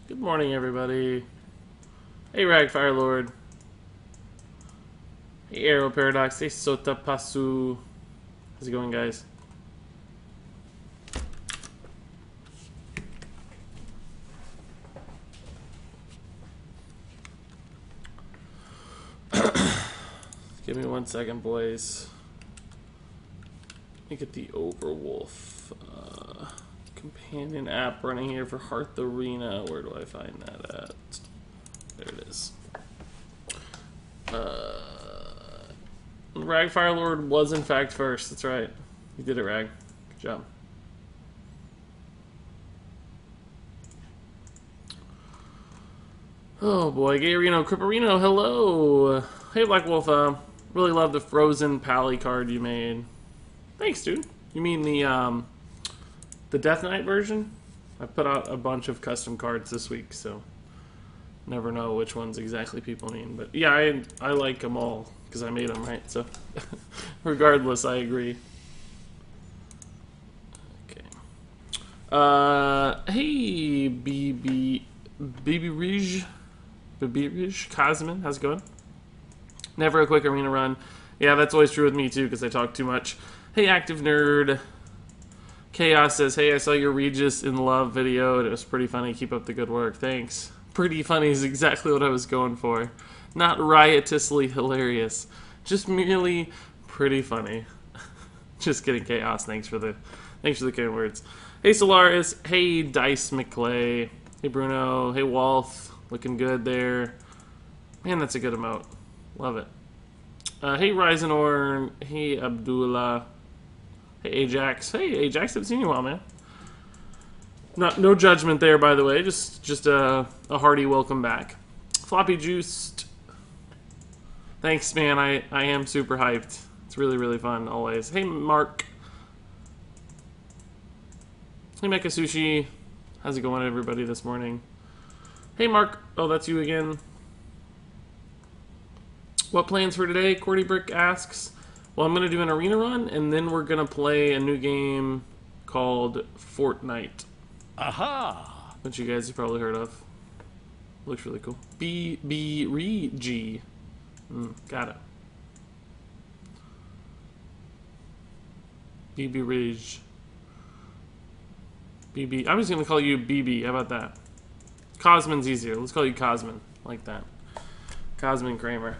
Good morning, everybody. Hey, Ragfire Lord. Hey, Arrow Paradox. Hey, Sota Pasu. How's it going, guys? Give me 1 second, boys. Let me get the Overwolf companion app running here for Hearth Arena. Where do I find that at? There it is. Ragfire Lord was in fact first. That's right. You did it, Rag. Good job. Oh boy, Gayrino, Cripperino, hello. Hey, Black Wolf. Really love the Frozen Pally card you made. Thanks, dude. You mean the Death Knight version? I put out a bunch of custom cards this week, so never know which ones exactly people mean. But yeah, I like them all because I made them, right? So regardless, I agree. Okay. Hey, BB Rij Cosmin, how's it going? Never a quick arena run. Yeah, that's always true with me too because I talk too much. Hey, Active Nerd. Chaos says, hey, I saw your Regis in Love video and it was pretty funny. Keep up the good work. Thanks. Pretty funny is exactly what I was going for. Not riotously hilarious. Just merely pretty funny. Just kidding, Chaos. Thanks for the kind words. Hey, Solaris. Hey, Dice McClay. Hey, Bruno. Hey, Walth. Looking good there. Man, that's a good emote. Love it. Hey, Ryzenor. Hey, Abdullah. Hey, Ajax. Hey, Ajax. Haven't seen you in a while, man. No judgment there, by the way. Just a hearty welcome back. Floppy Juiced. Thanks, man. I am super hyped. It's really, really fun, always. Hey, Mark. Hey, Mecha Sushi. How's it going, everybody, this morning? Hey, Mark. Oh, that's you again. What plans for today? Cordy Brick asks. Well, I'm going to do an arena run, and then we're going to play a new game called Fortnite. Aha! Which you guys have probably heard of. Looks really cool. B-B-Re-G. Got it. BB-Ridge. BB. I'm just going to call you BB. How about that? Cosmin's easier. Let's call you Cosmin. Like that. Cosmin Kramer.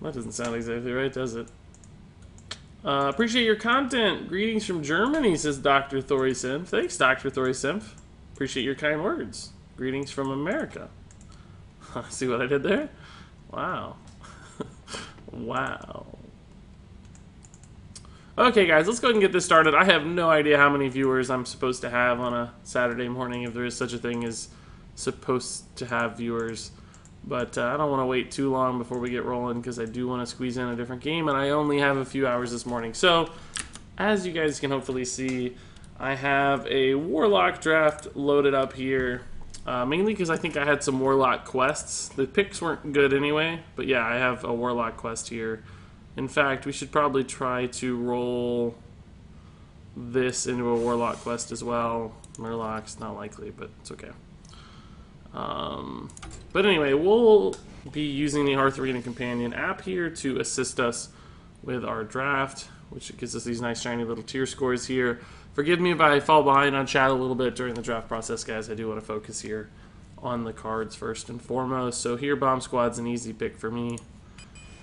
That doesn't sound exactly right, does it? Appreciate your content. Greetings from Germany, says Dr. Thorisimf. Thanks, Dr. Thorisimf. Appreciate your kind words. Greetings from America. See what I did there? Wow. Wow. Okay, guys, let's go ahead and get this started. I have no idea how many viewers I'm supposed to have on a Saturday morning, if there is such a thing as supposed to have viewers. But I don't want to wait too long before we get rolling because I do want to squeeze in a different game, and I only have a few hours this morning. So, as you guys can hopefully see, I have a Warlock draft loaded up here, mainly because I think I had some Warlock quests. The picks weren't good anyway, but yeah, I have a Warlock quest here. In fact, we should probably try to roll this into a Warlock quest as well. Murloc's not likely, but it's okay. But anyway, we'll be using the Hearth Arena Companion app here to assist us with our draft, which gives us these nice shiny little tier scores here. Forgive me if I fall behind on chat a little bit during the draft process, guys. I do want to focus here on the cards first and foremost. So here, Bomb Squad's an easy pick for me.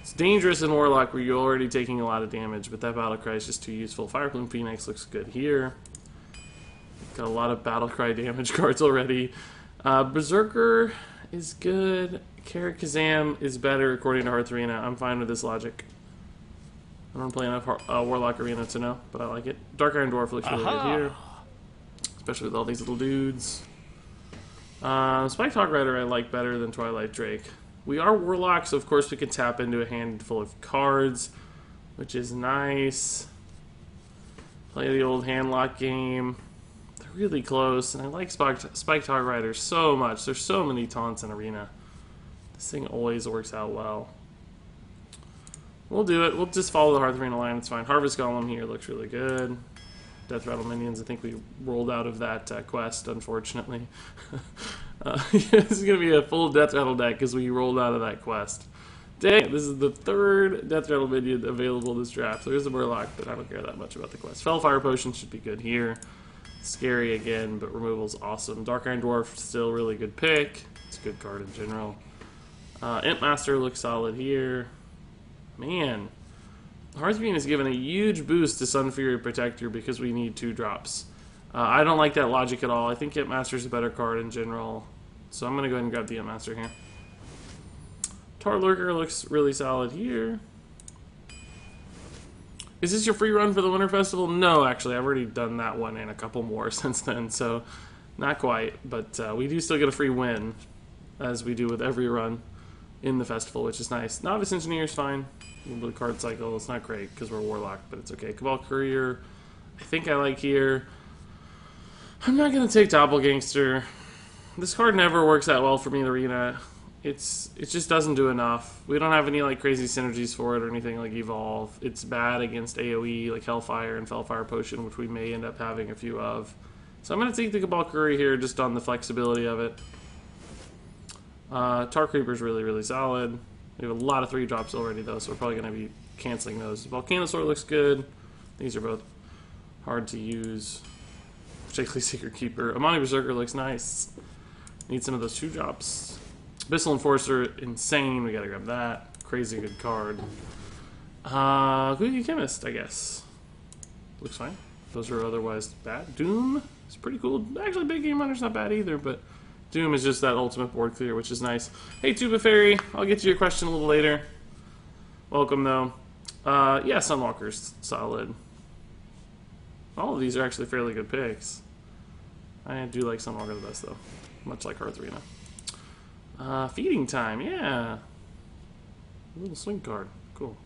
It's dangerous in Warlock where you're already taking a lot of damage, but that Battlecry is just too useful. Fire Plume Phoenix looks good here. Got a lot of Battlecry damage cards already. Berserker is good. Karak Kazam is better according to Hearth Arena. I'm fine with this logic. I don't play enough Warlock Arena to know, but I like it. Dark Iron Dwarf looks really good here. Especially with all these little dudes. Spiked Hog Rider I like better than Twilight Drake. We are Warlocks, so of course we can tap into a handful of cards, which is nice. Play the old handlock game. They're really close, and I like Spiked Hog Rider so much. There's so many taunts in Arena. This thing always works out well. We'll do it. We'll just follow the Hearth Arena line. It's fine. Harvest Golem here looks really good. Death Rattle minions. I think we rolled out of that quest, unfortunately. This is going to be a full Death Rattle deck because we rolled out of that quest. Dang, this is the third Death Rattle minion available this draft. There's a Murloc, but I don't care that much about the quest. Fellfire Potion should be good here. Scary again, but removal's awesome. Dark Iron Dwarf, still really good pick. It's a good card in general. Imp Master looks solid here. Man, Hearthstone is given a huge boost to Sun Fury Protector because we need 2 drops. I don't like that logic at all. I think Imp Master's a better card in general. So I'm going to go ahead and grab the Imp Master here. Tar Lurker looks really solid here. Is this your free run for the Winter Festival? No, actually. I've already done that one and a couple more since then. So not quite. But we do still get a free win, as we do with every run in the festival, which is nice. Novice Engineer is fine. A little bit of card cycle. It's not great because we're Warlock, but it's okay. Cabal Courier, I think I like here. I'm not going to take Doppelgangster. This card never works that well for me in Arena. It just doesn't do enough. We don't have any like crazy synergies for it or anything like Evolve. It's bad against AoE like Hellfire and Fellfire Potion, which we may end up having a few of. So I'm going to take the Cabal Courier here just on the flexibility of it. Tar Creeper's really, really solid. We have a lot of 3 drops already though, so we're probably going to be canceling those. Volcanosaur looks good. These are both hard to use. Particularly Secret Keeper. Amani Berserker looks nice. Need some of those 2 drops. Abyssal Enforcer, insane. We gotta grab that. Crazy good card. Quickie Chemist, I guess. Looks fine. Those are otherwise bad. Doom is pretty cool. Actually, Big Game Hunter's not bad either, but Doom is just that ultimate board clear, which is nice. Hey, Tuba Fairy, I'll get to your question a little later. Welcome, though. Yeah, Sunwalker's solid. All of these are actually fairly good picks. I do like Sunwalker the best, though. Much like Hearth Arena. Feeding Time, yeah. A little swing card. Cool.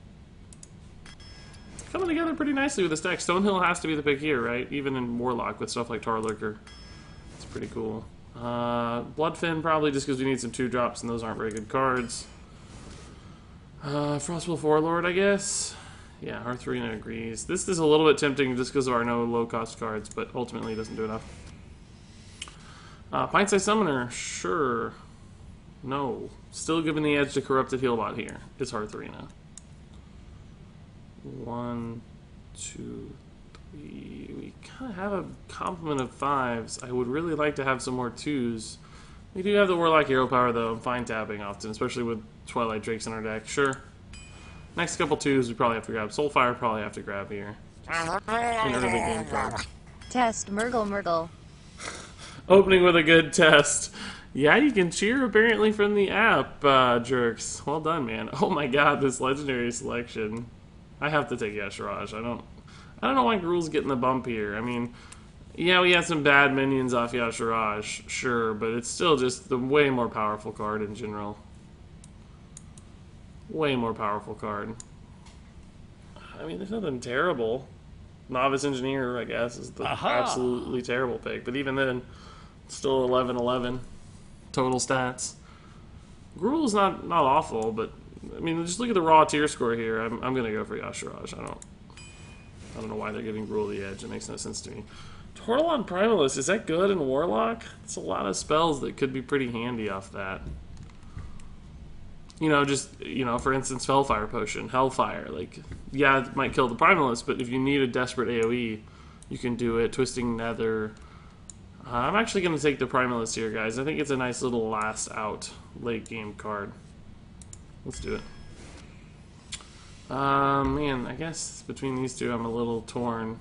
Coming together pretty nicely with this deck. Stonehill has to be the pick here, right? Even in Warlock with stuff like Tar Lurker. It's pretty cool. Bloodfin probably just because we need some 2 drops and those aren't very good cards. Frostwolf Warlord, I guess. Yeah, Hearth Arena agrees. This is a little bit tempting just because of our no low-cost cards, but ultimately it doesn't do enough. Pint-Sized Summoner, sure. No. Still giving the edge to Corrupted Healbot here is Hearth Arena. 1, 2, 3. We kind of have a complement of 5s. I would really like to have some more 2s. We do have the Warlock Hero Power, though. I'm fine tapping often, especially with Twilight Drakes in our deck. Sure. Next couple 2s we probably have to grab. Soulfire probably have to grab here. An early game card. Test Murgle Murgle. Opening with a good test. Yeah, you can cheer apparently from the app, jerks. Well done, man. Oh my god, this legendary selection. I have to take Yashiraj. I don't know why Gruul's getting the bump here. I mean, yeah, we had some bad minions off Yashiraj, sure, but it's still just the way more powerful card in general. Way more powerful card. I mean, there's nothing terrible. Novice Engineer, I guess, is the absolutely terrible pick, but even then, still 11-11 total stats. Gruul's not awful, but I mean, just look at the raw tier score here. I'm gonna go for Yashiraj. I don't know why they're giving Gruul the edge. It makes no sense to me. Tortolon Primalist, is that good in Warlock? It's a lot of spells that could be pretty handy off that. You know, just, you know, for instance, Fellfire Potion, Hellfire. Like, yeah, it might kill the Primalist, but if you need a desperate AoE, you can do it. Twisting Nether. I'm actually going to take the Primalist here, guys. I think it's a nice little last out late game card. Let's do it. Man, I guess between these two I'm a little torn.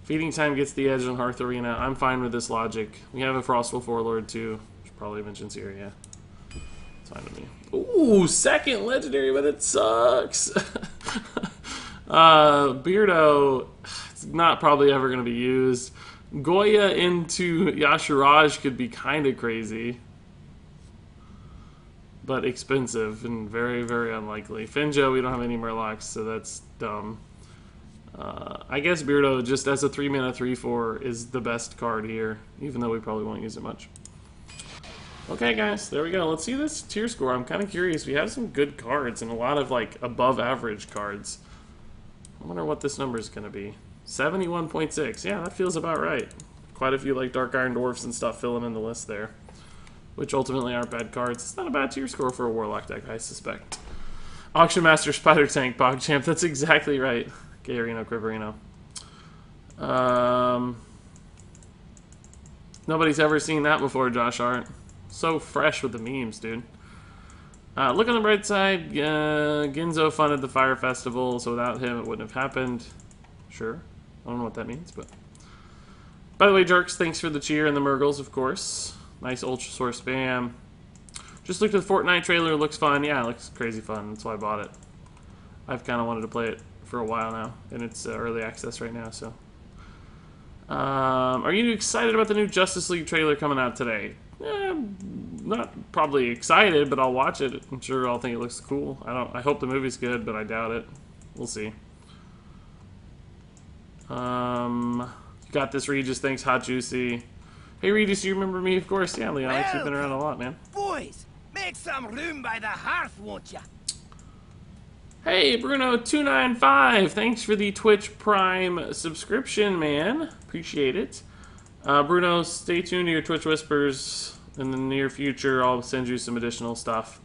Feeding Time gets the edge on Hearth Arena. I'm fine with this logic. We have a Frostwolf Warlord too, which probably mentions here, yeah. It's fine with me. Ooh, second legendary, but it sucks. Beardo, it's not probably ever going to be used. Goya into Yashiraj could be kind of crazy, but expensive and very, very unlikely. Finjo, we don't have any Murlocs, so that's dumb. I guess Beardo, just as a 3-mana 3/4, is the best card here, even though we probably won't use it much. Okay, guys, there we go. Let's see this tier score. I'm kind of curious. We have some good cards and a lot of, like, above-average cards. I wonder what this number is going to be. 71.6. Yeah, that feels about right. Quite a few like Dark Iron Dwarfs and stuff filling in the list there, which ultimately aren't bad cards. It's not a bad tier score for a Warlock deck, I suspect. Auction Master Spider Tank PogChamp. That's exactly right. Garino Quiverino. Nobody's ever seen that before, Josh Art. So fresh with the memes, dude. Look on the bright side. Ginzo funded the Fire Festival, so without him it wouldn't have happened. Sure. I don't know what that means, but... By the way, Jerks, thanks for the cheer and the Murgles, of course. Nice Ultra Source spam. Just looked at the Fortnite trailer. It looks fun. Yeah, it looks crazy fun. That's why I bought it. I've kind of wanted to play it for a while now, and it's early access right now, so... are you excited about the new Justice League trailer coming out today? Not probably excited, but I'll watch it. I'm sure I'll think it looks cool. I hope the movie's good, but I doubt it. We'll see. Got this, Regis. Thanks, Hot Juicy. Hey, Regis, you remember me? Of course. Yeah, Leonix, you've been around a lot, man. Boys, make some room by the hearth, won't ya? Hey, Bruno295, thanks for the Twitch Prime subscription, man. Appreciate it. Bruno, stay tuned to your Twitch Whispers. In the near future, I'll send you some additional stuff.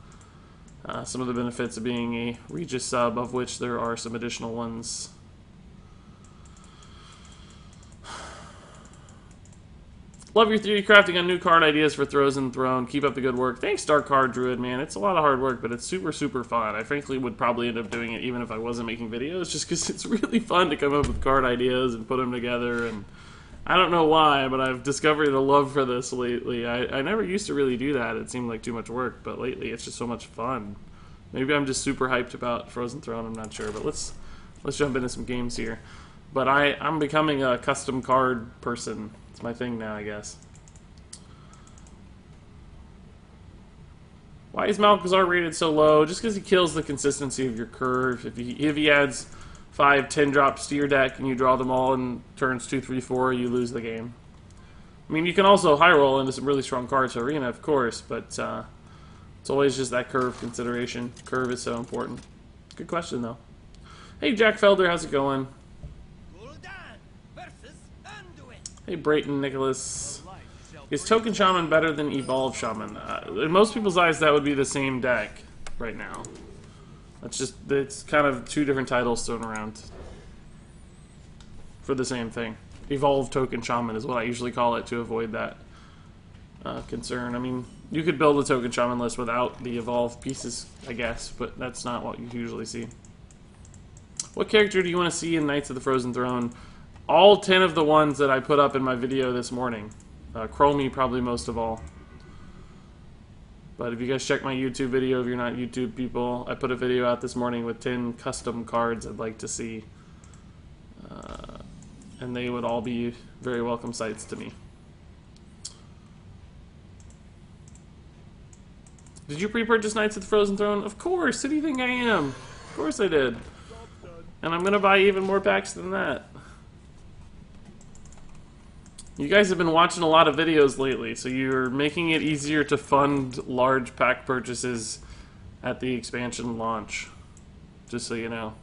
Some of the benefits of being a Regis sub, of which there are some additional ones. Love your 3D crafting on new card ideas for Throws and Throne. Keep up the good work. Thanks, Dark Card Druid, man. It's a lot of hard work, but it's super, super fun. I frankly would probably end up doing it even if I wasn't making videos, just because it's really fun to come up with card ideas and put them together. And I don't know why, but I've discovered a love for this lately. I never used to really do that. It seemed like too much work, but lately it's just so much fun. Maybe I'm just super hyped about Frozen Throne. I'm not sure, but let's jump into some games here. But I'm becoming a custom card person. It's my thing now, I guess. Why is Malkazar rated so low? Just because he kills the consistency of your curve. If he adds 5, 10 drops to your deck and you draw them all in turns 2, 3, 4, you lose the game. I mean, you can also high roll into some really strong cards for Arena, of course, but it's always just that curve consideration. Curve is so important. Good question, though. Hey, Jack Felder, how's it going? Hey, Brayton Nicholas. Is Token Shaman better than Evolve Shaman? In most people's eyes, that would be the same deck right now. It's kind of two different titles thrown around for the same thing. Evolve Token Shaman is what I usually call it to avoid that concern. I mean, you could build a Token Shaman list without the Evolve pieces, I guess, but that's not what you usually see. What character do you want to see in Knights of the Frozen Throne? All 10 of the ones that I put up in my video this morning. Chromie probably most of all. But if you guys check my YouTube video, if you're not YouTube people, I put a video out this morning with 10 custom cards I'd like to see. And they would all be very welcome sights to me. Did you pre-purchase Knights of the Frozen Throne? Of course! Who do you think I am? Of course I did. And I'm going to buy even more packs than that. You guys have been watching a lot of videos lately, so you're making it easier to fund large pack purchases at the expansion launch. Just so you know.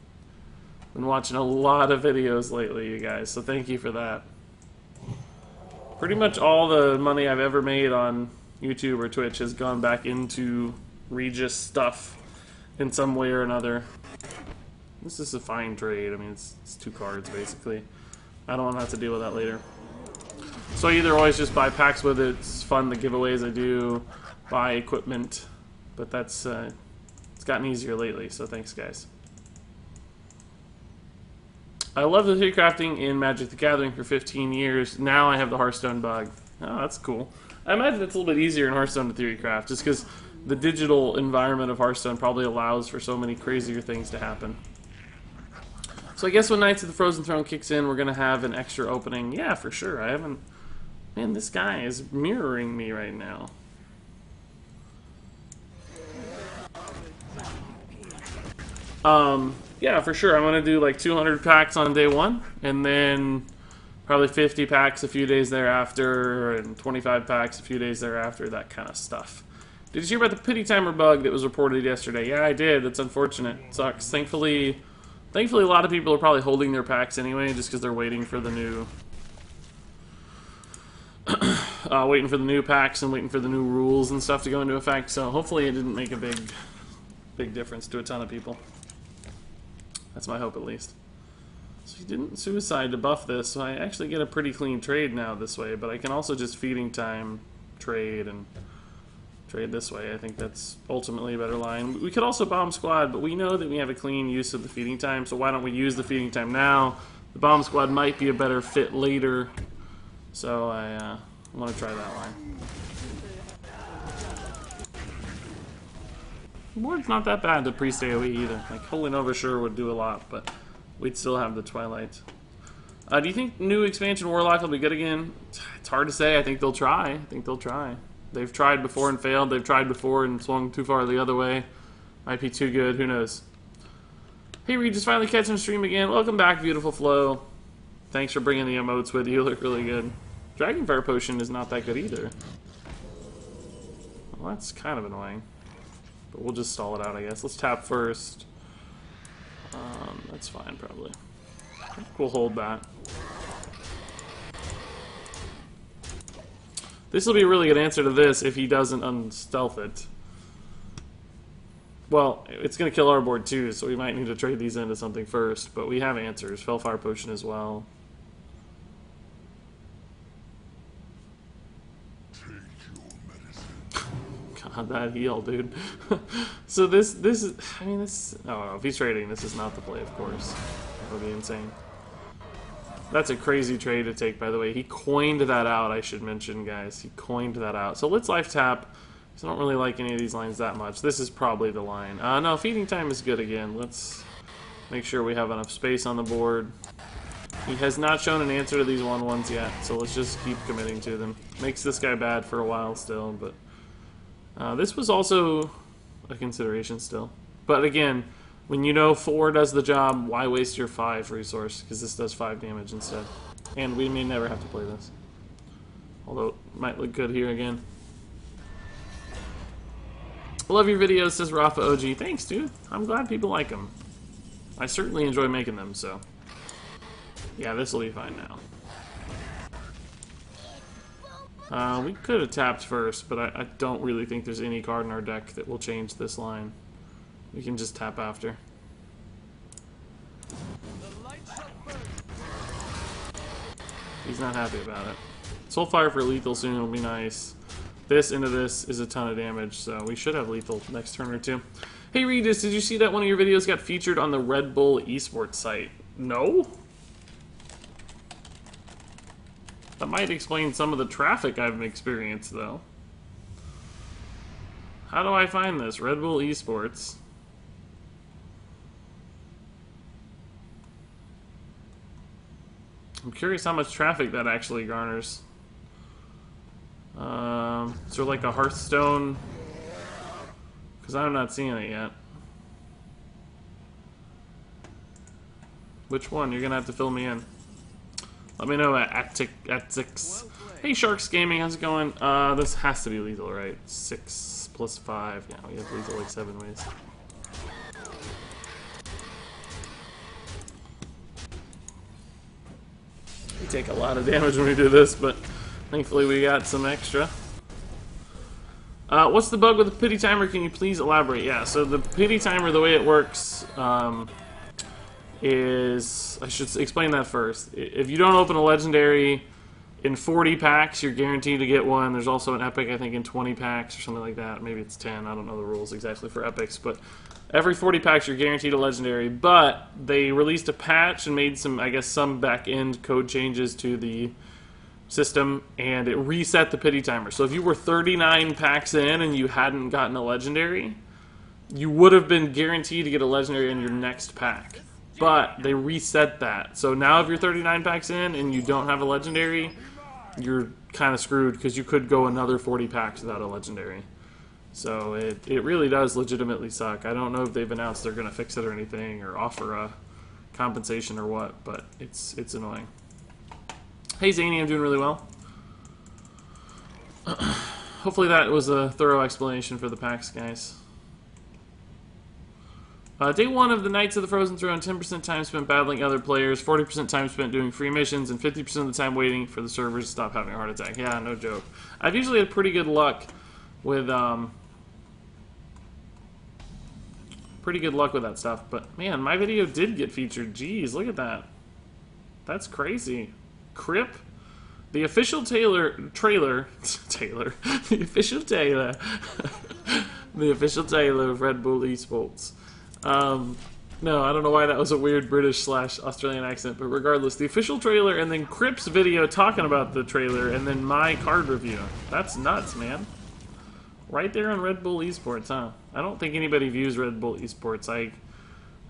Been watching a lot of videos lately, you guys, so thank you for that. Pretty much all the money I've ever made on YouTube or Twitch has gone back into Regis stuff in some way or another. This is a fine trade. I mean, it's 2 cards, basically. I don't want to have to deal with that later. So I either always just buy packs with it. It's fun, the giveaways I do, buy equipment, but that's it's gotten easier lately, so thanks, guys. I love the 3D crafting in Magic the Gathering for 15 years. Now I have the Hearthstone bug. Oh, that's cool. I imagine it's a little bit easier in Hearthstone to 3D craft, just because the digital environment of Hearthstone probably allows for so many crazier things to happen. So I guess when Knights of the Frozen Throne kicks in, we're going to have an extra opening. Yeah, for sure. I haven't... Man, this guy is mirroring me right now. Yeah, for sure. I'm going to do like 200 packs on day 1, and then probably 50 packs a few days thereafter, and 25 packs a few days thereafter, that kind of stuff. Did you hear about the pity timer bug that was reported yesterday? Yeah, I did. That's unfortunate. It sucks. Thankfully, Thankfully, a lot of people are probably holding their packs anyway, just because they're waiting for the new, waiting for the new packs and waiting for the new rules and stuff to go into effect. So hopefully, it didn't make a big difference to a ton of people. That's my hope, at least. So he didn't suicide to buff this, so I actually get a pretty clean trade now this way. But I can also just feeding time trade and trade this way. I think that's ultimately a better line. We could also bomb squad, but we know that we have a clean use of the feeding time, so why don't we use the feeding time now? The bomb squad might be a better fit later, so I want to try that line. The board's not that bad to priest AoE either. Like, Holy Nova sure would do a lot, but we'd still have the Twilight. Do you think new expansion Warlock will be good again? It's hard to say. I think they'll try. They've tried before and failed. They've tried before and swung too far the other way. Might be too good. Who knows? Hey, Reed, just finally catching stream again. Welcome back, beautiful Flo. Thanks for bringing the emotes with you. Look really good. Dragonfire Potion is not that good either. Well, that's kind of annoying. But we'll just stall it out, I guess. Let's tap first. That's fine, probably. We'll hold that. This will be a really good answer to this if he doesn't unstealth it. Well, it's going to kill our board too, so we might need to trade these into something first. But we have answers. Fellfire Potion as well. God, that heal, dude. So this is, I mean, this, oh, if he's trading, this is not the play, of course. That would be insane. That's a crazy trade to take, by the way. He coined that out, I should mention, guys. He coined that out. So let's life tap. I don't really like any of these lines that much. This is probably the line. No, feeding time is good again. Let's make sure we have enough space on the board. He has not shown an answer to these 1/1s yet, so let's just keep committing to them. Makes this guy bad for a while still, but this was also a consideration still. But again, when you know 4 does the job, why waste your 5 resource? Because this does 5 damage instead. And we may never have to play this. Although, it might look good here again. Love your videos, says Rafa OG. Thanks, dude. I'm glad people like them. I certainly enjoy making them, so. Yeah, this will be fine now. We could have tapped first, but I don't really think there's any card in our deck that will change this line. We can just tap after. He's not happy about it. Soulfire for lethal soon will be nice. This into this is a ton of damage, so we should have lethal next turn or two. Hey Regis, did you see that one of your videos got featured on the Red Bull esports site? No? That might explain some of the traffic I've experienced, though. How do I find this? Red Bull esports. I'm curious how much traffic that actually garners. Is there like a Hearthstone? Because I'm not seeing it yet. Which one? You're going to have to fill me in. Let me know at 6. Hey Sharks Gaming, how's it going? This has to be lethal, right? 6 plus 5. Yeah, we have lethal like 7 ways. We take a lot of damage when we do this, but thankfully we got some extra. What's the bug with the pity timer? Can you please elaborate? Yeah, so the pity timer, the way it works is... I should explain that first. If you don't open a legendary in 40 packs, you're guaranteed to get one. There's also an epic, I think, in 20 packs or something like that. Maybe it's 10. I don't know the rules exactly for epics, but every 40 packs, you're guaranteed a legendary. But they released a patch and made some, I guess, some back-end code changes to the system, and it reset the pity timer. So if you were 39 packs in and you hadn't gotten a legendary, you would have been guaranteed to get a legendary in your next pack. But they reset that. So now if you're 39 packs in and you don't have a legendary, you're kind of screwed because you could go another 40 packs without a legendary. So it really does legitimately suck. I don't know if they've announced they're going to fix it or anything or offer a compensation or what, but it's annoying. Hey Zany, I'm doing really well. Hopefully that was a thorough explanation for the packs, guys. Day 1 of the Knights of the Frozen Throne, 10% time spent battling other players, 40% time spent doing free missions, and 50% of the time waiting for the servers to stop having a heart attack. Yeah, no joke. I've usually had pretty good luck with, that stuff, but man, my video did get featured. Jeez, look at that. That's crazy. Crip? The official trailer, the official trailer, the official trailer of Red Bull Esports. No, I don't know why that was a weird British/Australian accent, but regardless, the official trailer and then Crip's video talking about the trailer and then my card review. That's nuts, man. Right there on Red Bull Esports, huh? I don't think anybody views Red Bull Esports.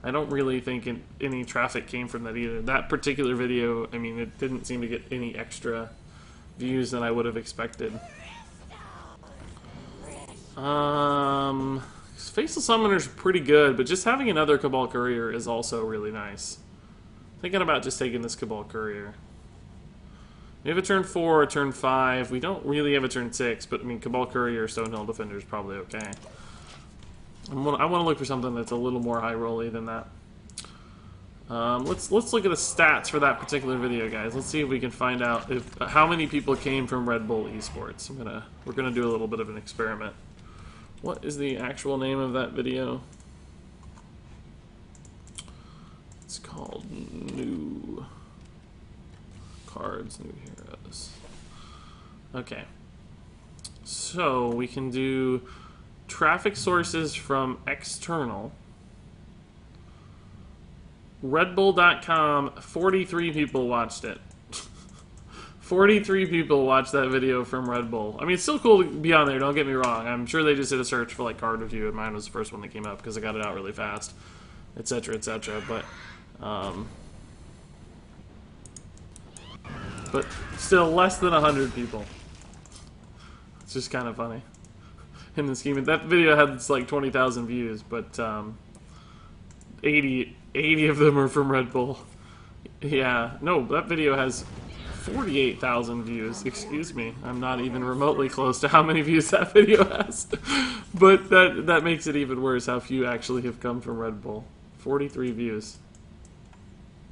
I don't really think any traffic came from that either. That particular video, I mean, it didn't seem to get any extra views than I would have expected. Faceless Summoner's pretty good, but just having another Cabal Courier is also really nice. Thinking about just taking this Cabal Courier. We have a turn 4, a turn 5. We don't really have a turn 6, but I mean, Cabal Courier or Stonehill Defender is probably okay. I want to look for something that's a little more high rolly than that. Let's look at the stats for that particular video, guys. Let's see if we can find out how many people came from Red Bull Esports. We're gonna do a little bit of an experiment. What is the actual name of that video? It's called New Cards, New Heroes. Okay. So we can do traffic sources from external. Redbull.com, 43 people watched it. 43 people watched that video from Red Bull. I mean, it's still cool to be on there, don't get me wrong. I'm sure they just did a search for, like, card review, and mine was the first one that came up because I got it out really fast, etc., etc. But still, less than 100 people. It's just kind of funny. In the scheme, that video had, like, 20,000 views, but 80 of them are from Red Bull. Yeah, no, that video has 48,000 views. Excuse me, I'm not even remotely close to how many views that video has. But that makes it even worse how few actually have come from Red Bull. 43 views.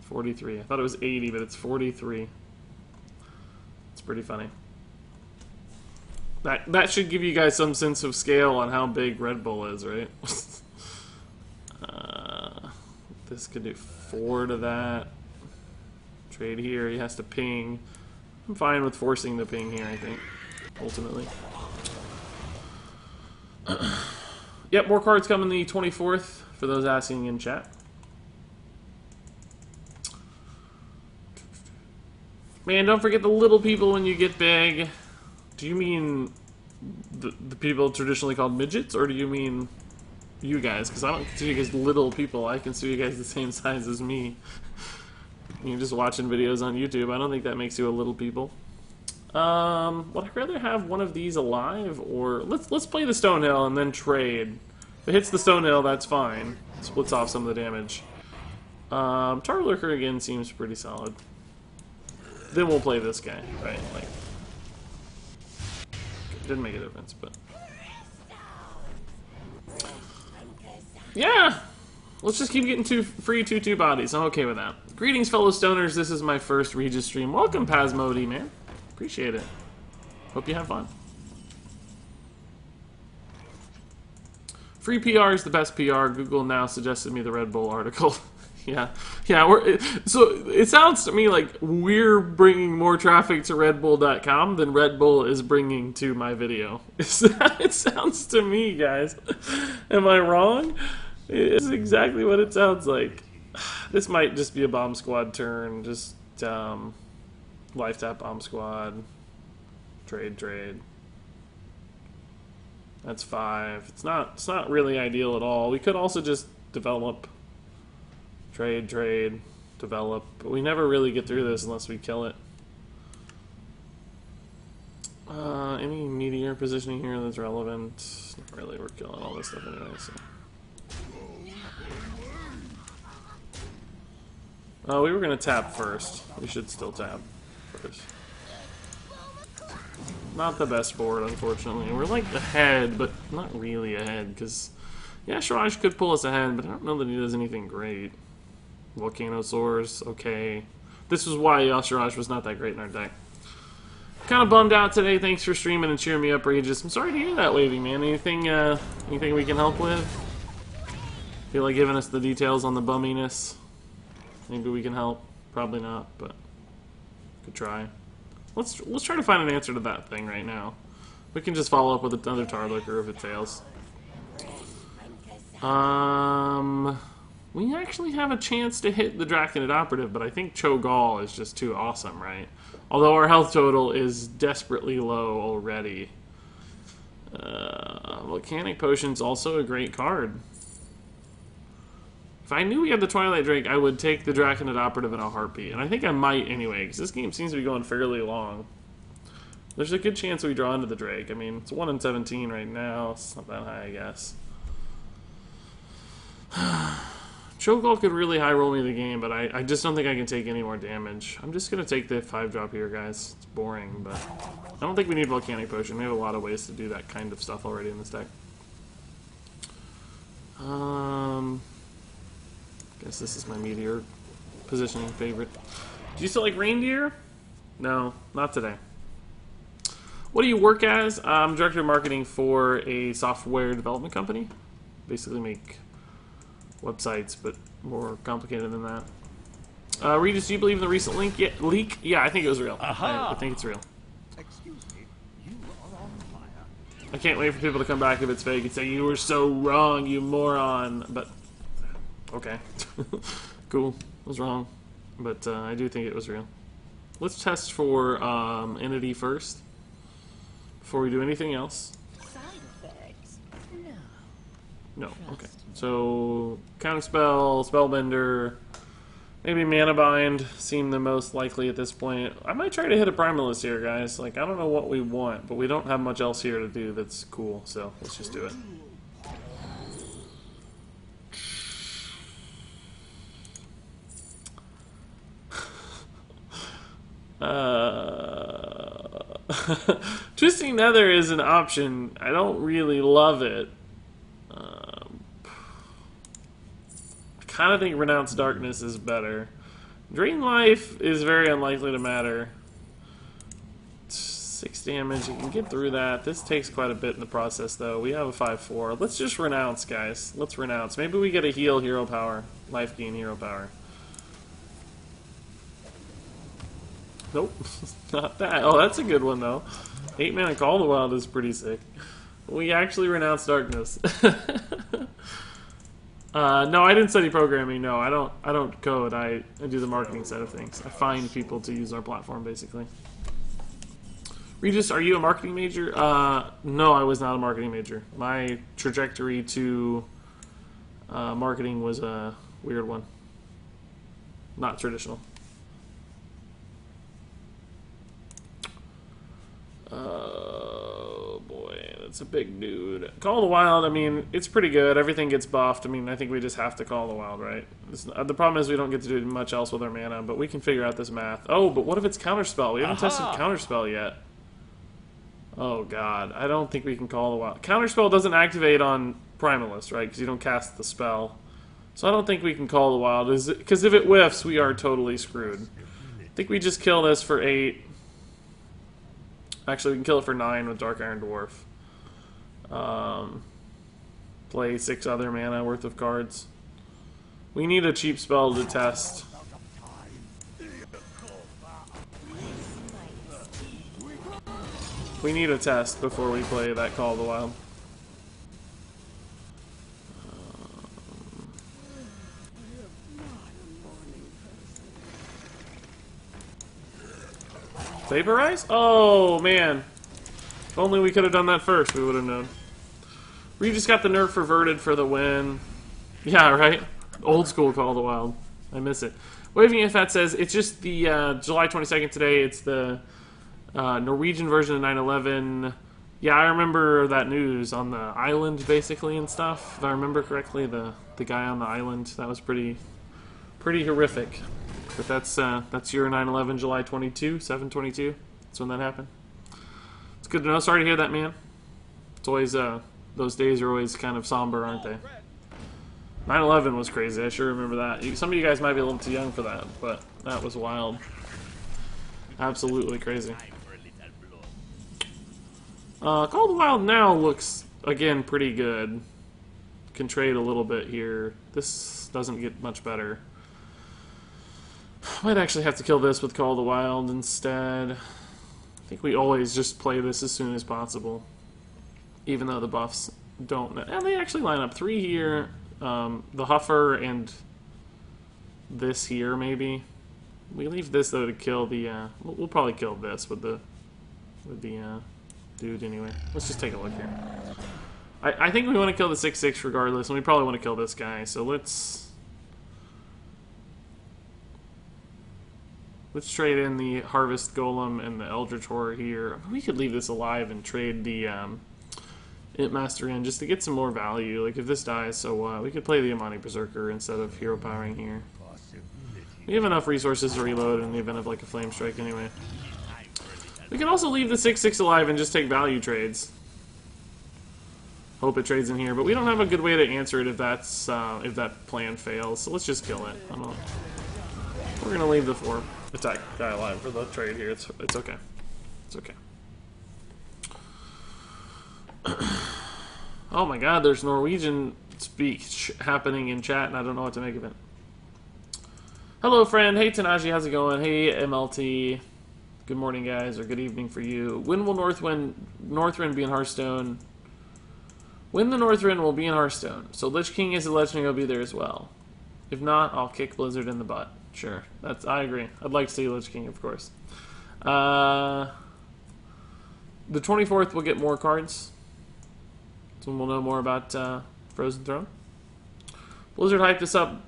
43. I thought it was 80, but it's 43. It's pretty funny. That should give you guys some sense of scale on how big Red Bull is, right? This could do 4 to that. Trade here, he has to ping. I'm fine with forcing the ping here, I think, ultimately. Yep, more cards coming the 24th, for those asking in chat. Man, don't forget the little people when you get big. Do you mean the people traditionally called midgets, or do you mean you guys? Because I don't consider you guys little people. I consider you guys the same size as me. You're just watching videos on YouTube. I don't think that makes you a little people. Would I rather have one of these alive, or let's play the Stonehill and then trade. If it hits the Stonehill, that's fine. Splits off some of the damage. Tar Lurker again seems pretty solid. Then we'll play this guy, right? Like, didn't make a difference, but yeah. Let's just keep getting free 2/2 bodies. I'm okay with that. Greetings, fellow stoners. This is my first Regis stream. Welcome, Pasmody, man. Appreciate it. Hope you have fun. Free PR is the best PR. Google now suggested me the Red Bull article. Yeah. So it sounds to me like we're bringing more traffic to redbull.com than Red Bull is bringing to my video. It sounds to me, guys. Am I wrong? It's exactly what it sounds like. This might just be a bomb squad turn. Just life tap bomb squad. Trade. That's 5. It's not really ideal at all. We could also just develop. Trade, develop. But we never really get through this unless we kill it. Any meteor positioning here that's relevant? Not really. We're killing all this stuff anyway, so. We were going to tap first. We should still tap first. Not the best board, unfortunately. We're like ahead, but not really ahead, because Yeah, Shiraj could pull us ahead, but I don't know that he does anything great. Volcanosaurs, okay. This was why Shiraj was not that great in our deck. Kind of bummed out today. Thanks for streaming and cheering me up, Regis. I'm sorry to hear that, Wavy, man. Anything we can help with? Feel like giving us the details on the bumminess? Maybe we can help. Probably not, but could try. Let's try to find an answer to that thing right now. We can just follow up with another Tarlicker if it fails. We actually have a chance to hit the Draconid Operative, but I think Cho'Gall is just too awesome, right? Although our health total is desperately low already. Volcanic Potion's also a great card. If I knew we had the Twilight Drake, I would take the Draconid Operative in a heartbeat. And I think I might anyway, because this game seems to be going fairly long. There's a good chance we draw into the Drake. I mean, it's 1 in 17 right now. It's not that high, I guess. Cho'Gall could really high roll me the game, but I just don't think I can take any more damage. I'm just going to take the 5-drop here, guys. It's boring, but I don't think we need Volcanic Potion. We have a lot of ways to do that kind of stuff already in this deck. Guess this is my Meteor positioning favorite. Do you still like Reindeer? No, not today. What do you work as? I'm director of marketing for a software development company. Basically make websites, but more complicated than that. Regis, do you believe in the recent leak? Yeah, I think it was real. I think it's real. Excuse me, you are on fire. I can't wait for people to come back if it's fake and say, you were so wrong, you moron. But, okay. Cool. I was wrong. But I do think it was real. Let's test for Entity first, before we do anything else. Side effects? No. Okay. So, Counterspell, Spellbender, maybe Mana Bind seem the most likely at this point. I might try to hit a Primalist here, guys. Like, I don't know what we want, but we don't have much else here to do that's cool, so let's just do it. Twisting Nether is an option. I don't really love it. I kind of think Renounce Darkness is better. Drain Life is very unlikely to matter. 6 damage, you can get through that. This takes quite a bit in the process, though. We have a 5-4. Let's just Renounce, guys. Let's Renounce. Maybe we get a heal hero power. Life gain hero power. Nope, not that. Oh, that's a good one, though. 8 mana Call the Wild is pretty sick. We actually Renounce Darkness. No, I didn't study programming. No, I don't code. I do the marketing side of things. I find people to use our platform, basically. Regis, are you a marketing major? No, I was not a marketing major. My trajectory to marketing was a weird one. Not traditional. Oh boy, that's a big dude. Call the Wild, I mean, it's pretty good. Everything gets buffed. I mean, I think we just have to Call the Wild, right? The problem is we don't get to do much else with our mana, but we can figure out this math. Oh, but what if it's Counterspell? We haven't tested Counterspell yet. Oh god, I don't think we can Call the Wild. Counterspell doesn't activate on Primalist, right? Because you don't cast the spell. So I don't think we can Call the Wild. Because if it whiffs, we are totally screwed. I think we just kill this for 8. Actually, we can kill it for 9 with Dark Iron Dwarf. Play 6 other mana worth of cards. We need a cheap spell to test. We need a test before we play that Call of the Wild. Vaporize? Oh, man. If only we could have done that first, we would have known. We just got the nerf reverted for the win. Yeah, right? Old school Call of the Wild. I miss it. Waving If that says, it's just the July 22nd today. It's the Norwegian version of 9/11. Yeah, I remember that news on the island, basically, and stuff. If I remember correctly, the guy on the island. That was pretty horrific. But that's your 9/11, July 22, 7/22. That's when that happened. It's good to know. Sorry to hear that, man. It's always Those days are always kind of somber, aren't they? 9/11 was crazy. I sure remember that. Some of you guys might be a little too young for that, but that was wild. Absolutely crazy. Call of the Wild now looks, again, pretty good. Can trade a little bit here. This doesn't get much better. Might actually have to kill this with Call of the Wild instead. I think we always just play this as soon as possible. Even though the buffs don't... And they actually line up 3 here. The Huffer and this here, maybe. We leave this, though, to kill the... we'll probably kill this with the dude anyway. Let's just take a look here. I think we want to kill the 6/6 regardless, and we probably want to kill this guy, so let's trade in the Harvest Golem and the Eldritch Horror here. We could leave this alive and trade the Imp Master in just to get some more value. Like, if this dies, so what? We could play the Imani Berserker instead of Hero Powering here. We have enough resources to reload in the event of, like, a Flame Strike anyway. We can also leave the 6/6 alive and just take value trades. Hope it trades in here, but we don't have a good way to answer it if that's if that plan fails. So let's just kill it. We're gonna leave the 4 attack guy alive for the trade here. It's okay. It's okay. Oh my God, there's Norwegian speech happening in chat, and I don't know what to make of it. Hello, friend. Hey, Tanaji, how's it going? Hey, MLT. Good morning, guys, or good evening for you. When will Northrend be in Hearthstone? When the Northrend will be in Hearthstone. So Lich King is a legend, he'll be there as well. If not, I'll kick Blizzard in the butt. Sure, I agree. I'd like to see Lich King, of course. The 24th we'll get more cards. So we'll know more about Frozen Throne. Blizzard hyped us up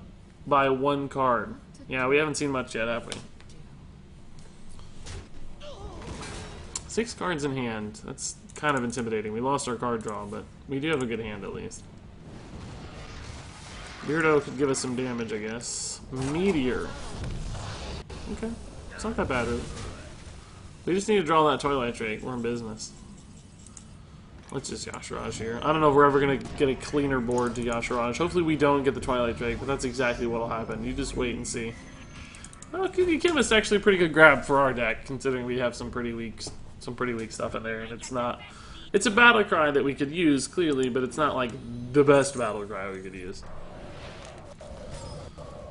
by 1 card. Yeah, we haven't seen much yet, have we? 6 cards in hand. That's kind of intimidating. We lost our card draw, but we do have a good hand at least. Beardo could give us some damage, I guess. Meteor. Okay. It's not that bad, really. We just need to draw that Twilight Drake. We're in business. Let's just Yashiraj here. I don't know if we're ever going to get a cleaner board to Yashiraj. Hopefully we don't get the Twilight Drake, but that's exactly what will happen. You just wait and see. Well, Kiki Chemist actually a pretty good grab for our deck, considering we have some pretty weak stuff in there, and it's not... It's a battle cry that we could use, clearly, but it's not, like, the best battle cry we could use.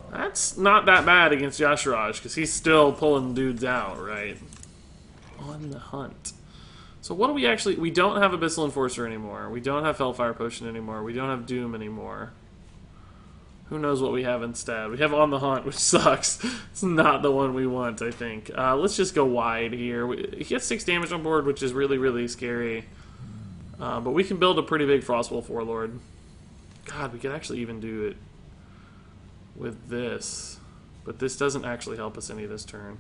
That's not that bad against Yashiraj, because he's still pulling dudes out, right? On the hunt. So what do we actually... We don't have Abyssal Enforcer anymore. We don't have Hellfire Potion anymore. We don't have Doom anymore. Who knows what we have instead? We have On the Hunt, which sucks. It's not the one we want, I think. Let's just go wide here. He gets 6 damage on board, which is really, really scary. But we can build a pretty big Frostwolf Warlord. God, we could actually even do it with this. But this doesn't actually help us any this turn.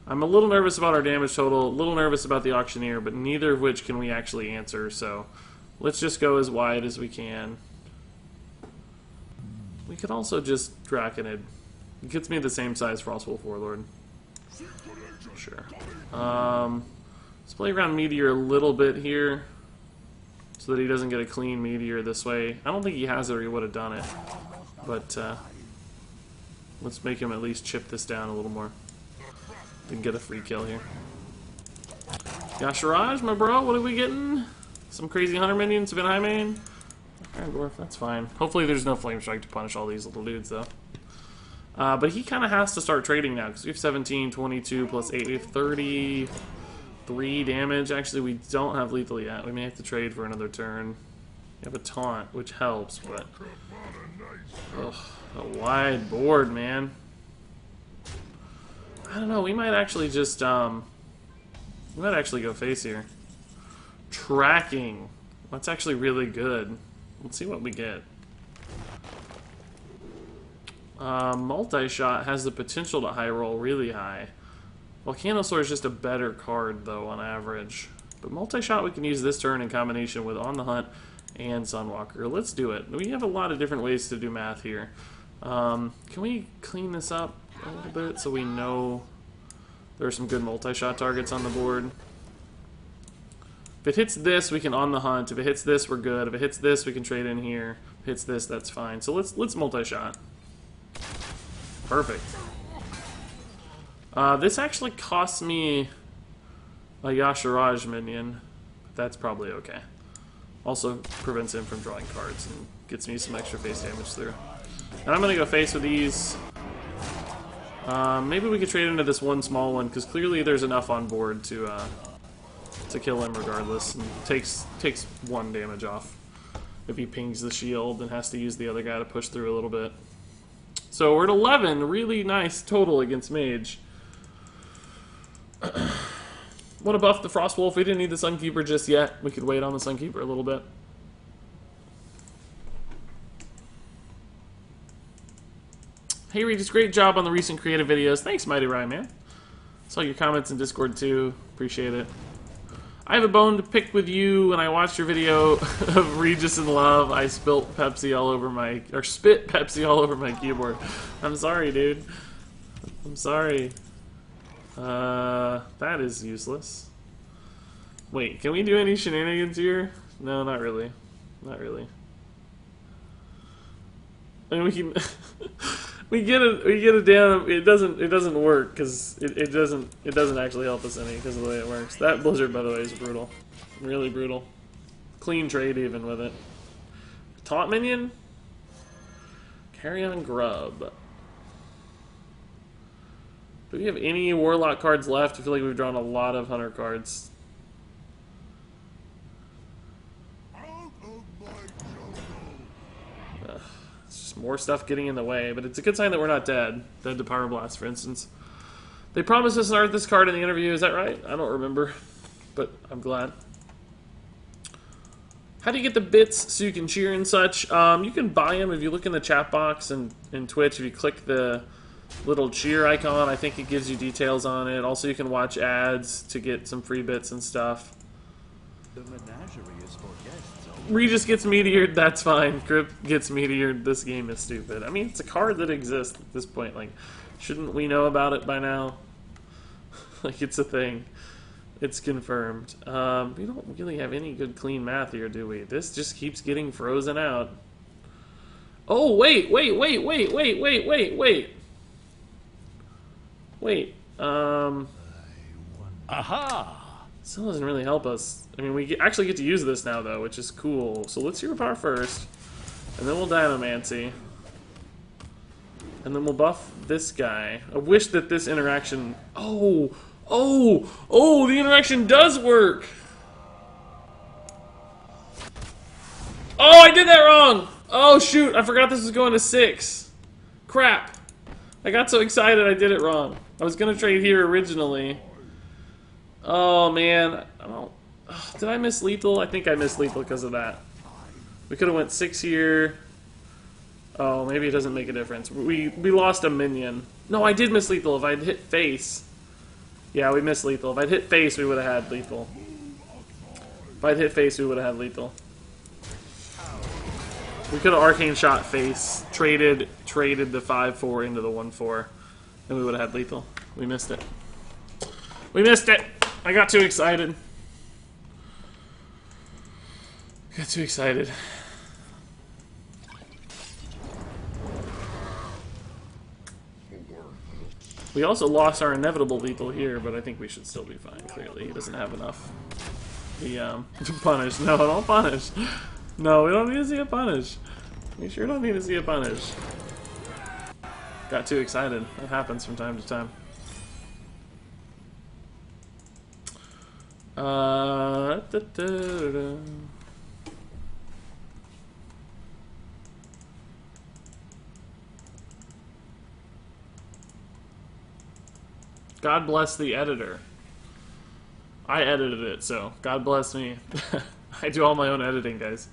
I'm a little nervous about our damage total, a little nervous about the Auctioneer, but neither of which can we actually answer, so let's just go as wide as we can. We could also just Draconid. It gets me the same size Frostwolf Warlord. Sure. Let's play around Meteor a little bit here, so that he doesn't get a clean Meteor this way. I don't think he has it or he would have done it, but let's make him at least chip this down a little more. Didn't get a free kill here. Yashiraj, my bro, what are we getting? Some crazy hunter minions, Vin Highmane. Iron Dwarf, that's fine. Hopefully there's no Flame Strike to punish all these little dudes, though. But he kind of has to start trading now, because we have 17, 22, plus 8. We have 33 damage. Actually, we don't have lethal yet. We may have to trade for another turn. We have a taunt, which helps, but... Ugh, a wide board, man. I don't know, we might actually just, we might actually go face here. Tracking. That's actually really good. Let's see what we get. Multi-shot has the potential to high roll really high. Volcanosaur is just a better card, though, on average. But multi-shot we can use this turn in combination with On the Hunt and Sunwalker. Let's do it. We have a lot of different ways to do math here. Can we clean this up a little bit so we know there are some good multi-shot targets on the board? If it hits this, we can on the hunt. If it hits this, we're good. If it hits this, we can trade in here. If it hits this, that's fine. So let's multi-shot. Perfect. This actually costs me a Yasharaj minion. But that's probably okay. Also prevents him from drawing cards and gets me some extra face damage through. And I'm going to go face with these. Maybe we could trade into this one small one, because clearly there's enough on board to kill him regardless. And takes 1 damage off if he pings the shield and has to use the other guy to push through a little bit. So we're at 11. Really nice total against Mage. Want to buff the Frostwolf. We didn't need the Sunkeeper just yet. We could wait on the Sunkeeper a little bit. Hey Regis, great job on the recent creative videos. Thanks, Mighty Ryan, man. Saw your comments in Discord too. Appreciate it. I have a bone to pick with you. When I watched your video of Regis in Love, I spilt Pepsi all over my... or spit Pepsi all over my keyboard. I'm sorry, dude. I'm sorry. That is useless. Wait, can we do any shenanigans here? No, not really. Not really. I mean, we can... we get it down. It doesn't work because it doesn't actually help us any because of the way it works. That Blizzard, by the way, is brutal. Really brutal. Clean trade even with it. Taunt minion? Carry on Grub. Do we have any Warlock cards left? I feel like we've drawn a lot of Hunter cards. It's just more stuff getting in the way, but it's a good sign that we're not dead. Dead to Pyroblast, for instance. They promised us an Arthas card in the interview, is that right? I don't remember, but I'm glad. How do you get the bits so you can cheer and such? You can buy them if you look in the chat box and in Twitch. If you click the little cheer icon, I think it gives you details on it. Also, you can watch ads to get some free bits and stuff. The menagerie is for guests. Regis gets meteored, that's fine. Grip gets meteored, this game is stupid. I mean, it's a card that exists at this point. Like, shouldn't we know about it by now? Like, it's a thing. It's confirmed. We don't really have any good clean math here, do we? This just keeps getting frozen out. Oh, wait. Wait, Aha! still doesn't really help us. I mean, we actually get to use this now, though, which is cool. So let's Hero Power first, and then we'll Dynamancy. And then we'll buff this guy. I wish that this interaction... Oh, the interaction does work! Oh, I did that wrong! Oh, shoot, I forgot this was going to 6. Crap. I got so excited I did it wrong. I was going to trade here originally. Oh, man. I don't... Did I miss lethal? I think I missed lethal because of that. We could have went 6 here. Oh, maybe it doesn't make a difference. We lost a minion. No, I did miss lethal. If I'd hit face... Yeah, we missed lethal. If I'd hit face, we would have had lethal. If I'd hit face, we would have had lethal. We could have arcane shot face, traded the 5/4 into the 1/4, and we would have had lethal. We missed it. We missed it! I got too excited. Got too excited. We also lost our inevitable lethal here, but I think we should still be fine, clearly. He doesn't have enough. To punish. No, don't punish. No, we don't need to see a punish. We sure don't need to see a punish. Got too excited. That happens from time to time. God bless the editor. I edited it, so God bless me. I do all my own editing, guys.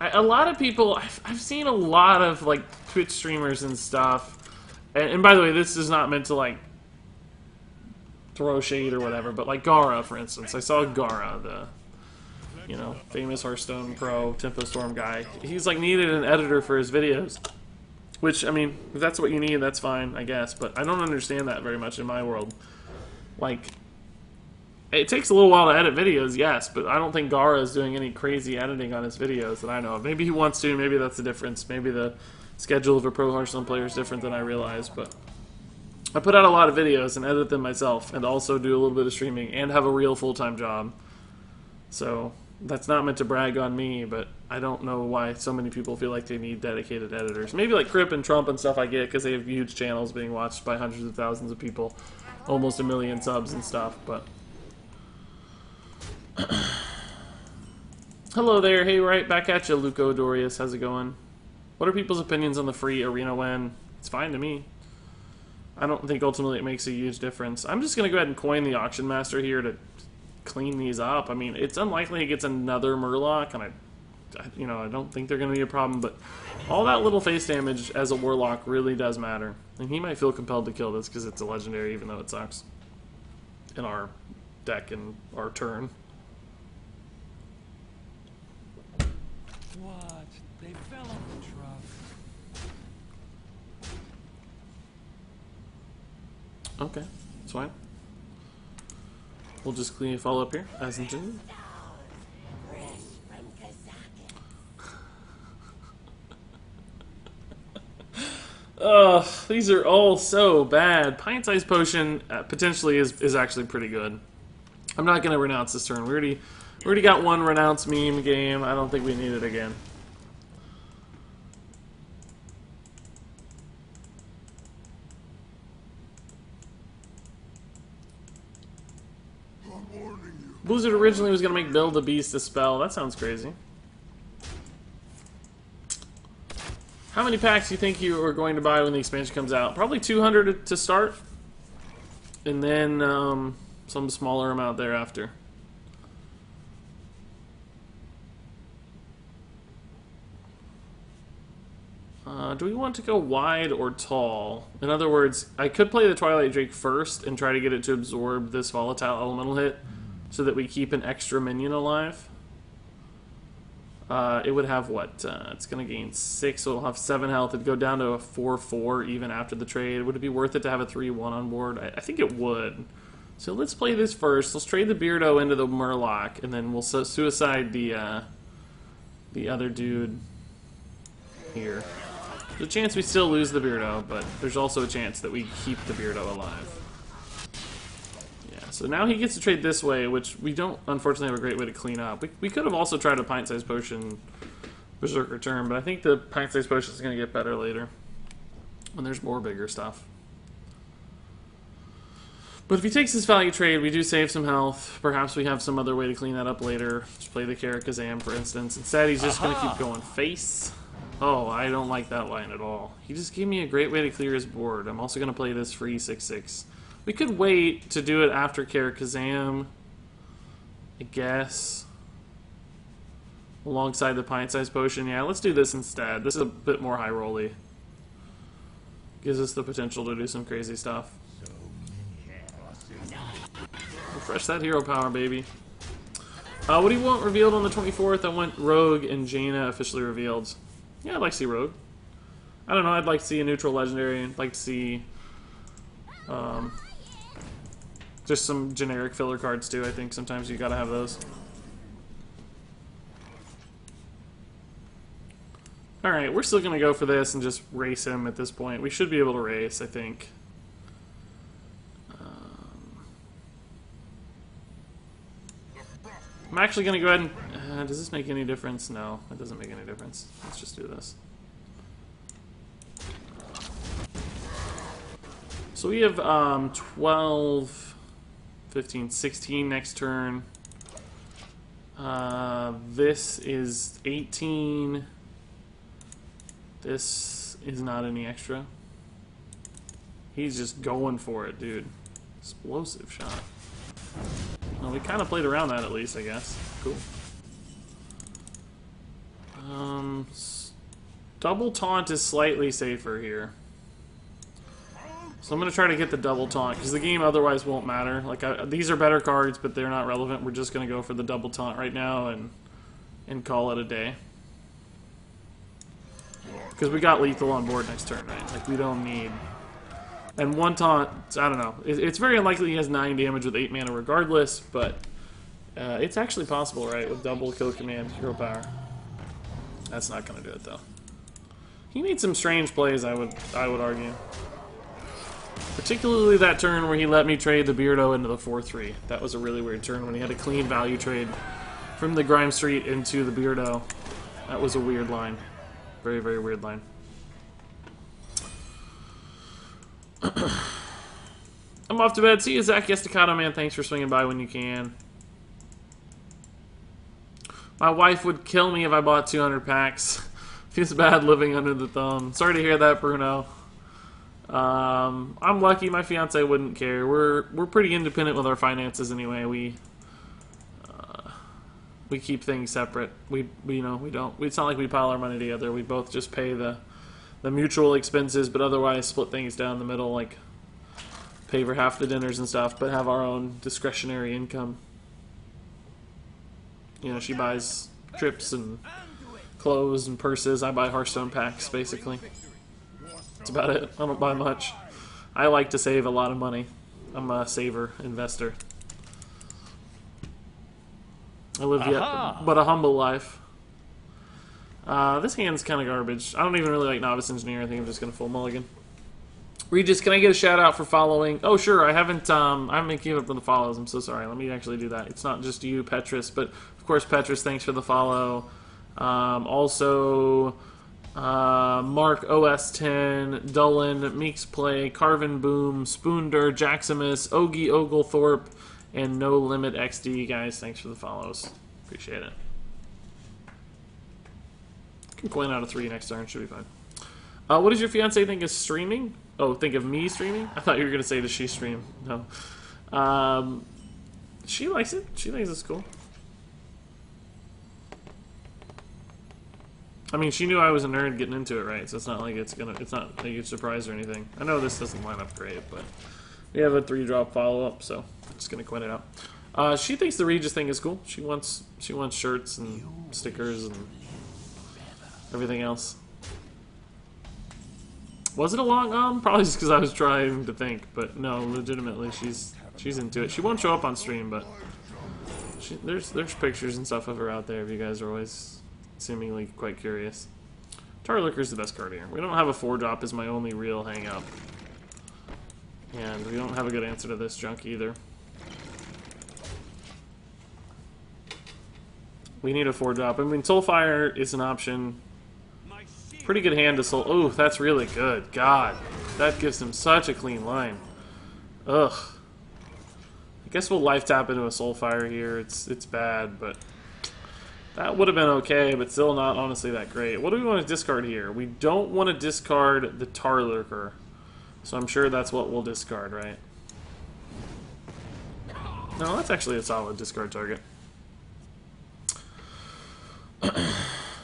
A lot of people, I've seen a lot of like Twitch streamers and stuff. And by the way, this is not meant to like throw shade or whatever, but like Gara, for instance. I saw Gara, the famous Hearthstone pro Tempo Storm guy. He's like needed an editor for his videos. Which, I mean, if that's what you need, that's fine, I guess. But I don't understand that very much in my world. Like, It takes a little while to edit videos, yes, but I don't think Gara is doing any crazy editing on his videos that I know of. Maybe he wants to, maybe that's the difference. Maybe the schedule of a pro Hearthstone player is different than I realize, but I put out a lot of videos and edit them myself, and also do a little bit of streaming, and have a real full-time job. So, that's not meant to brag on me, but I don't know why so many people feel like they need dedicated editors. Maybe like Crip and Trump and stuff I get, because they have huge channels being watched by hundreds of thousands of people. Almost 1 million subs and stuff, but... Hello there, hey, right back at you, Luco Dorius. How's it going? What are people's opinions on the free arena win? It's fine to me. I don't think ultimately it makes a huge difference. I'm just going to go ahead and coin the Auction Master here to clean these up. I mean, it's unlikely he gets another Murloc, and I don't think they're going to be a problem, but all that little face damage as a Warlock really does matter. And he might feel compelled to kill this because it's a legendary, even though it sucks in our deck and our turn. What? They fell on the truck. Okay, that's fine. We'll just clean follow up here, as intended. Ugh, these are all so bad. Pint-sized potion potentially is actually pretty good. I'm not going to renounce this turn. We already got one renounce meme game. I don't think we need it again. Blizzard originally was going to make Build a Beast a spell. That sounds crazy. How many packs do you think you are going to buy when the expansion comes out? Probably 200 to start. And then some smaller amount thereafter. Do we want to go wide or tall? In other words, I could play the Twilight Drake first and try to get it to absorb this volatile elemental hit so that we keep an extra minion alive. It would have what? It's going to gain 6, so it'll have 7 health. It'd go down to a 4-4 even after the trade. Would it be worth it to have a 3-1 on board? I think it would. So let's play this first. Let's trade the Beardo into the Murloc, and then we'll suicide the other dude here. There's a chance we still lose the Beardo, but there's also a chance that we keep the Beardo alive. Yeah, so now he gets to trade this way, which we don't, unfortunately, have a great way to clean up. We could have also tried a Pint-Sized Potion Berserker turn, but I think the Pint-Sized Potion is going to get better later when there's more bigger stuff. But if he takes this value trade, we do save some health. Perhaps we have some other way to clean that up later. Just play the Karakazam, for instance. Instead, he's just going to keep going face. Oh, I don't like that line at all. He just gave me a great way to clear his board. I'm also going to play this free 6/6. We could wait to do it after Karakazam, I guess. Alongside the Pint-Sized Potion. Yeah, let's do this instead. This is a bit more high-rolly. Gives us the potential to do some crazy stuff. Refresh that hero power, baby. What do you want revealed on the 24th? I want Rogue and Jaina officially revealed. Yeah, I'd like to see Rogue. I don't know, I'd like to see a neutral legendary. I'd like to see just some generic filler cards too. I think sometimes you gotta have those. Alright, we're still gonna go for this and just race him at this point. We should be able to race, I think. I'm actually going to go ahead and... does this make any difference? No, it doesn't make any difference. Let's just do this. So we have 12, 15, 16 next turn. This is 18. This is not any extra. He's just going for it, dude. Explosive shot. Well, we kind of played around that at least, I guess. Cool. Double taunt is slightly safer here. So I'm going to try to get the double taunt, because the game otherwise won't matter. Like, these are better cards, but they're not relevant. We're just going to go for the double taunt right now and call it a day. Because we got lethal on board next turn, right? Like, we don't need And one taunt, I don't know. It's very unlikely he has 9 damage with 8 mana regardless, but it's actually possible, right? With double kill command, hero power. That's not going to do it, though. He made some strange plays, I would argue. Particularly that turn where he let me trade the Beardo into the 4-3. That was a really weird turn when he had a clean value trade from the Grime Street into the Beardo. That was a weird line. Very, very weird line. I'm off to bed. See you, Zach Estacado, man. Thanks for swinging by when you can. My wife would kill me if I bought 200 packs. Feels bad living under the thumb. Sorry to hear that, Bruno. I'm lucky my fiance wouldn't care. We're pretty independent with our finances anyway. We keep things separate. We don't. It's not like we pile our money together. We both just pay the mutual expenses, but otherwise split things down the middle, like pay for half the dinners and stuff, but have our own discretionary income. You know, she buys trips and clothes and purses. I buy Hearthstone packs, basically. That's about it. I don't buy much. I like to save a lot of money. I'm a saver, investor. I live but a humble life. This hand's kind of garbage. I don't even really like Novice Engineer. I think I'm just going to full mulligan. Regis, can I get a shout out for following? Oh, sure. I haven't been keeping up with the follows. I'm so sorry. Let me actually do that. It's not just you, Petrus, but of course, Petrus, thanks for the follow. Also, Mark OS10, Dullen, Meeks Play, Carvin Boom, Spoonder, Jaximus, Ogie Oglethorpe, and No Limit XD. Guys, thanks for the follows. Appreciate it. Can coin out of 3 next turn. Should be fine. What does your fiance think is streaming? Oh, think of me streaming? I thought you were going to say, does she stream? No. She likes it. She thinks it's cool. I mean, she knew I was a nerd getting into it, right? So it's not like it's not a huge surprise or anything. I know this doesn't line up great, but we have a 3-drop follow-up, so I'm just going to quit it out. She thinks the Regis thing is cool. She wants shirts and stickers and everything else. Was it a long Probably just because I was trying to think, but no, legitimately, she's into it. She won't show up on stream, but there's pictures and stuff of her out there if you guys are always seemingly quite curious. Tarlurker's the best card here. We don't have a 4-drop is my only real hang-up. And we don't have a good answer to this junk either. We need a 4-drop. I mean, Soulfire is an option. Pretty good hand to Soul. Oh, that's really good. God, that gives him such a clean line. Ugh. I guess we'll life tap into a Soulfire here. It's bad, but that would have been okay, but still not honestly that great. What do we want to discard here? We don't want to discard the Tarlurker, so I'm sure that's what we'll discard, right? No, that's actually a solid discard target.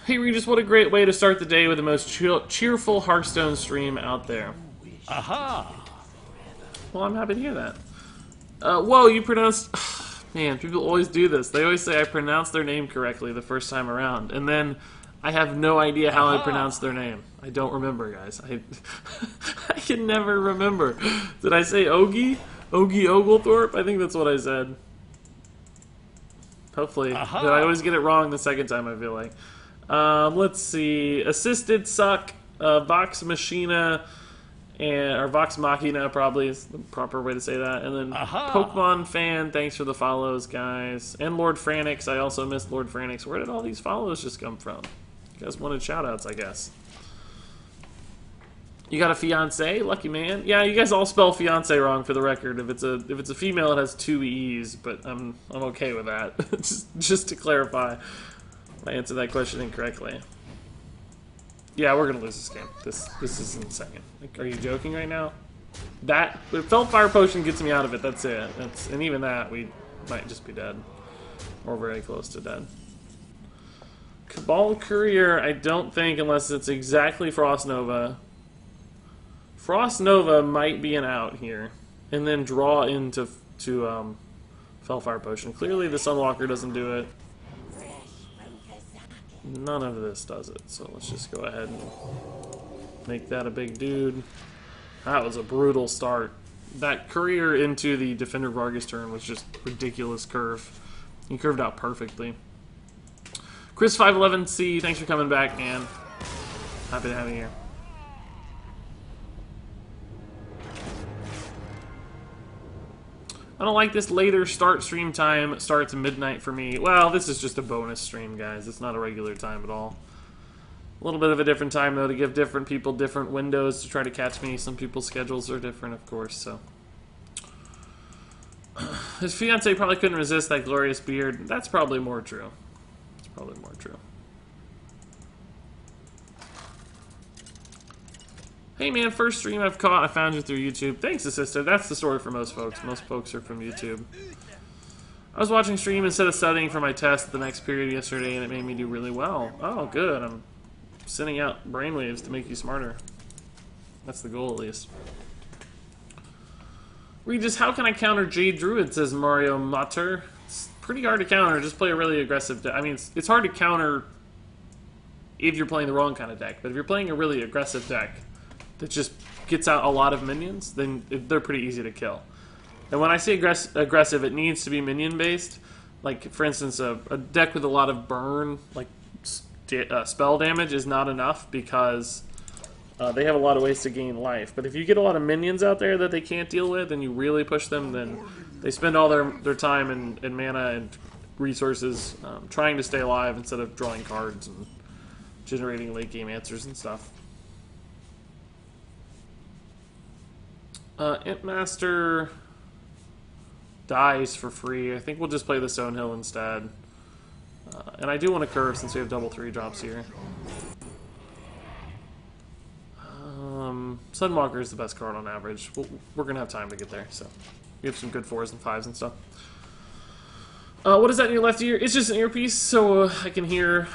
Hey Regis, what a great way to start the day with the most cheerful Hearthstone stream out there. Aha! Well, I'm happy to hear that. Whoa, you pronounced... Man, people always do this. They always say I pronounced their name correctly the first time around, and then I have no idea how I pronounced their name. I don't remember, guys. I can never remember. Did I say Ogie? Ogie Oglethorpe? I think that's what I said. Hopefully. But I always get it wrong the second time, I feel like. Let's see. Assisted Suck, Vox Machina, or Vox Machina probably is the proper way to say that. And then Pokemon Fan, thanks for the follows, guys. And Lord Franix, I also missed Lord Franix. Where did all these follows just come from? You guys wanted shoutouts, I guess. You got a fiance? Lucky man. Yeah, you guys all spell fiance wrong for the record. If it's a female, it has 2 E's, but I'm okay with that. just to clarify. I answered that question incorrectly. Yeah, we're gonna lose this game. This is insane. Like, are you joking right now? That Felt Fire Potion gets me out of it. That's it. And even that, we might just be dead, or very close to dead. Cabal Courier, I don't think, unless it's exactly Frost Nova. Frost Nova might be an out here, and then draw into Felt Fire Potion. Clearly, the Sunwalker doesn't do it. None of this does it, so let's just go ahead and make that a big dude. That was a brutal start. That courier into the Defender Vargas turn was just ridiculous curve. He curved out perfectly. Chris511C, thanks for coming back, man. Happy to have you here. I don't like this later start stream time. It starts at midnight for me. Well, this is just a bonus stream, guys. It's not a regular time at all. A little bit of a different time, though, to give different people different windows to try to catch me. Some people's schedules are different, of course, so. His fiance probably couldn't resist that glorious beard. That's probably more true. That's probably more true. Hey man, first stream I've caught, I found you through YouTube. Thanks, sister. That's the story for most folks. Most folks are from YouTube. I was watching stream instead of studying for my test the next period yesterday, and it made me do really well. Oh, good. I'm sending out brainwaves to make you smarter. That's the goal, at least. Regis, how can I counter Jade Druid, says Mario Mater. It's pretty hard to counter. Just play a really aggressive deck. I mean, it's hard to counter if you're playing the wrong kind of deck, but if you're playing a really aggressive deck that just gets out a lot of minions, then they're pretty easy to kill. And when I say aggressive, it needs to be minion-based. Like, for instance, a deck with a lot of burn, like spell damage, is not enough because they have a lot of ways to gain life. But if you get a lot of minions out there that they can't deal with and you really push them, then they spend all their time and mana and resources trying to stay alive instead of drawing cards and generating late-game answers and stuff. Impmaster dies for free. I think we'll just play the Stonehill instead. And I do want to curve since we have double 3-drops here. Sunwalker is the best card on average. We're going to have time to get there, so we have some good 4s and 5s and stuff. What is that in your left ear? It's just an earpiece, so I can hear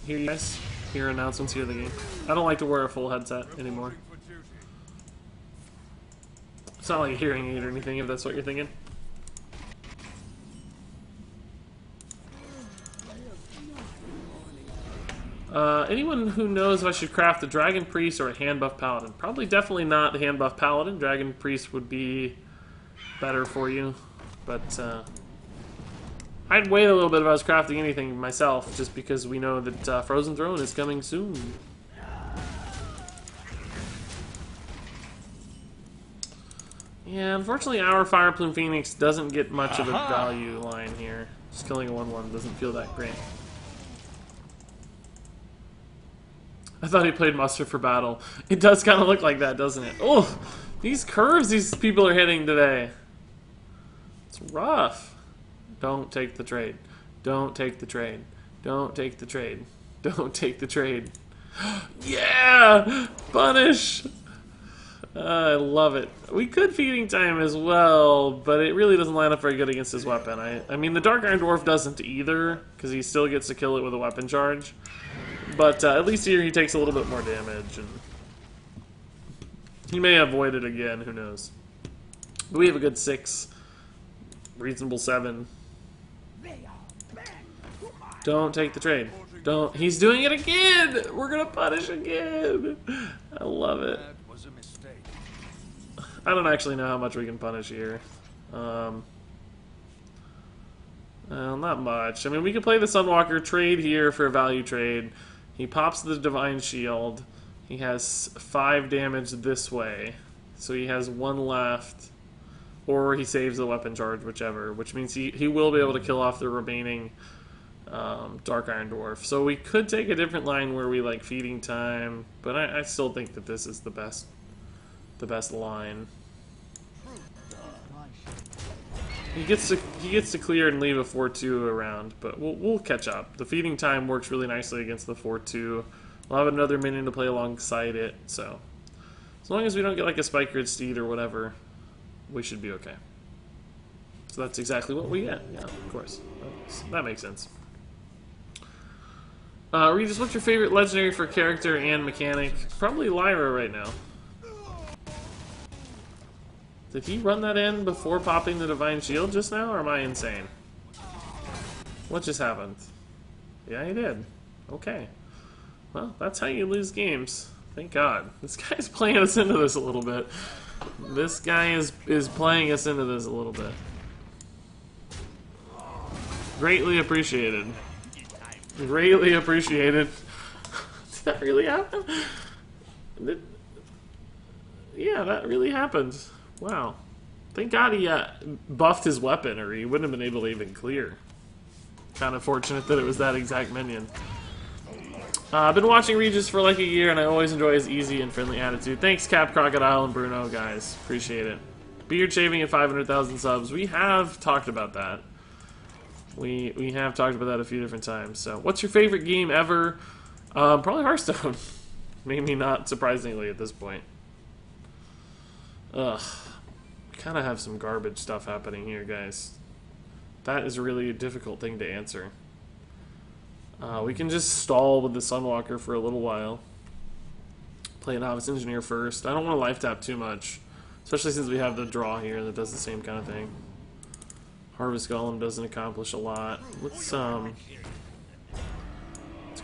you guys, hear announcements, hear the game. I don't like to wear a full headset anymore. It's not like a hearing aid or anything, if that's what you're thinking. Anyone who knows if I should craft a Dragon Priest or a Hand Buff Paladin? Probably definitely not the Hand Buff Paladin. Dragon Priest would be better for you. But I'd wait a little bit if I was crafting anything myself, just because we know that Frozen Throne is coming soon. Yeah, unfortunately our Fire Plume Phoenix doesn't get much of a value line here. Just killing a 1/1 doesn't feel that great. I thought he played Muster for Battle. It does kind of look like that, doesn't it? Oh, these curves these people are hitting today. It's rough. Don't take the trade. Don't take the trade. Don't take the trade. Don't take the trade. Yeah! Punish! I love it. We could Feeding Time as well, but it really doesn't line up very good against his weapon. I mean, the Dark Iron Dwarf doesn't either, because he still gets to kill it with a weapon charge. But at least here he takes a little bit more damage, and he may avoid it again, who knows. But we have a good 6, reasonable 7. Don't take the trade. Don't. He's doing it again! We're gonna punish again! I love it. I don't actually know how much we can punish here. Well, not much. I mean, we could play the Sunwalker, trade here for a value trade. He pops the Divine Shield. He has 5 damage this way. So he has 1 left. Or he saves the weapon charge, whichever. Which means he will be able to kill off the remaining Dark Iron Dwarf. So we could take a different line where we like Feeding Time. But I still think that this is the best line. He gets to clear and leave a 4/2 around, but we'll catch up. The Feeding Time works really nicely against the 4/2. We'll have another minion to play alongside it, so as long as we don't get like a Spike Grid Steed or whatever, we should be okay. So that's exactly what we get. Yeah, of course. That makes sense. Regis, what's your favorite legendary for character and mechanic? Probably Lyra right now. Did he run that in before popping the Divine Shield just now, or am I insane? What just happened? Yeah, he did. Okay. Well, that's how you lose games. Thank God. This guy's playing us into this a little bit. This guy is playing us into this a little bit. Greatly appreciated. Greatly appreciated. Did that really happen? Yeah, that really happened. Wow. Thank God he buffed his weapon, or he wouldn't have been able to even clear. Kind of fortunate that it was that exact minion. I've been watching Regis for like a year, and I always enjoy his easy and friendly attitude. Thanks, Cap, Crocodile, and Bruno, guys. Appreciate it. Beard shaving at 500,000 subs. We have talked about that. We have talked about that a few different times. So, what's your favorite game ever? Probably Hearthstone. Maybe not surprisingly at this point. Ugh. We kind of have some garbage stuff happening here, guys. That is really a difficult thing to answer. We can just stall with the Sunwalker for a little while. Play a Novice Engineer first. I don't want to life tap too much. Especially since we have the draw here that does the same kind of thing. Harvest Golem doesn't accomplish a lot. Let's go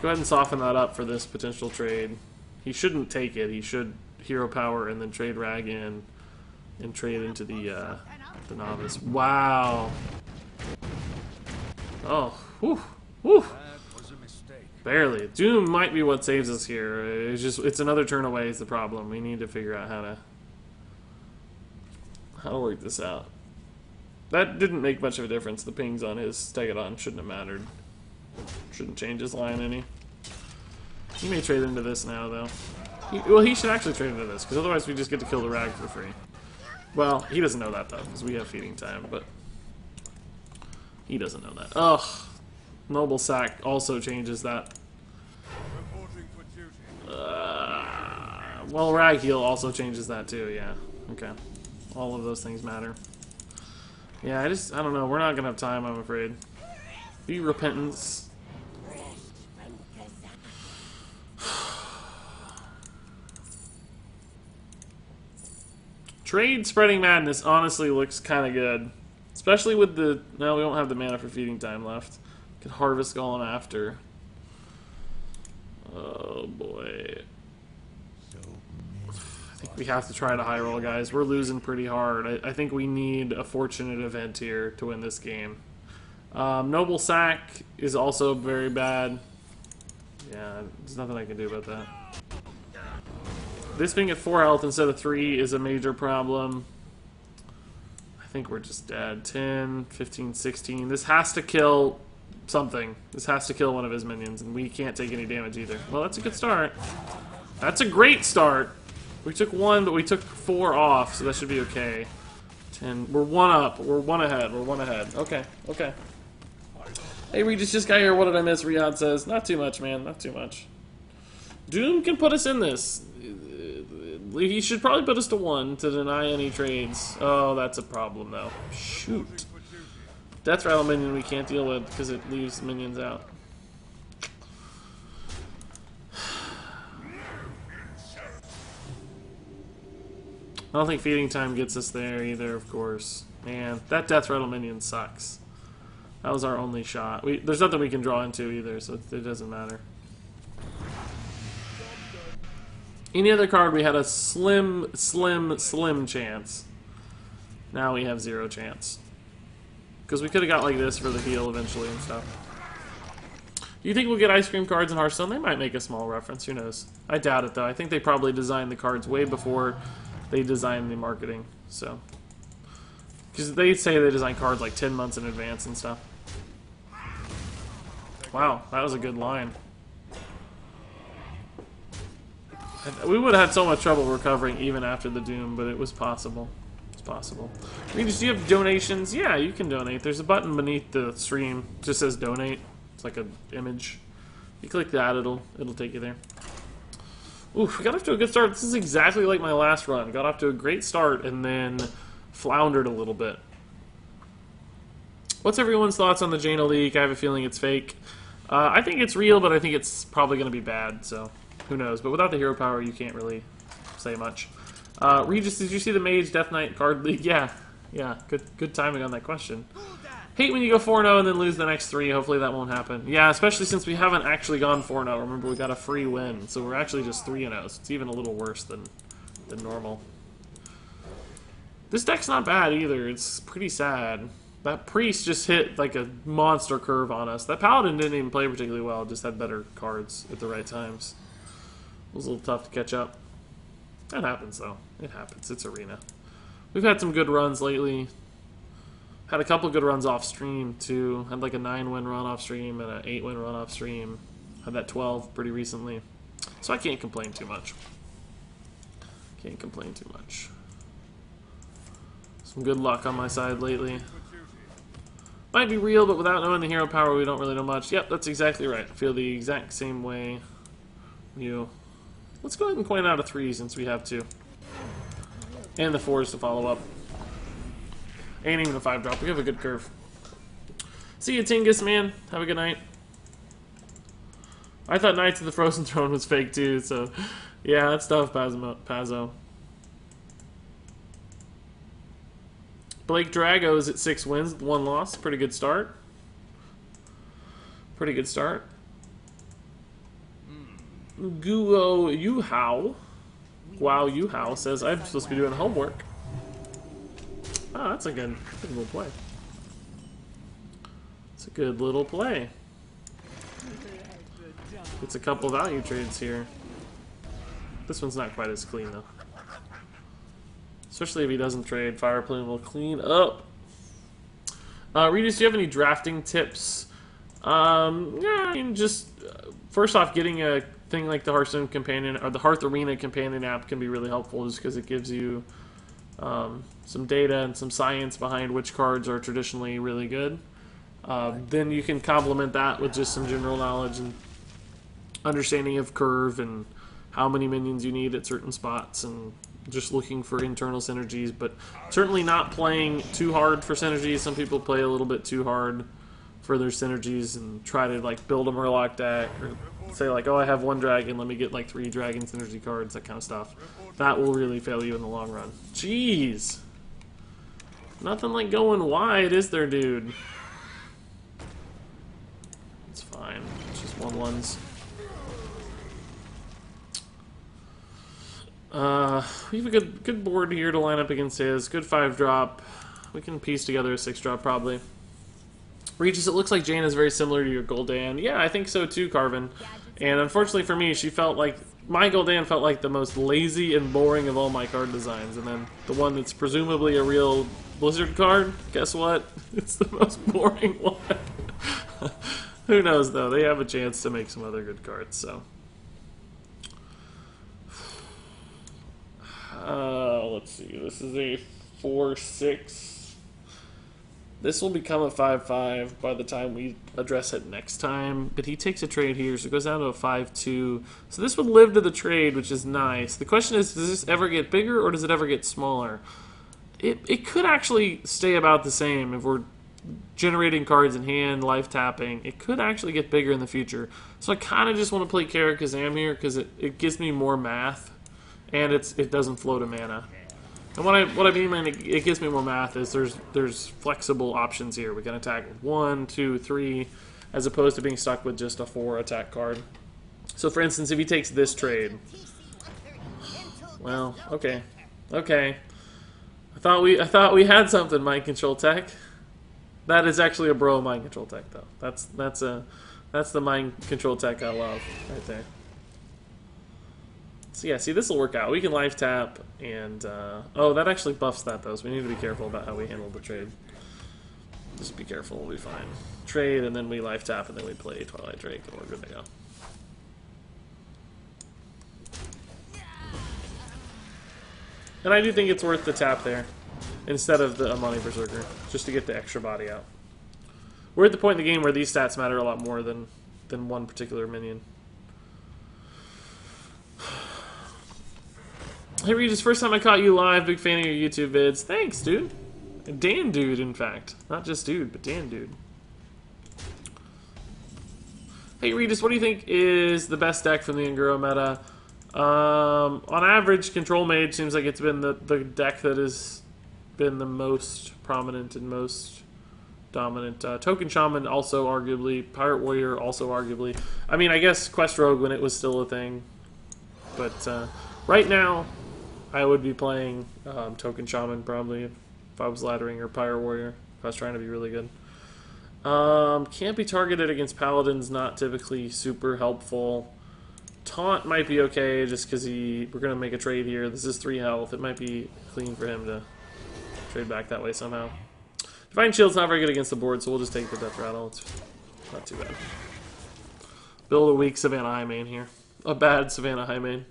ahead and soften that up for this potential trade. He shouldn't take it. He should hero power and then trade Rag in and trade into the Novice. Wow. Oh, whew, whew. Barely. Doom might be what saves us here. It's another turn away is the problem. We need to figure out how to work this out. That didn't make much of a difference. The pings on his Stegodon shouldn't have mattered. Shouldn't change his line any. He may trade into this now, though. He should actually trade into this, because otherwise we just get to kill the Rag for free. Well, he doesn't know that, though, because we have feeding time, but he doesn't know that. Ugh. Noble Sack also changes that. Well, Rag Heal also changes that, too, yeah. Okay. All of those things matter. Yeah, I don't know. We're not gonna have time, I'm afraid. Be Repentance. Trade Spreading Madness honestly looks kind of good. Especially with the... No, we don't have the mana for feeding time left. Could Harvest Golem after. Oh, boy. I think we have to try to high roll, guys. We're losing pretty hard. I think we need a fortunate event here to win this game. Noble Sack is also very bad. Yeah, there's nothing I can do about that. This being at 4 health instead of 3 is a major problem. I think we're just dead. 10, 15, 16. This has to kill something. This has to kill one of his minions, and we can't take any damage either. Well, that's a good start. That's a great start. We took 1, but we took 4 off, so that should be okay. 10. We're 1 up. We're 1 ahead. We're 1 ahead. Okay, okay. Hey, Regis just got here. What did I miss? Riyadh says. Not too much, man. Not too much. Doom can put us in this. He should probably put us to 1 to deny any trades. Oh, that's a problem, though. Shoot. Death Rattle minion we can't deal with because it leaves minions out. I don't think feeding time gets us there either, of course. Man, that Death Rattle minion sucks. That was our only shot. There's nothing we can draw into either, so it doesn't matter. Any other card, we had a slim chance. Now we have 0 chance. Because we could have got like this for the heal eventually and stuff. Do you think we'll get ice cream cards in Hearthstone? They might make a small reference, who knows. I doubt it, though. I think they probably designed the cards way before they designed the marketing, so. Because they say they design cards like 10 months in advance and stuff. Wow, that was a good line. We would have had so much trouble recovering even after the Doom, but it was possible. It's possible. Regis, do you have donations? Yeah, you can donate. There's a button beneath the stream. It just says donate. It's like an image. You click that, it'll take you there. Oof, we got off to a good start. This is exactly like my last run. Got off to a great start and then floundered a little bit. What's everyone's thoughts on the Jaina leak? I have a feeling it's fake. I think it's real, but I think it's probably going to be bad, so who knows. But without the hero power, you can't really say much. Regis, did you see the Mage Death Knight card leak? Yeah, good timing on that question. Hate when you go 4-0 and then lose the next 3. Hopefully that won't happen. Yeah, especially since we haven't actually gone 4-0. Remember, we got a free win, so we're actually just 3-0. So it's even a little worse than normal. This deck's not bad either. It's pretty sad. That priest just hit like a monster curve on us. That paladin didn't even play particularly well. Just had better cards at the right times. It was a little tough to catch up. That happens though. It happens. It's arena. We've had some good runs lately. Had a couple good runs off stream too. Had like a 9-win run off stream and an 8-win run off stream. Had that 12 pretty recently. So I can't complain too much. Can't complain too much. Some good luck on my side lately. Might be real, but without knowing the hero power, we don't really know much. Yep, that's exactly right. I feel the exact same way. Let's go ahead and point out a 3 since we have 2. And the 4s to follow up. Ain't even a 5-drop. We have a good curve. See you, Tingus, man. Have a good night. I thought Knights of the Frozen Throne was fake, too, so... Yeah, that's tough, Pazzo. Blake Drago is at 6 wins, 1 loss. Pretty good start. Pretty good start. Guo Yuhao. Wow, Yuhao says, I'm supposed to be doing homework. Oh, that's a good little play. It's a good little play. It's a couple value trades here. This one's not quite as clean, though. Especially if he doesn't trade. Fire Plume will clean up. Regis, do you have any drafting tips? Yeah, I mean, just first off, getting a thing like the Hearthstone Companion or the Hearth Arena Companion app can be really helpful, just because it gives you some data and some science behind which cards are traditionally really good. Then you can complement that with just some general knowledge and understanding of curve and how many minions you need at certain spots, and just looking for internal synergies, but certainly not playing too hard for synergies. Some people play a little bit too hard for their synergies and try to like build a Murloc deck or say like, oh, I have 1 dragon, let me get like 3 dragon synergy cards, that kind of stuff. That will really fail you in the long run. Jeez. Nothing like going wide, is there, dude? It's fine. It's just 1/1s. We have a good board here to line up against his. Good 5-drop. We can piece together a 6-drop probably. Regis, it looks like Jane is very similar to your Gul'dan. Yeah, I think so too, Carvin. And unfortunately for me, she felt like my Gul'dan felt like the most lazy and boring of all my card designs. And then the one that's presumably a real Blizzard card, guess what? It's the most boring one. Who knows though? They have a chance to make some other good cards, so. Let's see. This is a 4/6. This will become a 5/5 by the time we address it next time. But he takes a trade here, so it goes down to a 5/2. So this would live to the trade, which is nice. The question is, does this ever get bigger or does it ever get smaller? It could actually stay about the same if we're generating cards in hand, life tapping. It could actually get bigger in the future. So I kind of just want to play Karak Kazam here because it gives me more math. And it doesn't flow to mana. And what I mean by it gives me more math is there's flexible options here. We can attack with 1, 2, 3, as opposed to being stuck with just a 4 attack card. So for instance, if he takes this trade, well, okay. I thought we had something, mind control tech. That is actually a bro mind control tech though. That's the mind control tech I love right there. So yeah, see, this will work out. We can life tap, and oh, that actually buffs that though, so we need to be careful about how we handle the trade. Just be careful, we'll be fine. Trade, and then we life tap, and then we play Twilight Drake, and we're good to go. And I do think it's worth the tap there, instead of the Amani Berserker, just to get the extra body out. We're at the point in the game where these stats matter a lot more than one particular minion. Hey Regis, first time I caught you live, big fan of your YouTube vids. Thanks, dude. Dan dude, in fact. Not just dude, but Dan dude. Hey Regis, what do you think is the best deck from the Enguro meta? On average, Control Mage seems like it's been the deck that has been the most prominent and most dominant. Token Shaman also arguably. Pirate Warrior also arguably. I mean, I guess Quest Rogue when it was still a thing. But right now, I would be playing Token Shaman probably if I was laddering, or Pirate Warrior if I was trying to be really good. Can't be targeted against Paladins, not typically super helpful. Taunt might be okay just because we're going to make a trade here. This is 3 health. It might be clean for him to trade back that way somehow. Divine Shield's not very good against the board, so we'll just take the Death Rattle. It's not too bad. Build a weak Savannah High main here. A bad Savannah High main.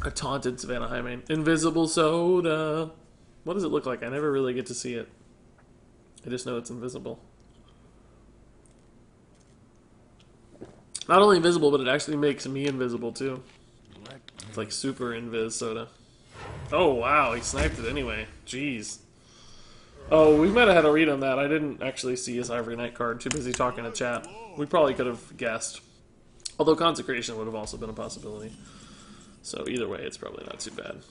A taunted Savannah High main. Invisible Soda. What does it look like? I never really get to see it. I just know it's invisible. Not only invisible, but it actually makes me invisible too. It's like super invis soda. Oh wow, he sniped it anyway. Jeez. Oh, we might have had a read on that. I didn't actually see his Ivory Knight card. Too busy talking to chat. We probably could have guessed. Although Consecration would have also been a possibility. So either way, it's probably not too bad.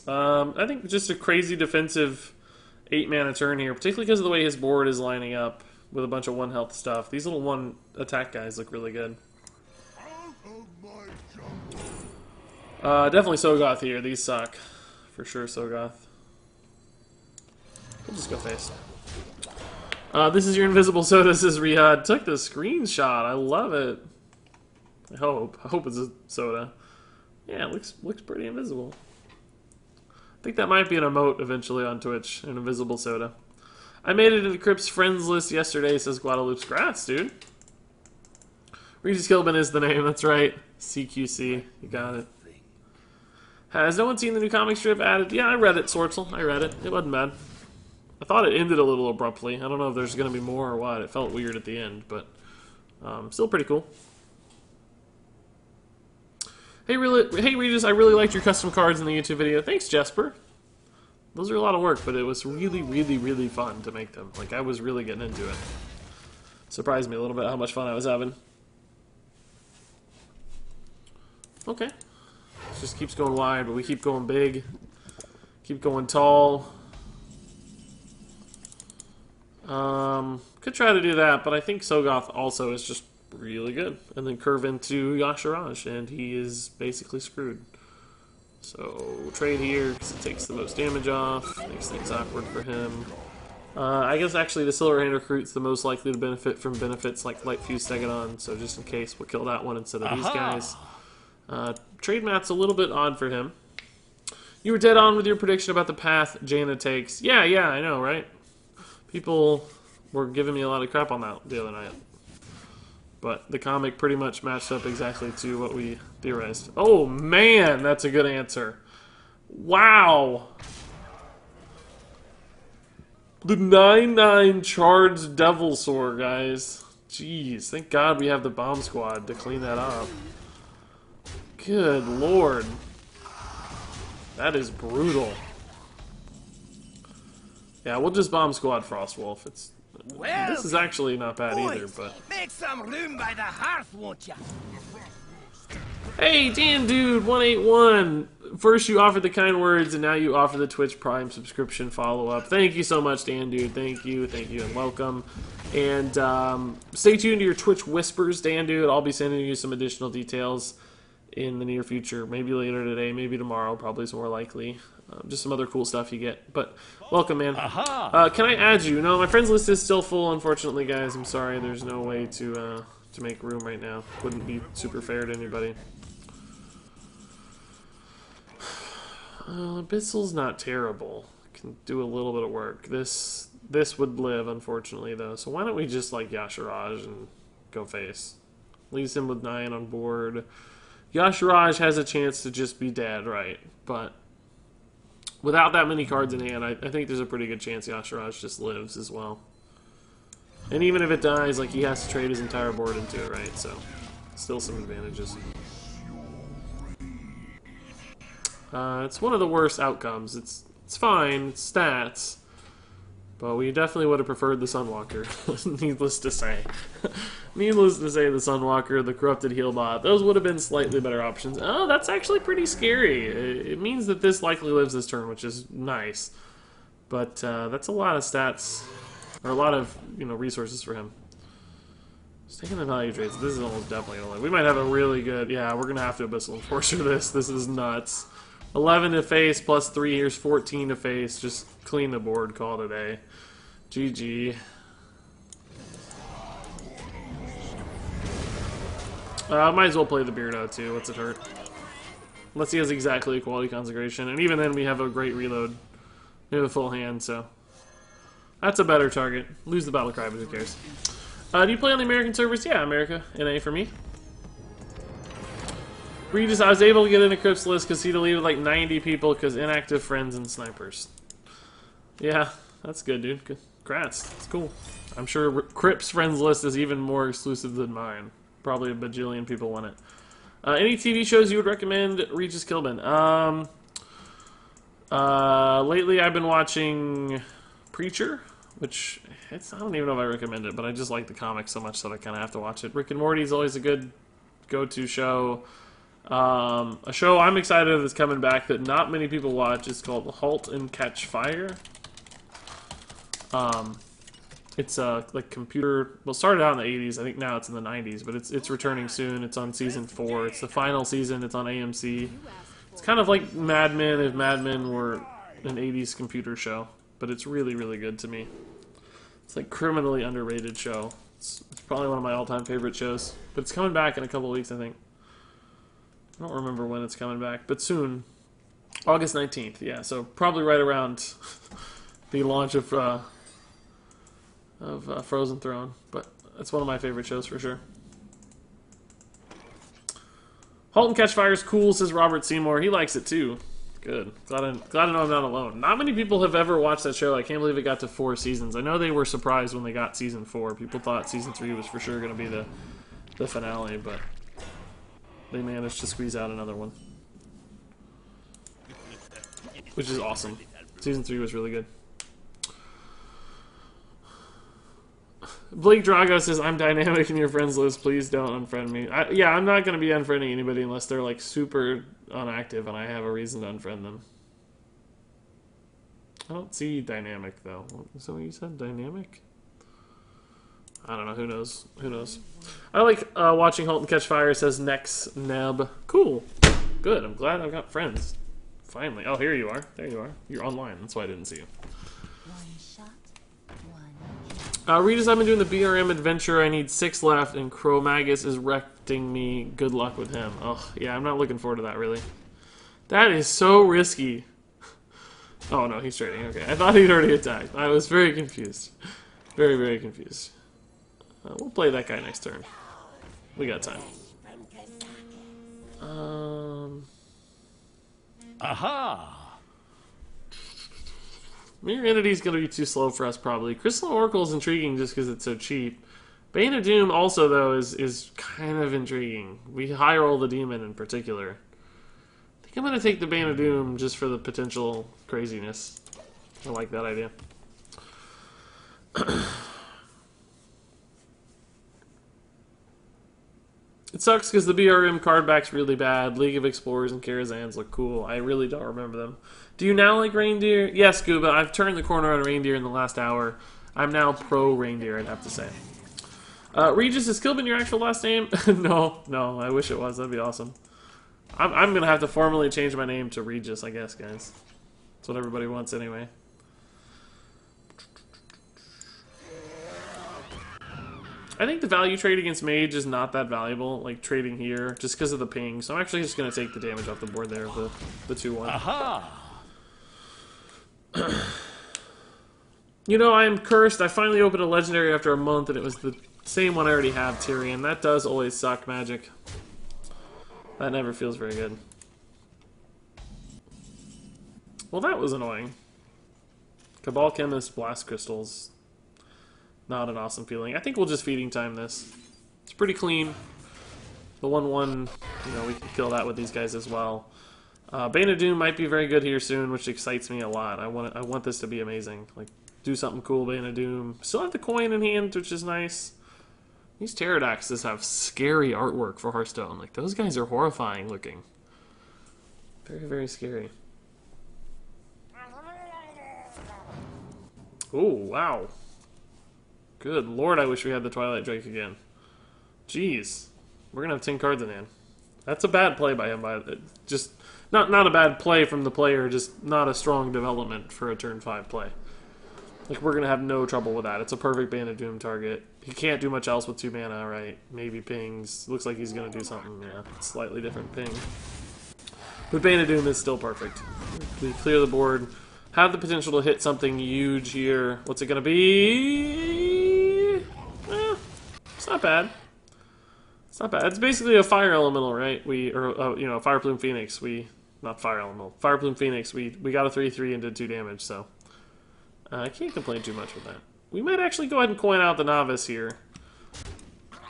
I think just a crazy defensive 8-mana turn here, particularly because of the way his board is lining up with a bunch of 1 health stuff. These little 1 attack guys look really good. Definitely Sogoth here. These suck. For sure, Sogoth. We'll just go face. This is your Invisible Soda, says Riyadh. Took the screenshot. I love it. I hope it's a soda. Yeah, it looks pretty invisible. I think that might be an emote eventually on Twitch, an invisible soda. I made it into Crip's friends list yesterday, says Guadalupe's. Congrats, dude. Regis Kilbin is the name, that's right. CQC, you got it. Has no one seen the new comic strip added? Yeah, I read it, Sortzel. I read it. It wasn't bad. I thought it ended a little abruptly. I don't know if there's going to be more or what. It felt weird at the end, but still pretty cool. Hey, Regis, I really liked your custom cards in the YouTube video. Thanks, Jesper. Those are a lot of work, but it was really, really, really fun to make them. Like, I was really getting into it. Surprised me a little bit how much fun I was having. Okay. It just keeps going wide, but we keep going big. Keep going tall. Could try to do that, but I think Sogoth also is just really good. And then curve into Yasharaj, and he is basically screwed. So, trade here, because it takes the most damage off, makes things awkward for him. I guess actually the Silverhand Recruit's the most likely to benefit from benefits like Light Fuse Stegodon, so just in case, we'll kill that one instead of these guys. Trade mat's a little bit odd for him. You were dead on with your prediction about the path Jaina takes. Yeah, I know, right? People were giving me a lot of crap on that the other night. But the comic pretty much matched up exactly to what we theorized. Oh, man, that's a good answer. Wow. The 9/9 charged Devilsaur, guys. Jeez, thank God we have the Bomb Squad to clean that up. Good lord. That is brutal. Yeah, we'll just Bomb Squad Frostwolf. This is actually not bad either, but... Make some room by the hearth, won't ya? Hey, Dan Dude 181. First you offered the kind words, and now you offer the Twitch Prime subscription follow-up. Thank you so much, Dan Dude. Thank you, and welcome. And stay tuned to your Twitch Whispers, Dan Dude. I'll be sending you some additional details in the near future. Maybe later today, maybe tomorrow, probably is more likely. Just some other cool stuff you get. But welcome, man. Can I add you? No, my friends list is still full, unfortunately, guys. I'm sorry. There's no way to make room right now. Wouldn't be super fair to anybody. Abyssal's not terrible. Can do a little bit of work. This would live, unfortunately, though. So why don't we just like Yasharaj and go face? Leaves him with 9 on board. Yasharaj has a chance to just be dead, right? But without that many cards in hand, I think there's a pretty good chance Yasharaj just lives as well. And even if it dies, like, he has to trade his entire board into it, right? So, still some advantages. It's one of the worst outcomes. It's fine, it's stats. But we definitely would have preferred the Sunwalker, needless to say. Needless to say, the Sunwalker, the Corrupted Healbot, those would have been slightly better options. Oh, that's actually pretty scary. It means that this likely lives this turn, which is nice. But that's a lot of stats, or a lot of resources for him. Just taking the value trades. This is almost definitely gonna. We might have a really good. Yeah, we're gonna have to Abyssal Enforcer this. This is nuts. 11 to face plus 3. Here's 14 to face. Just clean the board. Call it a day. GG. Might as well play the Beardo too. What's it hurt? Unless he has exactly equality consecration, and even then we have a great reload. We have a full hand, so that's a better target. Lose the battle cry, but who cares? Do you play on the American servers? Yeah, America. NA for me. Regis, I was able to get into Crip's list because he deleted like 90 people because inactive friends and snipers. Yeah, that's good, dude. Congrats. That's cool. I'm sure Crip's friends list is even more exclusive than mine. Probably a bajillion people want it. Any TV shows you would recommend Regis Kilbin? Lately I've been watching Preacher, which I don't even know if I recommend it, but I just like the comics so much that I kind of have to watch it. Rick and Morty is always a good go-to show. A show I'm excited that's coming back that not many people watch is called Halt and Catch Fire. It's like computer. Well, it started out in the 80s. I think now it's in the 90s, but it's returning soon. It's on season 4. It's the final season. It's on AMC. It's kind of like Mad Men if Mad Men were an 80s computer show, but it's really, really good to me. It's like criminally underrated show. It's probably one of my all-time favorite shows, but it's coming back in a couple of weeks, I think. I don't remember when it's coming back, but soon. August 19th, yeah, so probably right around the launch of Frozen Throne, but it's one of my favorite shows for sure. Halt and Catch Fire is cool, says Robert Seymour. He likes it too. Good. Glad to know I'm not alone. Not many people have ever watched that show. I can't believe it got to 4 seasons. I know they were surprised when they got season 4. People thought season 3 was for sure going to be the finale, but they managed to squeeze out another one, which is awesome. Season 3 was really good. Blake Drago says, I'm dynamic in your friends list. Please don't unfriend me. Yeah, I'm not going to be unfriending anybody unless they're like super unactive and I have a reason to unfriend them. I don't see dynamic though. Is that what you said? Dynamic? I don't know. Who knows? Who knows? I like watching Halt and Catch Fire, says Nex Neb. Cool. Good. I'm glad I've got friends. Finally. Oh, here you are. There you are. You're online. That's why I didn't see you. Regis, I've been doing the BRM adventure. I need 6 left, and Chromagus is wrecking me. Good luck with him. Oh, yeah, I'm not looking forward to that, really. That is so risky. Oh, no, he's trading. Okay, I thought he'd already attacked. I was very confused. Very, very confused. We'll play that guy next turn. We got time. Aha! Mirror Entity's going to be too slow for us, probably. Crystal Oracle is intriguing just because it's so cheap. Bane of Doom also, though, is kind of intriguing. We high roll the demon in particular. I think I'm going to take the Bane of Doom just for the potential craziness. I like that idea. It sucks because the BRM card back's really bad. League of Explorers and Karazhan's look cool. I really don't remember them. Do you now like reindeer? Yes, Gooba. I've turned the corner on reindeer in the last hour. I'm now pro reindeer, I'd have to say. Regis, is Kilbin your actual last name? No, I wish it was. That'd be awesome. I'm going to have to formally change my name to Regis, I guess, guys. That's what everybody wants anyway. I think the value trade against Mage is not that valuable, like trading here, just because of the ping. So I'm actually just going to take the damage off the board there, the 2-1. Aha! You know, I am cursed. I finally opened a legendary after a month, and it was the same one I already have, Tyrion. That does always suck, Magic. That never feels very good. Well, that was annoying. Cabal Chemist, Blast Crystals. Not an awesome feeling. I think we'll just Feeding Time this. It's pretty clean. The 1-1, you know, we can kill that with these guys as well. Bane of Doom might be very good here soon, which excites me a lot. I want this to be amazing. Like, do something cool, Bane of Doom. Still have the coin in hand, which is nice. These Pterodaxes have scary artwork for Hearthstone. Like, those guys are horrifying looking. Very, very scary. Oh, wow. Good lord, I wish we had the Twilight Drake again. Jeez. We're gonna have 10 cards in hand. That's a bad play by him. Just not a bad play from the player, just not a strong development for a turn 5 play. Like, we're gonna have no trouble with that. It's a perfect Bane of Doom target. He can't do much else with 2 mana, right? Maybe pings. Looks like he's gonna do something, yeah. Slightly different ping. But Bane of Doom is still perfect. We clear the board. Have the potential to hit something huge here. What's it gonna be? It's not bad. It's not bad. It's basically a fire elemental, right? A Fire Plume Phoenix. Not fire elemental. Fire Plume Phoenix. We got a 3/3 and did 2 damage, so I can't complain too much with that. We might actually go ahead and coin out the Novice here,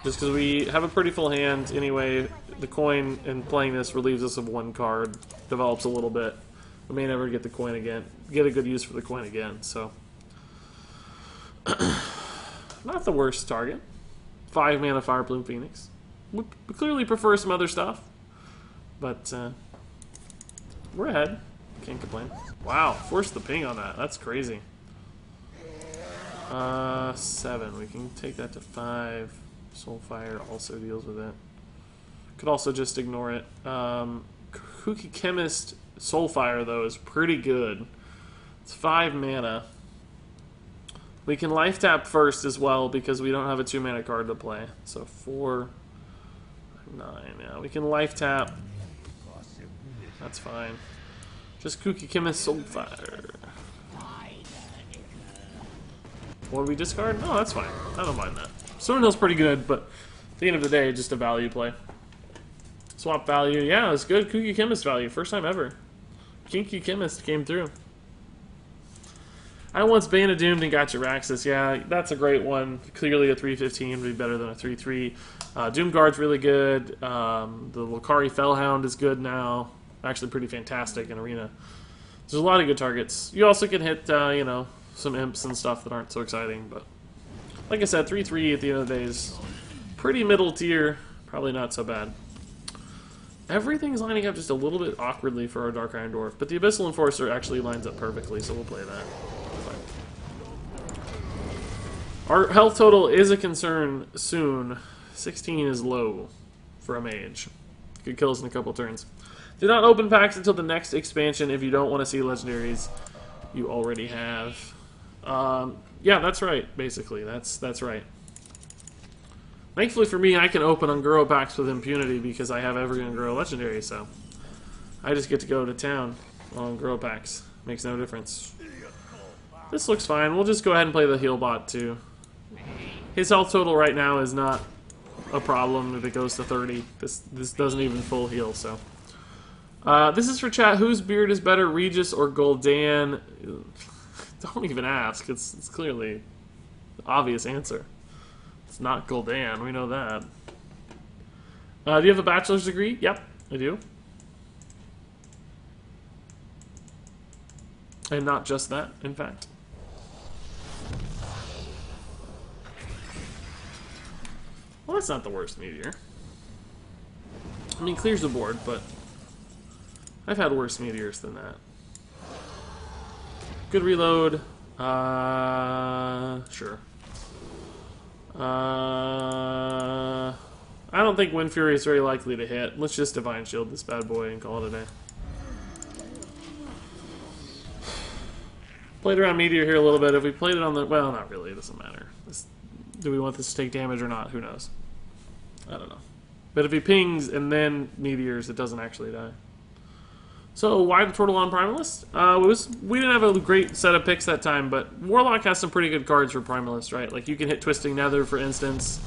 just because we have a pretty full hand anyway. The coin and playing this relieves us of 1 card, develops a little bit. We may never get the coin again, get a good use for the coin again. So not the worst target. 5 mana Fire Plume Phoenix. We clearly prefer some other stuff, but we're ahead. Can't complain. Wow, force the ping on that. That's crazy. 7. We can take that to 5. Soulfire also deals with it. Could also just ignore it. Kooky Chemist Soulfire, though, is pretty good. It's 5 mana. We can life tap first as well because we don't have a 2 mana card to play. So 4, 9. Yeah, we can life tap. That's fine. Just Kooky Chemist Soulfire. What do we discard? No, that's fine. I don't mind that. Stonehill's pretty good, but at the end of the day, just a value play. Swap value. Yeah, it's good. Kooky Chemist value. First time ever. Kinky Chemist came through. I once Bane of Doomed and got Jiraxis. Yeah, that's a great one. Clearly a 3/15 would be better than a 3/3. Doomguard's really good. The Lucari Fellhound is good now. Actually pretty fantastic in Arena. There's a lot of good targets. You also can hit, some imps and stuff that aren't so exciting, but like I said, 3/3 at the end of the day is pretty middle tier. Probably not so bad. Everything's lining up just a little bit awkwardly for our Dark Iron Dwarf, but the Abyssal Enforcer actually lines up perfectly, so we'll play that. Our health total is a concern soon. 16 is low for a mage. Could kill us in a couple turns. Do not open packs until the next expansion if you don't want to see legendaries you already have. Yeah, that's right, basically. That's right. Thankfully for me, I can open Unguro packs with impunity because I have every Unguro legendary, so I just get to go to town on Unguro packs. Makes no difference. This looks fine. We'll just go ahead and play the heal bot too. His health total right now is not a problem if it goes to 30. This doesn't even full heal, so. This is for chat. Whose beard is better, Regis or Gul'dan? Don't even ask. It's clearly the obvious answer. It's not Gul'dan. We know that. Do you have a bachelor's degree? Yep, I do. And not just that, in fact. Well, that's not the worst meteor. I mean, clears the board, but I've had worse meteors than that. Good reload. Sure. I don't think Wind Fury is very likely to hit. Let's just Divine Shield this bad boy and call it a day. Played around Meteor here a little bit. If we played it on the... Well, not really. It doesn't matter. Do we want this to take damage or not? Who knows? I don't know. But if he pings and then Meteors, it doesn't actually die. So, why the Tortolon Primalist? We didn't have a great set of picks that time, but Warlock has some pretty good cards for Primalist, right? Like, you can hit Twisting Nether, for instance.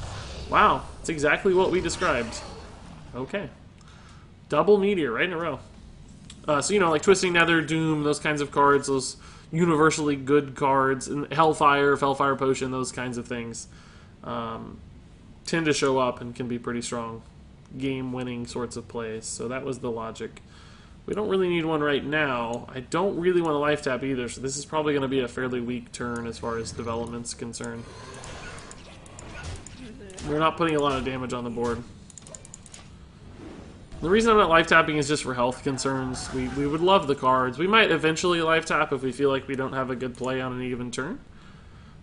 Wow, that's exactly what we described. Okay. Double Meteor, right in a row. So, like Twisting Nether, Doom, those kinds of cards, those universally good cards, and Hellfire, Fellfire Potion, those kinds of things, tend to show up and can be pretty strong game-winning sorts of plays. So that was the logic. We don't really need one right now. I don't really want to life tap either, so this is probably going to be a fairly weak turn as far as development's concerned. We're not putting a lot of damage on the board. The reason I'm not life tapping is just for health concerns. We would love the cards. We might eventually life tap if we feel like we don't have a good play on any given turn.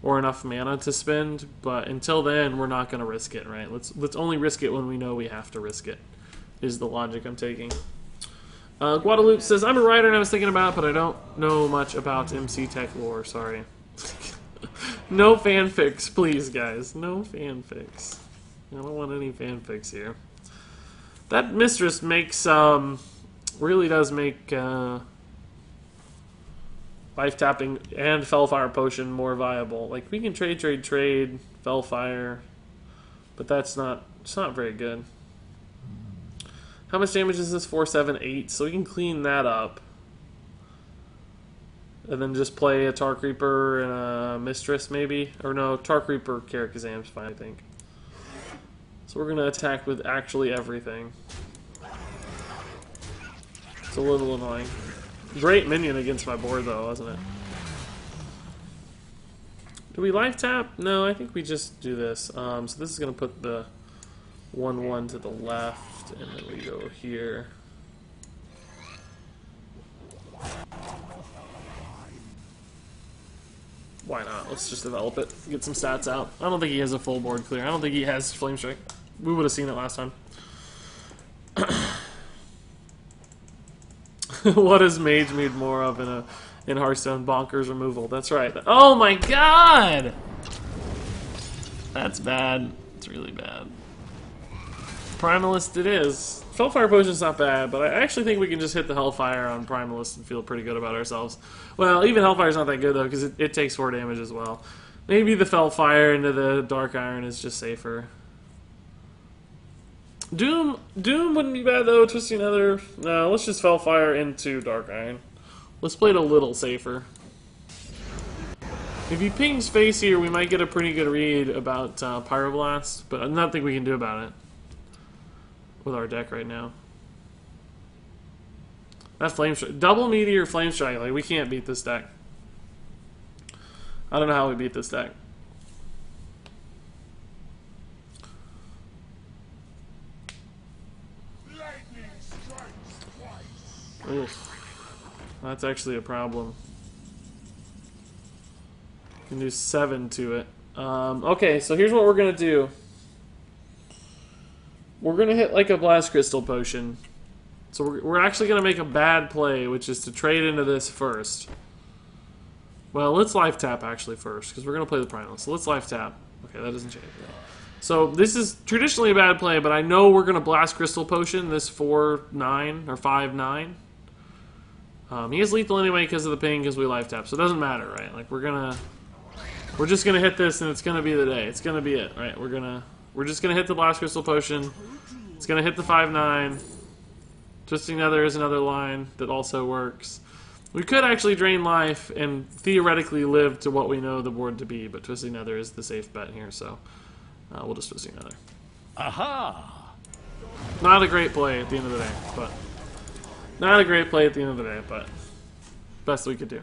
or enough mana to spend. But until then, we're not going to risk it, right? Let's only risk it when we know we have to risk it, is the logic I'm taking. Guadalupe says, I'm a writer and I was thinking about it, but I don't know much about MC Tech lore, sorry. No fanfics, please, guys. No fanfics. I don't want any fanfics here. That Mistress makes, really does make, life tapping and Fellfire Potion more viable. Like, we can trade, Fellfire, but it's not very good. How much damage is this? 4, 7, 8. So we can clean that up. And then just play a Tar Creeper and a Mistress, maybe? Or no, Tar Creeper, Karakazam's fine, I think. So we're going to attack with actually everything. It's a little annoying. Great minion against my board, though, wasn't it? Do we life tap? No, I think we just do this. So this is going to put the 1/1 to the left, and then we go here. Why not? Let's just develop it. Get some stats out. I don't think he has a full board clear. I don't think he has Flame Strike. We would have seen it last time. What is Mage Mead more of in Hearthstone? Bonkers removal. That's right. Oh my god! That's bad. It's really bad. Primalist it is. Fellfire Potion's not bad, but I actually think we can just hit the Hellfire on Primalist and feel pretty good about ourselves. Well, even Hellfire's not that good, though, because it takes 4 damage as well. Maybe the Fellfire into the Dark Iron is just safer. Doom wouldn't be bad, though. Twisting Nether. No, let's just Fellfire into Dark Iron. Let's play it a little safer. If he pings face here, we might get a pretty good read about Pyroblast, but nothing we can do about it with our deck right now. That Flame Strike. Double Meteor Flame Strike. Like, we can't beat this deck. I don't know how we beat this deck. Oof. That's actually a problem. Can do 7 to it. Okay, so here's what we're gonna do. We're gonna hit like a Blast Crystal Potion. So we're actually gonna make a bad play, which is to trade into this first. Well, let's life tap actually first, because we're gonna play the Primal. So let's life tap. Okay, that doesn't change. So this is traditionally a bad play, but I know we're gonna Blast Crystal Potion this 4/9 or 5/9. He is lethal anyway because of the ping, because we life tap, so it doesn't matter, right? Like we're just gonna hit this, and it's gonna be the day. It's gonna be it, right? We're just gonna hit the Blast Crystal Potion. It's gonna hit the 5/9. Twisting Nether is another line that also works. We could actually drain life and theoretically live to what we know the board to be, but Twisting Nether is the safe bet here, so we'll just Twisting Nether. Aha! Not a great play at the end of the day, but best we could do.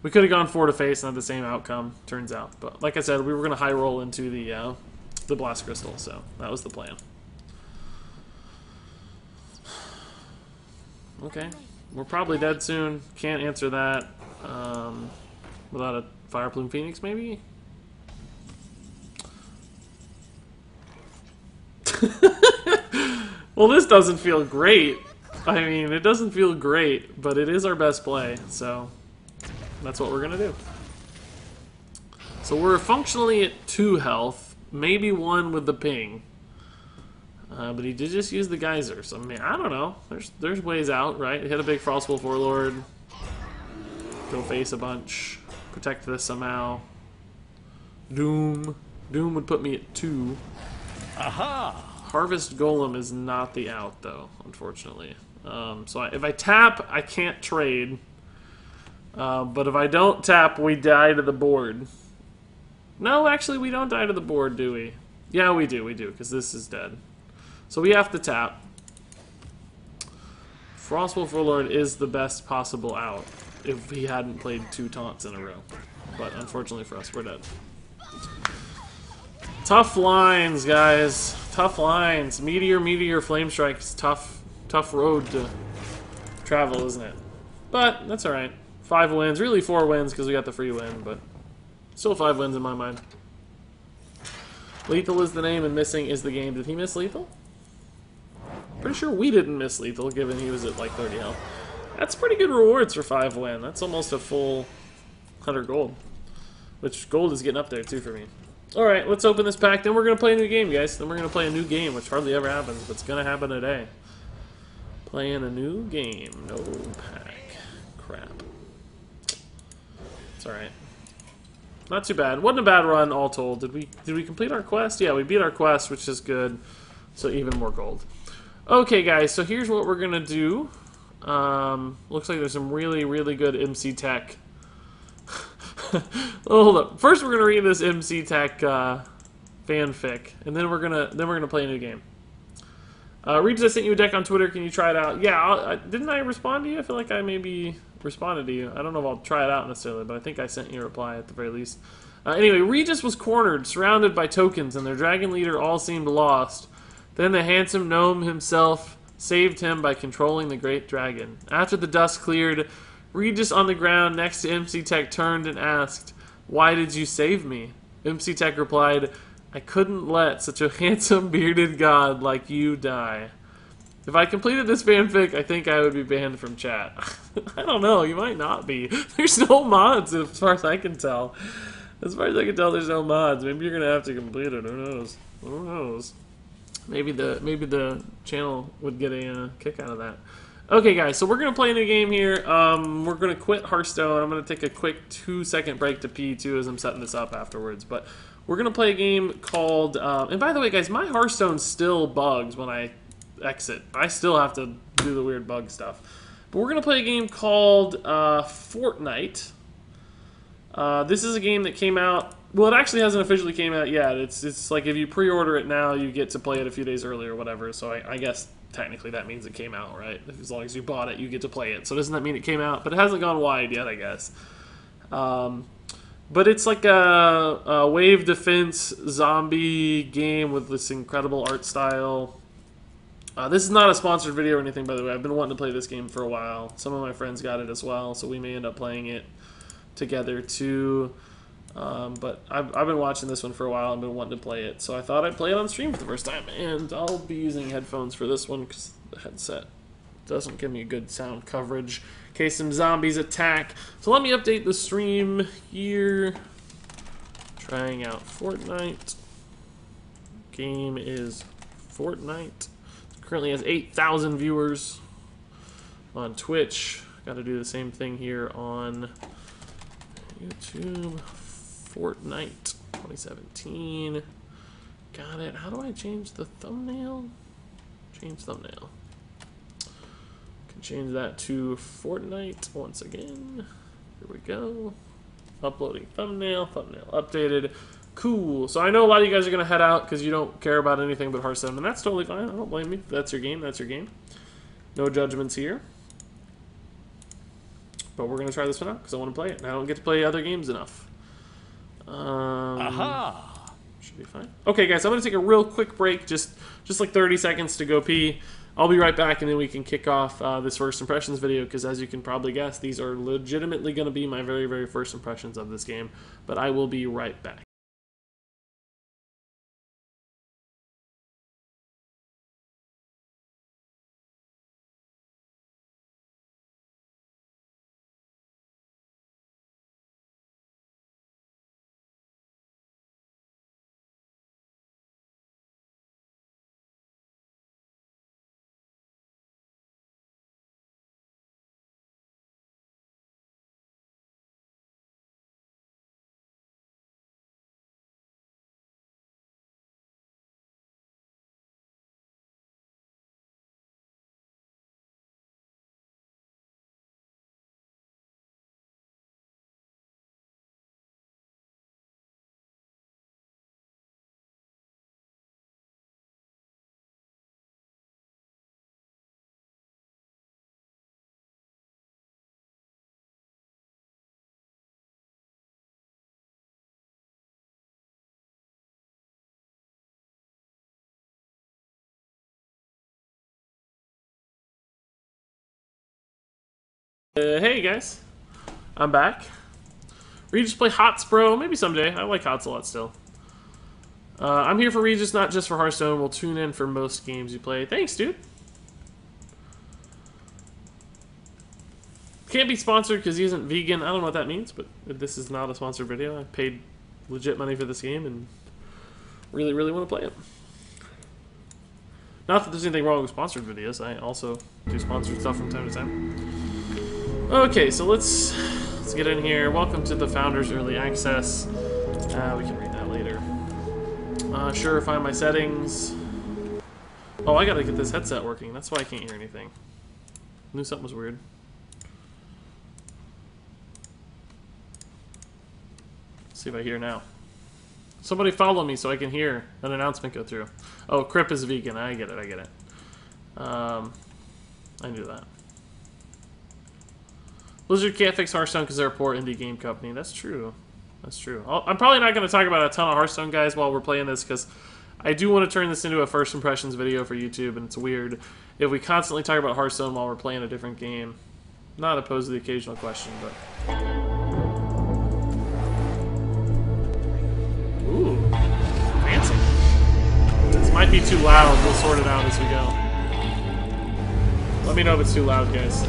We could have gone 4 to face and had the same outcome, turns out. But like I said, we were going to high roll into the Blast Crystal, so that was the plan. Okay, we're probably dead soon. Can't answer that without a Fire Plume Phoenix, maybe? Well, this doesn't feel great. I mean, it doesn't feel great, but it is our best play, so that's what we're gonna do. So we're functionally at 2 health, maybe 1 with the ping. But he did just use the geyser, so I mean, I don't know. There's ways out, right? Hit a big Frostbolt Warlord, go face a bunch, protect this somehow. Doom would put me at 2. Aha! Harvest Golem is not the out, though, unfortunately. So if I tap, I can't trade. But if I don't tap, we die to the board. No, actually, we don't die to the board, do we? Yeah, we do, because this is dead. So we have to tap. Frostwolf Warlord is the best possible out if he hadn't played 2 taunts in a row. But unfortunately for us, we're dead. Tough lines, guys. Tough lines. Meteor, Flame Strike is tough road to travel, isn't it? But that's alright. 5 wins, really 4 wins because we got the free win, but Still 5 wins in my mind. Lethal is the name and missing is the game. Did he miss Lethal? Pretty sure we didn't miss Lethal, given he was at like 30 health. That's pretty good rewards for 5 win. That's almost a full 100 gold. Which gold is getting up there too for me. Alright, let's open this pack. Then we're going to play a new game, guys. Then we're going to play a new game, which hardly ever happens, but it's going to happen today. Playing a new game. No pack. Crap. It's alright. Not too bad. Wasn't a bad run, all told. Did we complete our quest? Yeah, we beat our quest, which is good. So even more gold. Okay, guys, so here's what we're going to do. Looks like there's some really, really good MC Tech. Hold up. First, we're gonna read this MC Tech fanfic, and then we're gonna play a new game. Regis, I sent you a deck on Twitter. Can you try it out? Yeah, didn't I respond to you? I feel like I maybe responded to you. I don't know if I'll try it out necessarily, but I think I sent you a reply at the very least. Anyway, Regis was cornered, surrounded by tokens, and their dragon leader all seemed lost. Then the handsome gnome himself saved him by controlling the great dragon. After the dust cleared, Regis on the ground next to MC Tech turned and asked, "Why did you save me?" MC Tech replied, "I couldn't let such a handsome bearded god like you die." If I completed this fanfic, I think I would be banned from chat. I don't know, you might not be. There's no mods as far as I can tell. As far as I can tell, there's no mods. Maybe you're gonna have to complete it, who knows? Who knows? Maybe the channel would get a kick out of that. Okay, guys, so we're going to play a new game here. We're going to quit Hearthstone. I'm going to take a quick 2-second break to pee, too, as I'm setting this up afterwards. But we're going to play a game called... and by the way, guys, my Hearthstone still bugs when I exit. I still have to do the weird bug stuff. But we're going to play a game called Fortnite. This is a game that came out... Well, it actually hasn't officially came out yet. It's like if you pre-order it now, you get to play it a few days early or whatever. So I guess... Technically, that means it came out, right? As long as you bought it, you get to play it. So doesn't that mean it came out? But it hasn't gone wide yet, I guess. But it's like a wave defense zombie game with this incredible art style. This is not a sponsored video or anything, by the way. I've been wanting to play this game for a while. Some of my friends got it as well, so we may end up playing it together too. But I've been watching this one for a while and been wanting to play it, so I thought I'd play it on stream for the first time. And I'll be using headphones for this one because the headset doesn't give me good sound coverage in case some zombies attack. So let me update the stream here. Trying out Fortnite. Game is Fortnite. Currently has 8,000 viewers on Twitch. Got to do the same thing here on YouTube. Fortnite 2017. Got it. How do I change the thumbnail? Change thumbnail. Can change that to Fortnite once again. Here we go. Uploading thumbnail. Thumbnail updated. Cool. So I know a lot of you guys are going to head out because you don't care about anything but Hearthstone, and that's totally fine. I don't blame you. If that's your game. That's your game. No judgments here. But we're going to try this one out because I want to play it. And I don't get to play other games enough. Aha! Should be fine. Okay, guys, I'm going to take a real quick break, just like 30 seconds to go pee. I'll be right back, and then we can kick off this first impressions video, because as you can probably guess, these are legitimately going to be my very, very first impressions of this game. But I will be right back. Hey guys, I'm back. Regis play HOTS, bro. Maybe someday. I like HOTS a lot still. I'm here for Regis, not just for Hearthstone. We'll tune in for most games you play. Thanks, dude. Can't be sponsored because he isn't vegan. I don't know what that means, but this is not a sponsored video. I paid legit money for this game and really, really want to play it. Not that there's anything wrong with sponsored videos. I also do sponsored stuff from time to time. Okay, so let's get in here. Welcome to the Founders Early Access. We can read that later. Sure, find my settings. Oh, I gotta get this headset working. That's why I can't hear anything. Knew something was weird. Let's see if I hear now. Somebody follow me so I can hear an announcement go through. Oh, Crip is vegan. I get it. I get it. I knew that. Blizzard can't fix Hearthstone because they're a poor indie game company. That's true. That's true. I'm probably not going to talk about a ton of Hearthstone, guys, while we're playing this, because I do want to turn this into a first impressions video for YouTube, and it's weird if we constantly talk about Hearthstone while we're playing a different game. Not opposed to the occasional question, but... Ooh. Fancy. This might be too loud. We'll sort it out as we go. Let me know if it's too loud, guys.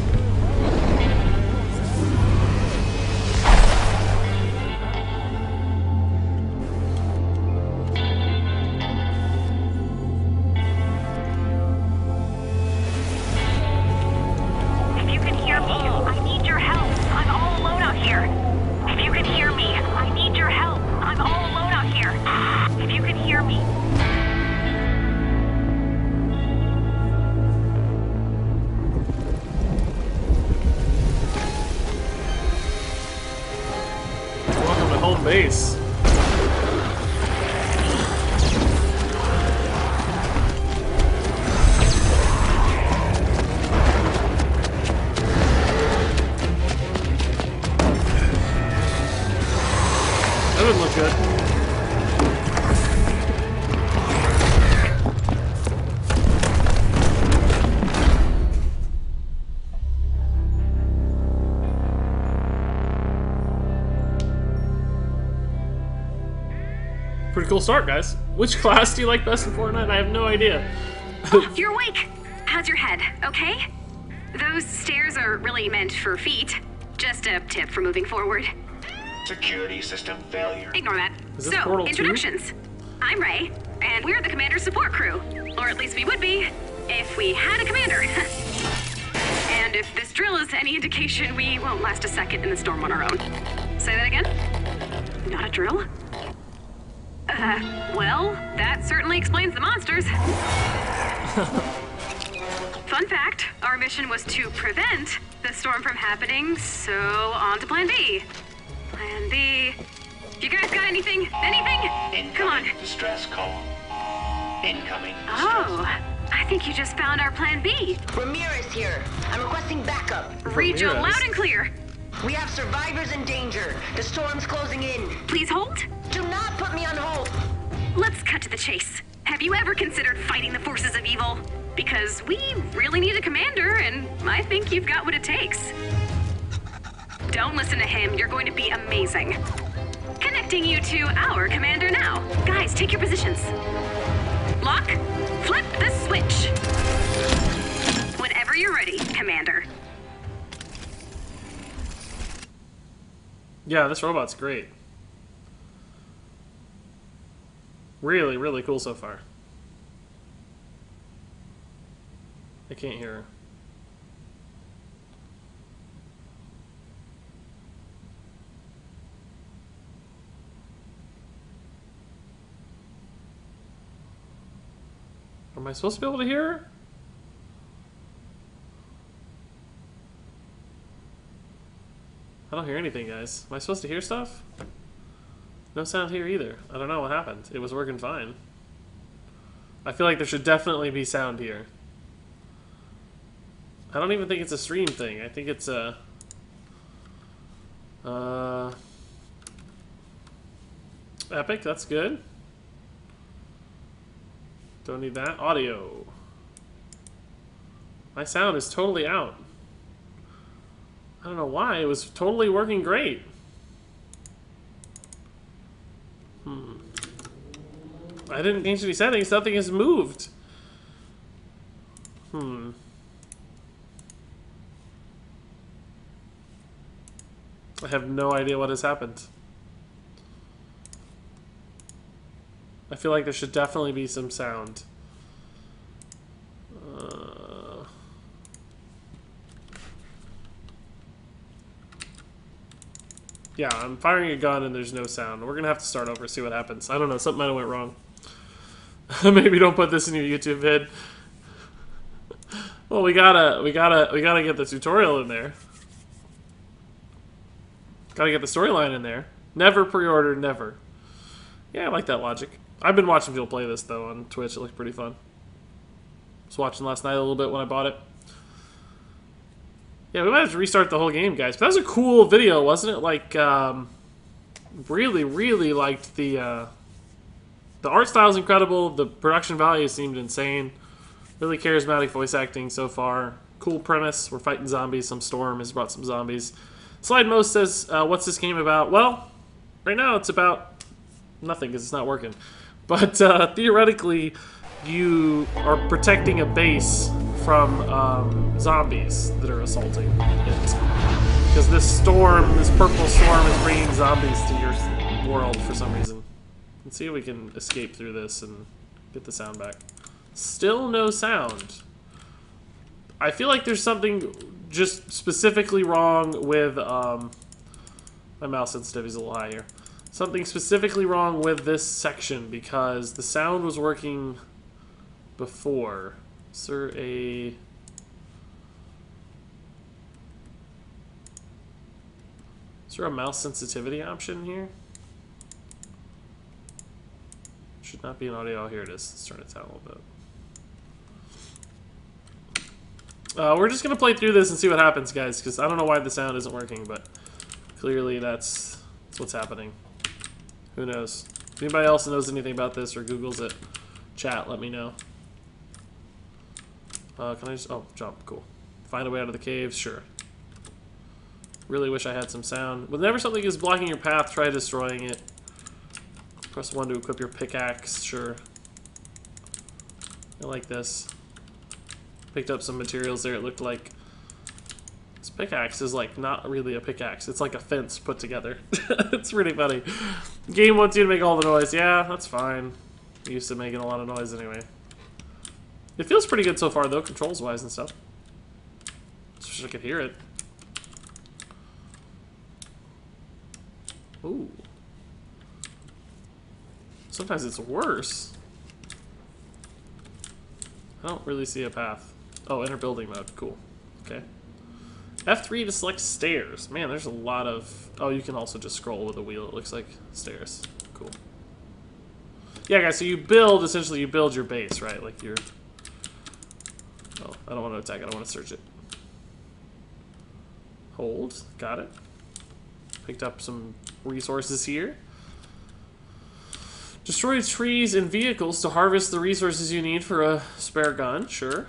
Base. That would look good. Pretty cool start, guys. Which class do you like best in Fortnite? I have no idea. Oh, you're awake. How's your head? Okay? Those stairs are really meant for feet. Just a tip for moving forward. Security system failure. Ignore that. Is this So, Portal 2? introductions. I'm Ray, and we're the commander's support crew. Or at least we would be, if we had a commander. And if this drill is any indication, we won't last a second in the storm on our own. Say that again? Not a drill? Well, that certainly explains the monsters. Fun fact, our mission was to prevent the storm from happening, so on to Plan B. Plan B. You guys got anything? Anything? Come on. Distress call. Incoming distress. Oh, I think you just found our Plan B. Ramirez here. I'm requesting backup. Read you Ramirez. loud and clear. We have survivors in danger. The storm's closing in. Please hold. Do not put me on hold. Let's cut to the chase. Have you ever considered fighting the forces of evil? Because we really need a commander, and I think you've got what it takes. Don't listen to him. You're going to be amazing. Connecting you to our commander now. Guys, take your positions. Lock. Flip the switch. Whenever you're ready, Commander. Yeah, this robot's great. Really, really cool so far. I can't hear her. Am I supposed to be able to hear her? I don't hear anything, guys. Am I supposed to hear stuff? No sound here either. I don't know what happened. It was working fine. I feel like there should definitely be sound here. I don't even think it's a stream thing. I think it's a... Epic, that's good. Don't need that. Audio. My sound is totally out. I don't know why. It was totally working great. I didn't change any settings. Nothing has moved. I have no idea what has happened. I feel like there should definitely be some sound. Yeah, I'm firing a gun and there's no sound. We're gonna have to start over, see what happens. I don't know, something might have went wrong. Maybe don't put this in your YouTube vid. Well, we gotta get the tutorial in there. Gotta get the storyline in there. Never pre-order, never. Yeah, I like that logic. I've been watching people play this though on Twitch. It looks pretty fun. I was watching last night a little bit when I bought it. Yeah, we might have to restart the whole game, guys. But that was a cool video, wasn't it? Like, really, really liked the art style's incredible. The production value seemed insane. Really charismatic voice acting so far. Cool premise. We're fighting zombies. Some storm has brought some zombies. Slide Most says, what's this game about? Well, right now it's about nothing because it's not working. But theoretically, you are protecting a base from zombies that are assaulting it. Because this storm, this purple storm, is bringing zombies to your world for some reason. Let's see if we can escape through this and get the sound back. Still no sound. I feel like there's something just specifically wrong with my mouse sensitivity is a little high here. Something specifically wrong with this section because the sound was working before. Is there a mouse sensitivity option here? Should not be an audio. Oh, here it is. Let's turn it down a little bit. We're just going to play through this and see what happens, guys, because I don't know why the sound isn't working, but clearly that's what's happening. Who knows? If anybody else knows anything about this or Googles it, chat, let me know. Can I just... Oh, jump. Cool. Find a way out of the cave? Sure. Really wish I had some sound. Whenever something is blocking your path, try destroying it. Press 1 to equip your pickaxe. Sure. I like this. Picked up some materials there. It looked like this pickaxe is like not really a pickaxe. It's like a fence put together. It's pretty funny. The game wants you to make all the noise. Yeah, that's fine. I'm used to making a lot of noise anyway. It feels pretty good so far though, controls wise and stuff. Just wish I could hear it. Ooh. Sometimes it's worse. I don't really see a path. Oh, enter building mode. Cool. Okay. F3 to select stairs. Man, there's a lot of... Oh, you can also just scroll with a wheel. It looks like stairs. Cool. Yeah, guys, so you build, essentially, you build your base, right? Like you're... Oh, I don't want to attack it. I want to search it. Hold. Got it. Picked up some resources here. Destroy trees and vehicles to harvest the resources you need for a spare gun. Sure.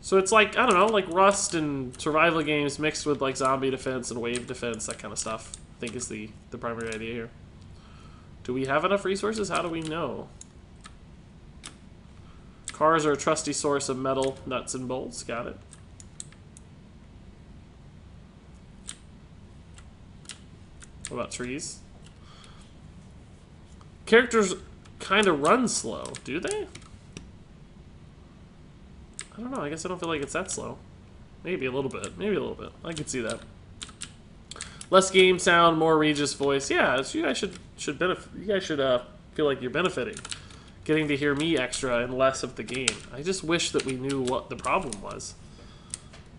So it's like, I don't know, like Rust and survival games mixed with like zombie defense and wave defense, that kind of stuff. I think is the primary idea here. Do we have enough resources? How do we know? Cars are a trusty source of metal, nuts, and bolts. Got it. What about trees? Characters kind of run slow, do they? I don't know. I guess I don't feel like it's that slow. Maybe a little bit. Maybe a little bit. I could see that. Less game sound, more Regis voice. Yeah, you guys should benefit. You guys should feel like you're benefiting, getting to hear me extra and less of the game. I just wish that we knew what the problem was.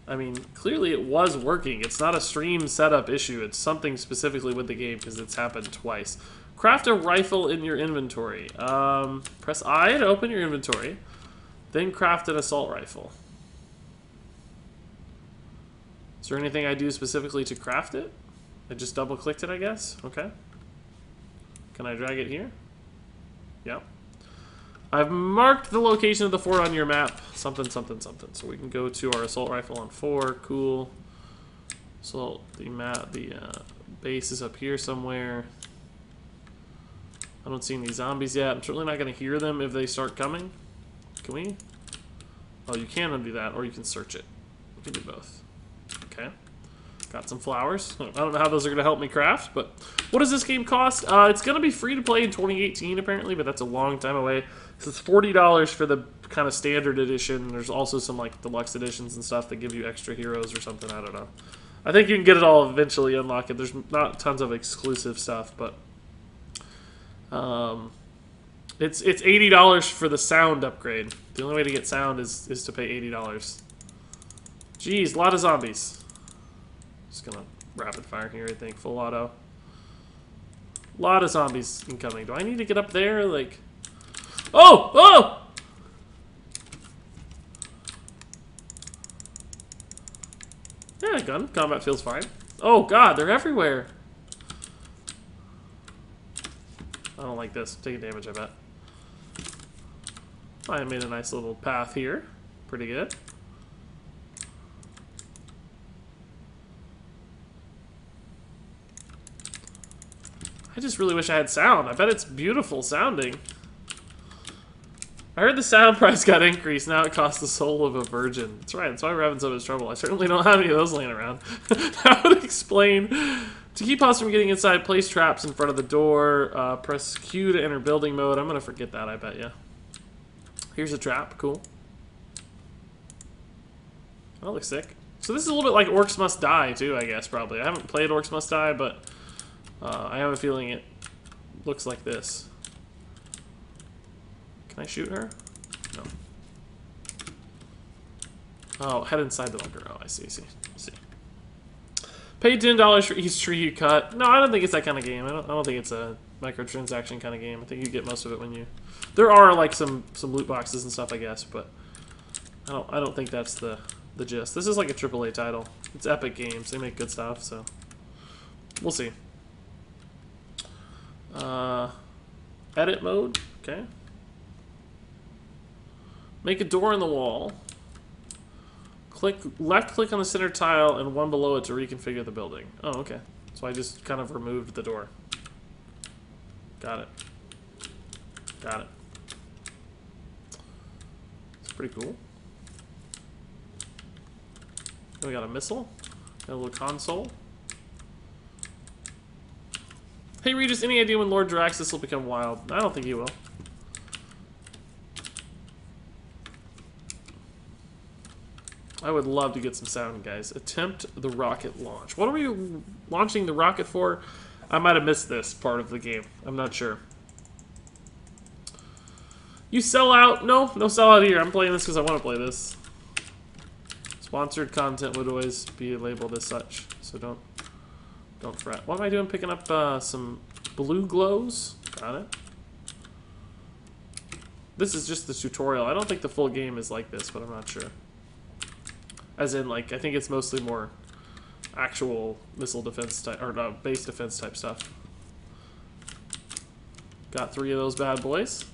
I mean, clearly it was working. It's not a stream setup issue. It's something specifically with the game because it's happened twice. Craft a rifle in your inventory. Press I to open your inventory. Then craft an assault rifle. Is there anything I do specifically to craft it? I just double clicked it, I guess. Okay. Can I drag it here? Yeah. I've marked the location of the fort on your map. Something, something, something. So we can go to our assault rifle on 4. Cool. So the base is up here somewhere. I don't see any zombies yet. I'm certainly not going to hear them if they start coming. Can we? Oh, you can undo that, or you can search it. You can do both. Okay. Got some flowers. I don't know how those are going to help me craft, but what does this game cost? It's going to be free to play in 2018, apparently, but that's a long time away. So it's $40 for the kind of standard edition. There's also some, like, deluxe editions and stuff that give you extra heroes or something. I don't know. I think you can get it all eventually, unlock it. There's not tons of exclusive stuff, but it's $80 for the sound upgrade. The only way to get sound is to pay $80. Jeez, a lot of zombies. Just gonna rapid fire here, I think. Full auto. A lot of zombies incoming. Do I need to get up there? Like, oh! Oh! Yeah, gun combat feels fine. Oh god, they're everywhere. I don't like this. Taking damage, I bet. I made a nice little path here. Pretty good. I just really wish I had sound. I bet it's beautiful sounding. I heard the sound price got increased. Now it costs the soul of a virgin. That's right. That's why we're having so much trouble. I certainly don't have any of those laying around. That would explain. To keep us from getting inside, place traps in front of the door. Press Q to enter building mode. I'm going to forget that, I bet you. Here's a trap. Cool. That looks sick. So this is a little bit like Orcs Must Die, too, I guess, probably. I haven't played Orcs Must Die, but I have a feeling it looks like this. Can I shoot her? No. Oh, head inside the bunker. Oh, I see. Pay $10 for each tree you cut. No, I don't think it's that kind of game. I don't think it's a microtransaction kind of game. I think you get most of it when you... There are, like, some loot boxes and stuff, I guess, but I don't think that's the gist. This is like a AAA title. It's Epic Games. They make good stuff, so... We'll see. Edit mode. Okay. Make a door in the wall. Left click on the center tile and one below it to reconfigure the building. Oh, okay. So I just kind of removed the door. Got it. Got it. It's pretty cool. Then we got a missile. Got a little console. Hey Regis, any idea when Lord Draxus will become wild? I don't think he will. I would love to get some sound, guys. Attempt the rocket launch. What are we launching the rocket for? I might have missed this part of the game. I'm not sure. You sell out? No sell out here. I'm playing this because I want to play this. Sponsored content would always be labeled as such, so don't fret. What am I doing? Picking up some blue glows. Got it. This is just the tutorial. I don't think the full game is like this, but I'm not sure. As in, like, I think it's mostly more actual missile defense type, or base defense type stuff. Got 3 of those bad boys.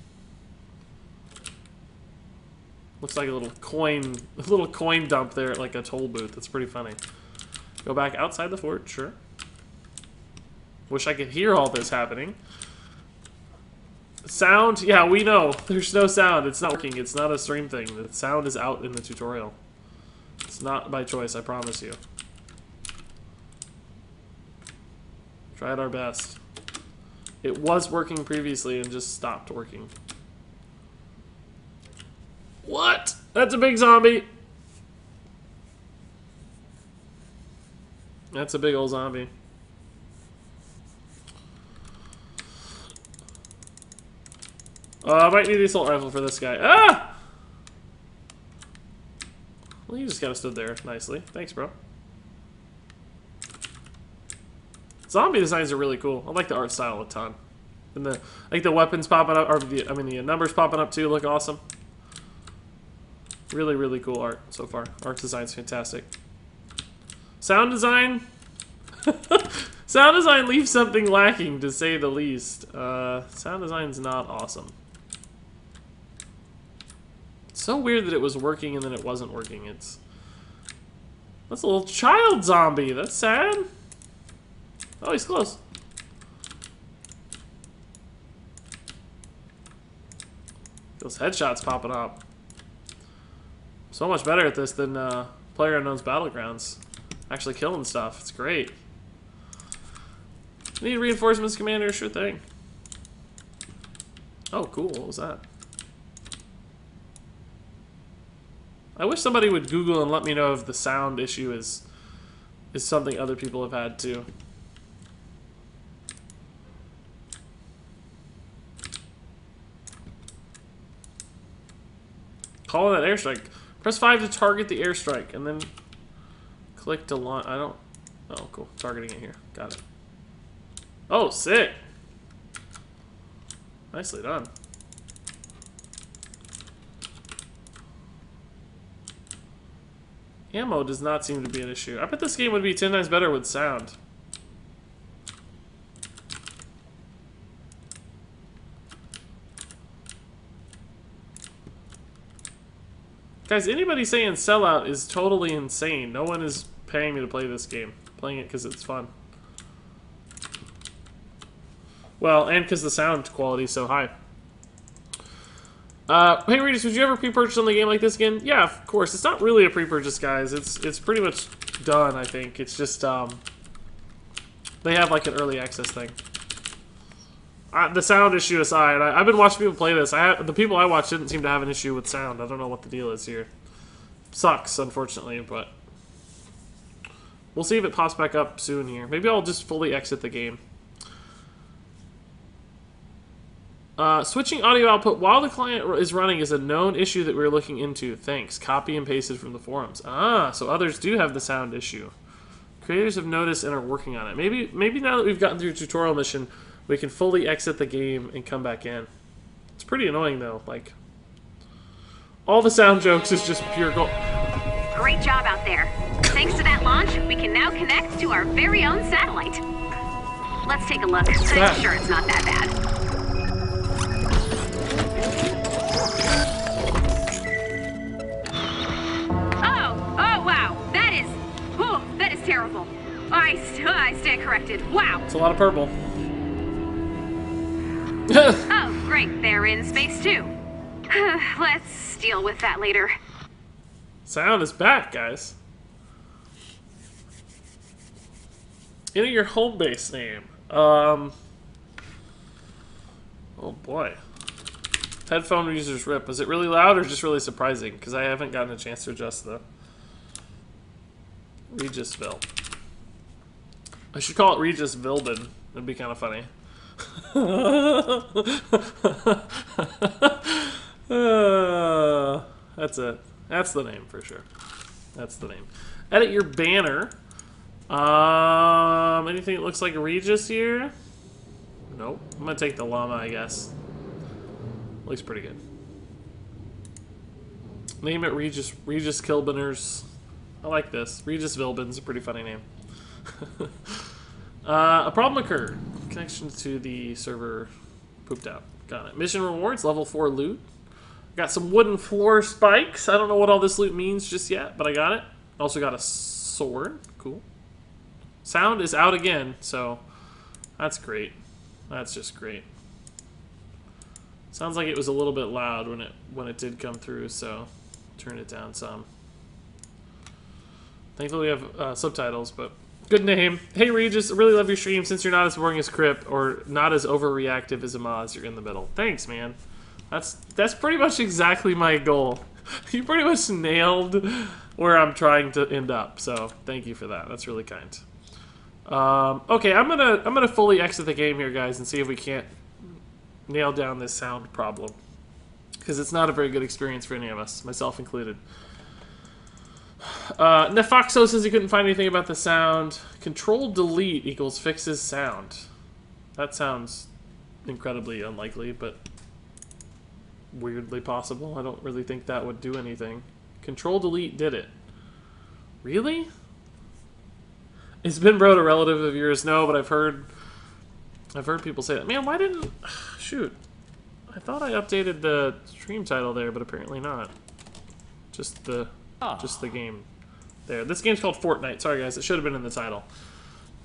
Looks like a little coin dump there at like a toll booth. That's pretty funny. Go back outside the fort, sure. Wish I could hear all this happening. Sound, yeah, we know. There's no sound. It's not working. It's not a stream thing. The sound is out in the tutorial. It's not by choice, I promise you. Tried our best. It was working previously and just stopped working. What? That's a big zombie. That's a big old zombie. I might need the assault rifle for this guy. Ah! Well, you just kind of stood there nicely. Thanks, bro. Zombie designs are really cool. I like the art style a ton. And the weapons popping up, or the numbers popping up too look awesome. Really, really cool art so far. Art design's fantastic. Sound design? Sound design leaves something lacking, to say the least. Sound design's not awesome. It's so weird that it was working and then it wasn't working. That's a little child zombie. That's sad. Oh, he's close. Those headshots popping up. So much better at this than PlayerUnknown's Battlegrounds. Actually killing stuff. It's great. Need reinforcements, Commander? Sure thing. Oh, cool. What was that? I wish somebody would Google and let me know if the sound issue is something other people have had too. Calling that airstrike. Press 5 to target the airstrike, and then click to launch. I don't. Oh, cool. Targeting it here. Got it. Oh, sick. Nicely done. Ammo does not seem to be an issue. I bet this game would be 10 times better with sound. Guys, anybody saying sellout is totally insane. No one is paying me to play this game. I'm playing it because it's fun. Well, and because the sound quality is so high. Hey Regis, would you ever pre-purchase on the game like this again? Yeah, of course. It's not really a pre-purchase, guys. It's pretty much done, I think. It's just, they have like an early access thing. The sound issue aside, I've been watching people play this. The people I watch didn't seem to have an issue with sound. I don't know what the deal is here. Sucks, unfortunately, but we'll see if it pops back up soon here. Maybe I'll just fully exit the game. Switching audio output while the client is running is a known issue that we're looking into. Thanks. Copy and pasted from the forums. Ah, so others do have the sound issue. Creators have noticed and are working on it. Maybe now that we've gotten through a tutorial mission, we can fully exit the game and come back in. It's pretty annoying though. Like, all the sound jokes is just pure gold. Great job out there. Thanks to that launch, we can now connect to our very own satellite. Let's take a look. I'm sure it's not that bad. Oh, wow. That is terrible. I stand corrected. Wow. It's a lot of purple. Oh, great. They're in space too. Let's deal with that later. Sound is back, guys. Enter your home base name. Oh boy. Headphone users rip. Was it really loud or just really surprising? Because I haven't gotten a chance to adjust the Regisville. I should call it Regis Vilbin. That'd be kind of funny. That's it. That's the name for sure. That's the name. Edit your banner. Anything that looks like a Regis here? Nope. I'm gonna take the llama, I guess. Looks pretty good. Name it Regis Kilbiners. I like this. Regis Vilbin's a pretty funny name. A problem occurred. Connection to the server pooped out. Got it. Mission rewards, level 4 loot. Got some wooden floor spikes. I don't know what all this loot means just yet, but I got it. Also got a sword. Cool. Sound is out again, so that's great. That's just great. Sounds like it was a little bit loud when it did come through, so turn it down some. Thankfully we have subtitles, but good name. Hey Regis, really love your stream. Since you're not as boring as Crip or not as overreactive as Amaz, you're in the middle. Thanks, man. That's pretty much exactly my goal. You pretty much nailed where I'm trying to end up. So thank you for that. That's really kind. Okay, I'm gonna fully exit the game here, guys, and see if we can't nail down this sound problem, because it's not a very good experience for any of us, myself included. Nefoxo says he couldn't find anything about the sound. Control-delete equals fixes sound. That sounds incredibly unlikely, but weirdly possible. I don't really think that would do anything. Control-delete did it. Really? Is Ben Broad a relative of yours? No, but I've heard people say that. Man, why didn't... Shoot. I thought I updated the stream title there, but apparently not. Just the game there. This game's called Fortnite. Sorry, guys. It should have been in the title.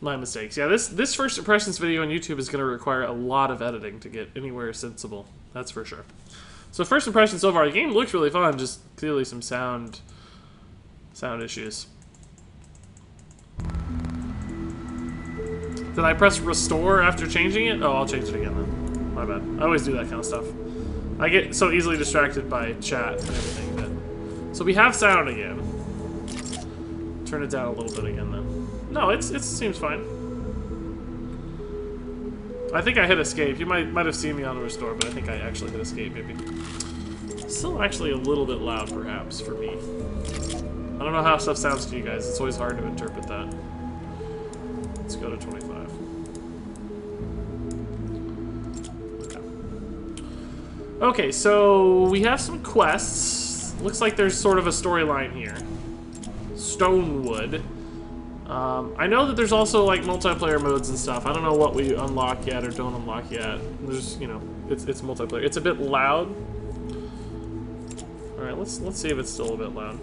My mistakes. Yeah, this first impressions video on YouTube is going to require a lot of editing to get anywhere sensible. That's for sure. So first impression so far, the game looks really fun, just clearly some sound issues. Did I press restore after changing it? Oh, I'll change it again then. My bad. I always do that kind of stuff. I get so easily distracted by chat and everything that... So we have sound again. Turn it down a little bit again then. No, it seems fine. I think I hit escape. You might have seen me on the restore, but I think I actually hit escape maybe. Still actually a little bit loud perhaps for me. I don't know how stuff sounds to you guys. It's always hard to interpret that. Let's go to 25. Okay, so we have some quests. Looks like there's sort of a storyline here. Stonewood. I know that there's also like multiplayer modes and stuff. I don't know what we unlock yet or don't unlock yet. There's, you know, it's multiplayer. It's a bit loud. All right, let's see if it's still a bit loud.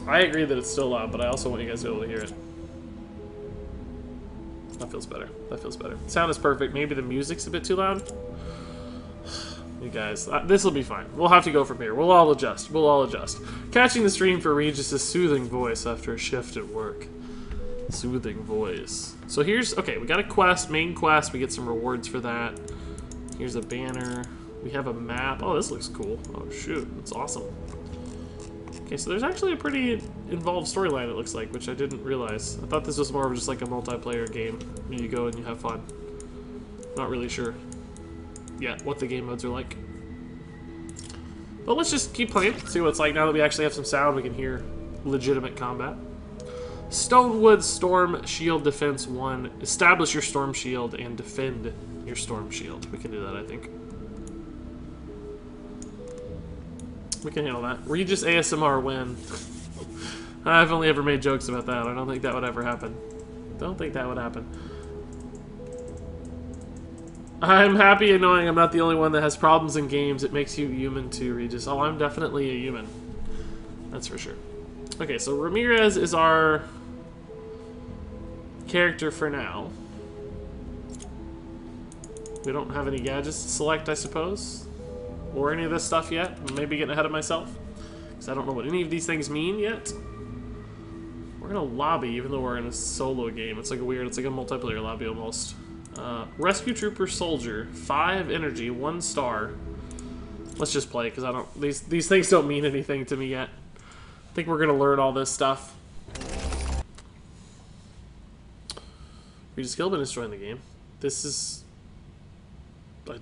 I agree that it's still loud, but I also want you guys to be able to hear it. That feels better. That feels better. Sound is perfect. Maybe the music's a bit too loud. You guys, this will be fine. We'll have to go from here. We'll all adjust. We'll all adjust. Catching the stream for Regis' soothing voice after a shift at work. Soothing voice. So here's, okay, we got a quest, main quest. We get some rewards for that. Here's a banner. We have a map. Oh, this looks cool. Oh, shoot. That's awesome. Okay, so there's actually a pretty involved storyline, it looks like, which I didn't realize. I thought this was more of just like a multiplayer game. You go and you have fun. Not really sure yet what the game modes are like. But let's just keep playing, see what it's like. Now that we actually have some sound, we can hear legitimate combat. Stonewood Storm Shield Defense 1. Establish your Storm Shield and defend your Storm Shield. We can do that, I think. We can handle that. Regis ASMR win. I've only ever made jokes about that. I don't think that would ever happen. Don't think that would happen. I'm happy and knowing I'm not the only one that has problems in games. It makes you human too, Regis. Oh, I'm definitely a human. That's for sure. Okay, so Ramirez is our character for now. We don't have any gadgets to select, I suppose. Or any of this stuff yet. Maybe getting ahead of myself. Because I don't know what any of these things mean yet. We're in a lobby, even though we're in a solo game. It's like a weird, it's like a multiplayer lobby almost. Rescue Trooper Soldier, 5 energy, 1 star. Let's just play, because I don't, these things don't mean anything to me yet. I think we're gonna learn all this stuff. Regis Gilbin is joining the game. This is, I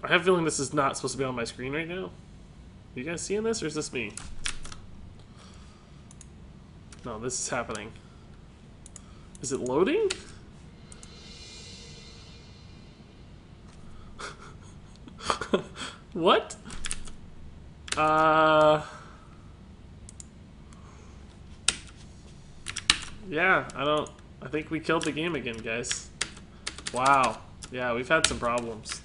have a feeling this is not supposed to be on my screen right now. Are you guys seeing this, or is this me? No, this is happening. Is it loading? What? Yeah, I think we killed the game again, guys. Wow. Yeah, we've had some problems.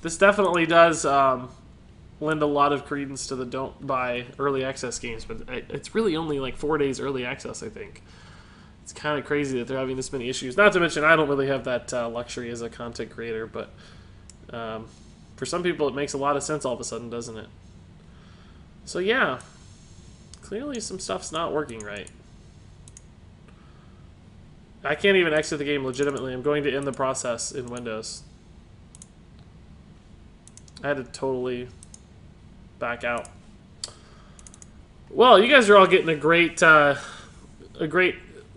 This definitely does lend a lot of credence to the don't buy early access games, but it's really only like 4 days early access, I think. It's kind of crazy that they're having this many issues. Not to mention, I don't really have that luxury as a content creator, but for some people it makes a lot of sense all of a sudden, doesn't it? So yeah, clearly some stuff's not working right. I can't even exit the game legitimately. I'm going to end the process in Windows. I had to totally back out. Well, you guys are all getting a great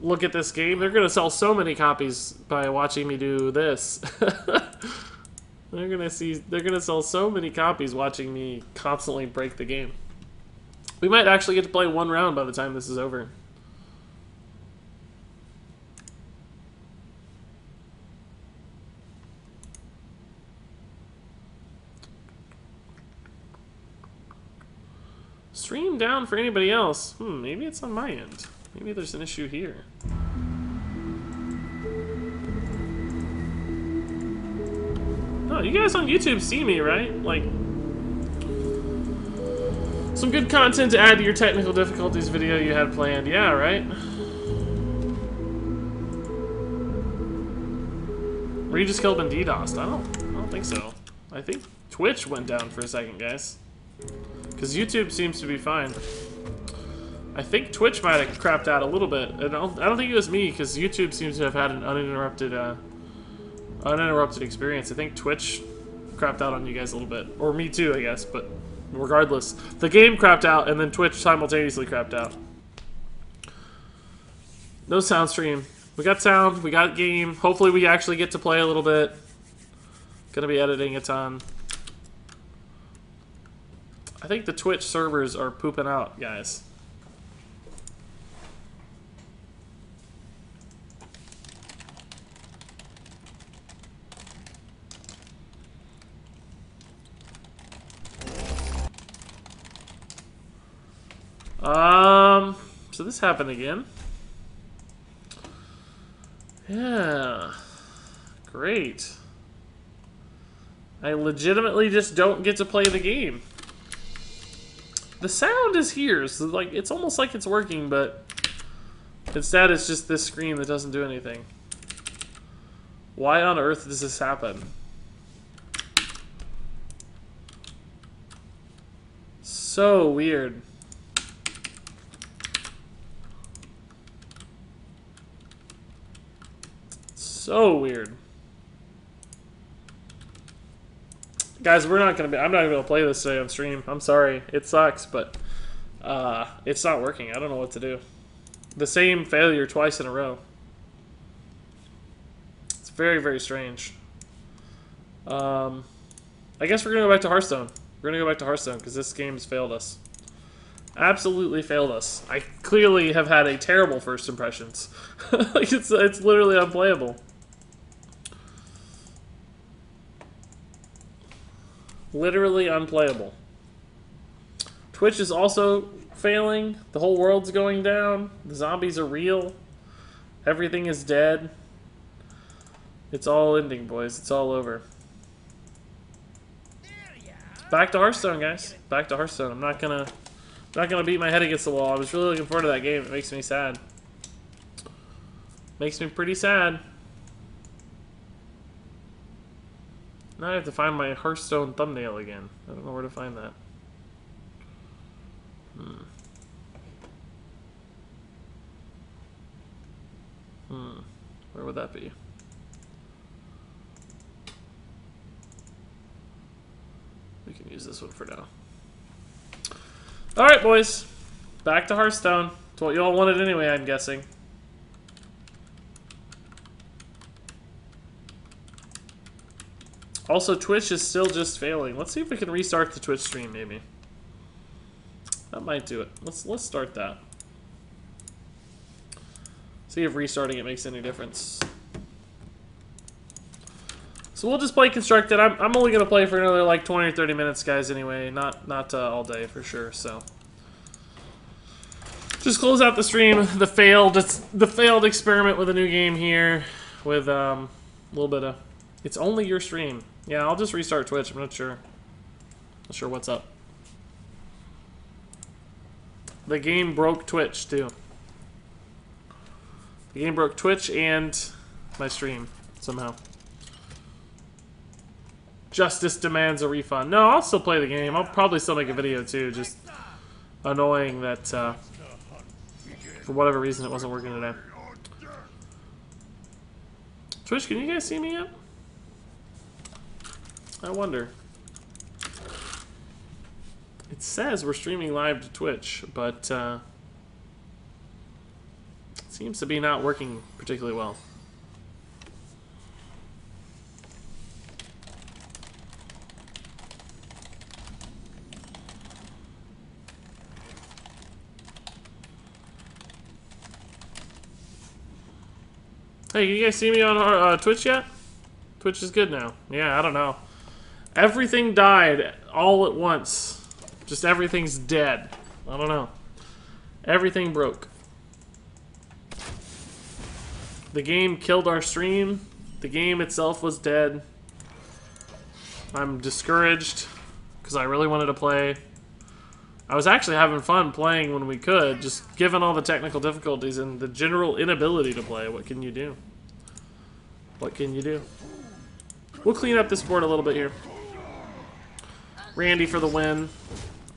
look at this game. They're gonna sell so many copies by watching me do this. They're gonna sell so many copies watching me constantly break the game. We might actually get to play 1 round by the time this is over. Stream down for anybody else. Maybe it's on my end. Maybe there's an issue here. Oh, you guys on YouTube see me, right? Like, some good content to add to your technical difficulties video you had planned. Yeah, right? Regis Kilbin DDoSed. I don't think so. I think Twitch went down for a second, guys. Because YouTube seems to be fine. I think Twitch might have crapped out a little bit. And I don't think it was me, because YouTube seems to have had an uninterrupted experience. I think Twitch crapped out on you guys a little bit. Or me too, I guess. But regardless, the game crapped out, and then Twitch simultaneously crapped out. No sound stream. We got sound, we got game. Hopefully we actually get to play a little bit. Gonna be editing a ton. I think the Twitch servers are pooping out, guys. So this happened again. Yeah. Great. I legitimately just don't get to play the game. The sound is here, so like it's almost like it's working, but instead it's just this screen that doesn't do anything. Why on earth does this happen? So weird. So weird. Guys, I'm not gonna be able to play this today on stream. I'm sorry. It sucks, but it's not working. I don't know what to do. The same failure twice in a row. It's very, very strange. I guess we're gonna go back to Hearthstone. We're gonna go back to Hearthstone because this game's failed us. Absolutely failed us. I clearly have had a terrible first impressions. Like it's literally unplayable. Literally unplayable. Twitch is also failing. The whole world's going down. The zombies are real. Everything is dead. It's all ending, boys. It's all over. Back to Hearthstone, guys. Back to Hearthstone. I'm not gonna beat my head against the wall. I was really looking forward to that game. It makes me sad. Makes me pretty sad. Now I have to find my Hearthstone thumbnail again. I don't know where to find that. Where would that be? We can use this one for now. Alright, boys. Back to Hearthstone. It's what you all wanted anyway, I'm guessing. Also, Twitch is still just failing. Let's see if we can restart the Twitch stream, maybe. That might do it. Let's start that. See if restarting it makes any difference. So we'll just play Constructed. I'm only going to play for another like 20 or 30 minutes, guys, anyway. Not all day, for sure, so. Just close out the stream. The failed experiment with a new game here. With a little bit of... It's only your stream. Yeah, I'll just restart Twitch. I'm not sure. Not sure what's up. The game broke Twitch, too. The game broke Twitch and my stream, somehow. Justice demands a refund. No, I'll still play the game. I'll probably still make a video, too. Just annoying that, for whatever reason, it wasn't working today. Twitch, can you guys see me yet? I wonder. It says we're streaming live to Twitch, but it seems to be not working particularly well. Hey, can you guys see me on Twitch yet? Twitch is good now. Yeah, I don't know. Everything died all at once. Just everything's dead. I don't know. Everything broke. The game killed our stream. The game itself was dead. I'm discouraged because I really wanted to play. I was actually having fun playing when we could, just given all the technical difficulties and the general inability to play. What can you do? What can you do? We'll clean up this board a little bit here. Randy for the win.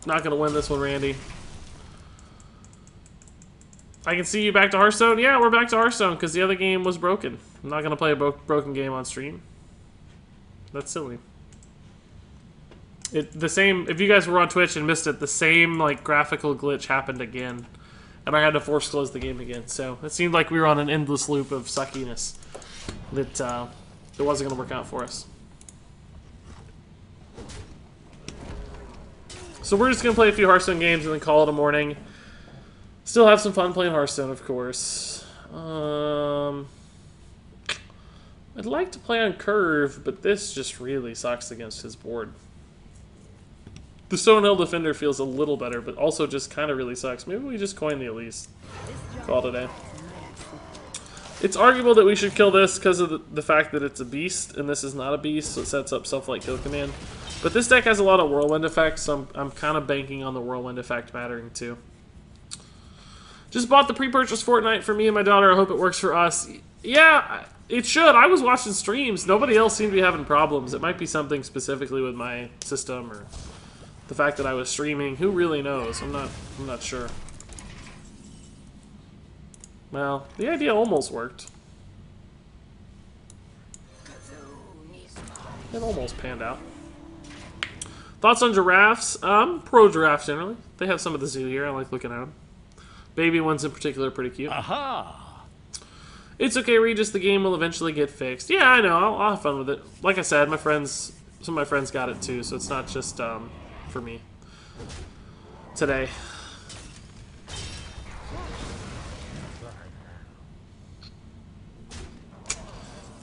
Not gonna win this one, Randy. I can see you back to Hearthstone. Yeah, we're back to Hearthstone because the other game was broken. I'm not gonna play a broken game on stream. That's silly. The same. If you guys were on Twitch and missed it, the same like graphical glitch happened again, and I had to force close the game again. So it seemed like we were on an endless loop of suckiness that it wasn't gonna work out for us. So we're just gonna play a few Hearthstone games and then call it a morning. Still have some fun playing Hearthstone, of course. I'd like to play on Curve, but this just really sucks against his board. The Stonehill Defender feels a little better, but also just kind of really sucks. Maybe we just coin the Elise. Call it a day. It's arguable that we should kill this because of the fact that it's a beast, and this is not a beast, so it sets up Self-Light Kill Command. But this deck has a lot of Whirlwind effects, so I'm kind of banking on the Whirlwind effect mattering too. Just bought the pre-purchase Fortnite for me and my daughter. I hope it works for us. Yeah, it should. I was watching streams. Nobody else seemed to be having problems. It might be something specifically with my system or the fact that I was streaming. Who really knows? I'm not sure. Well, the idea almost worked. It almost panned out. Thoughts on giraffes? Pro giraffes generally. They have some of the zoo here. I like looking at them. Baby ones in particular are pretty cute. Aha! It's okay, Regis. The game will eventually get fixed. Yeah, I know. I'll have fun with it. Like I said, some of my friends got it too, so it's not just for me today.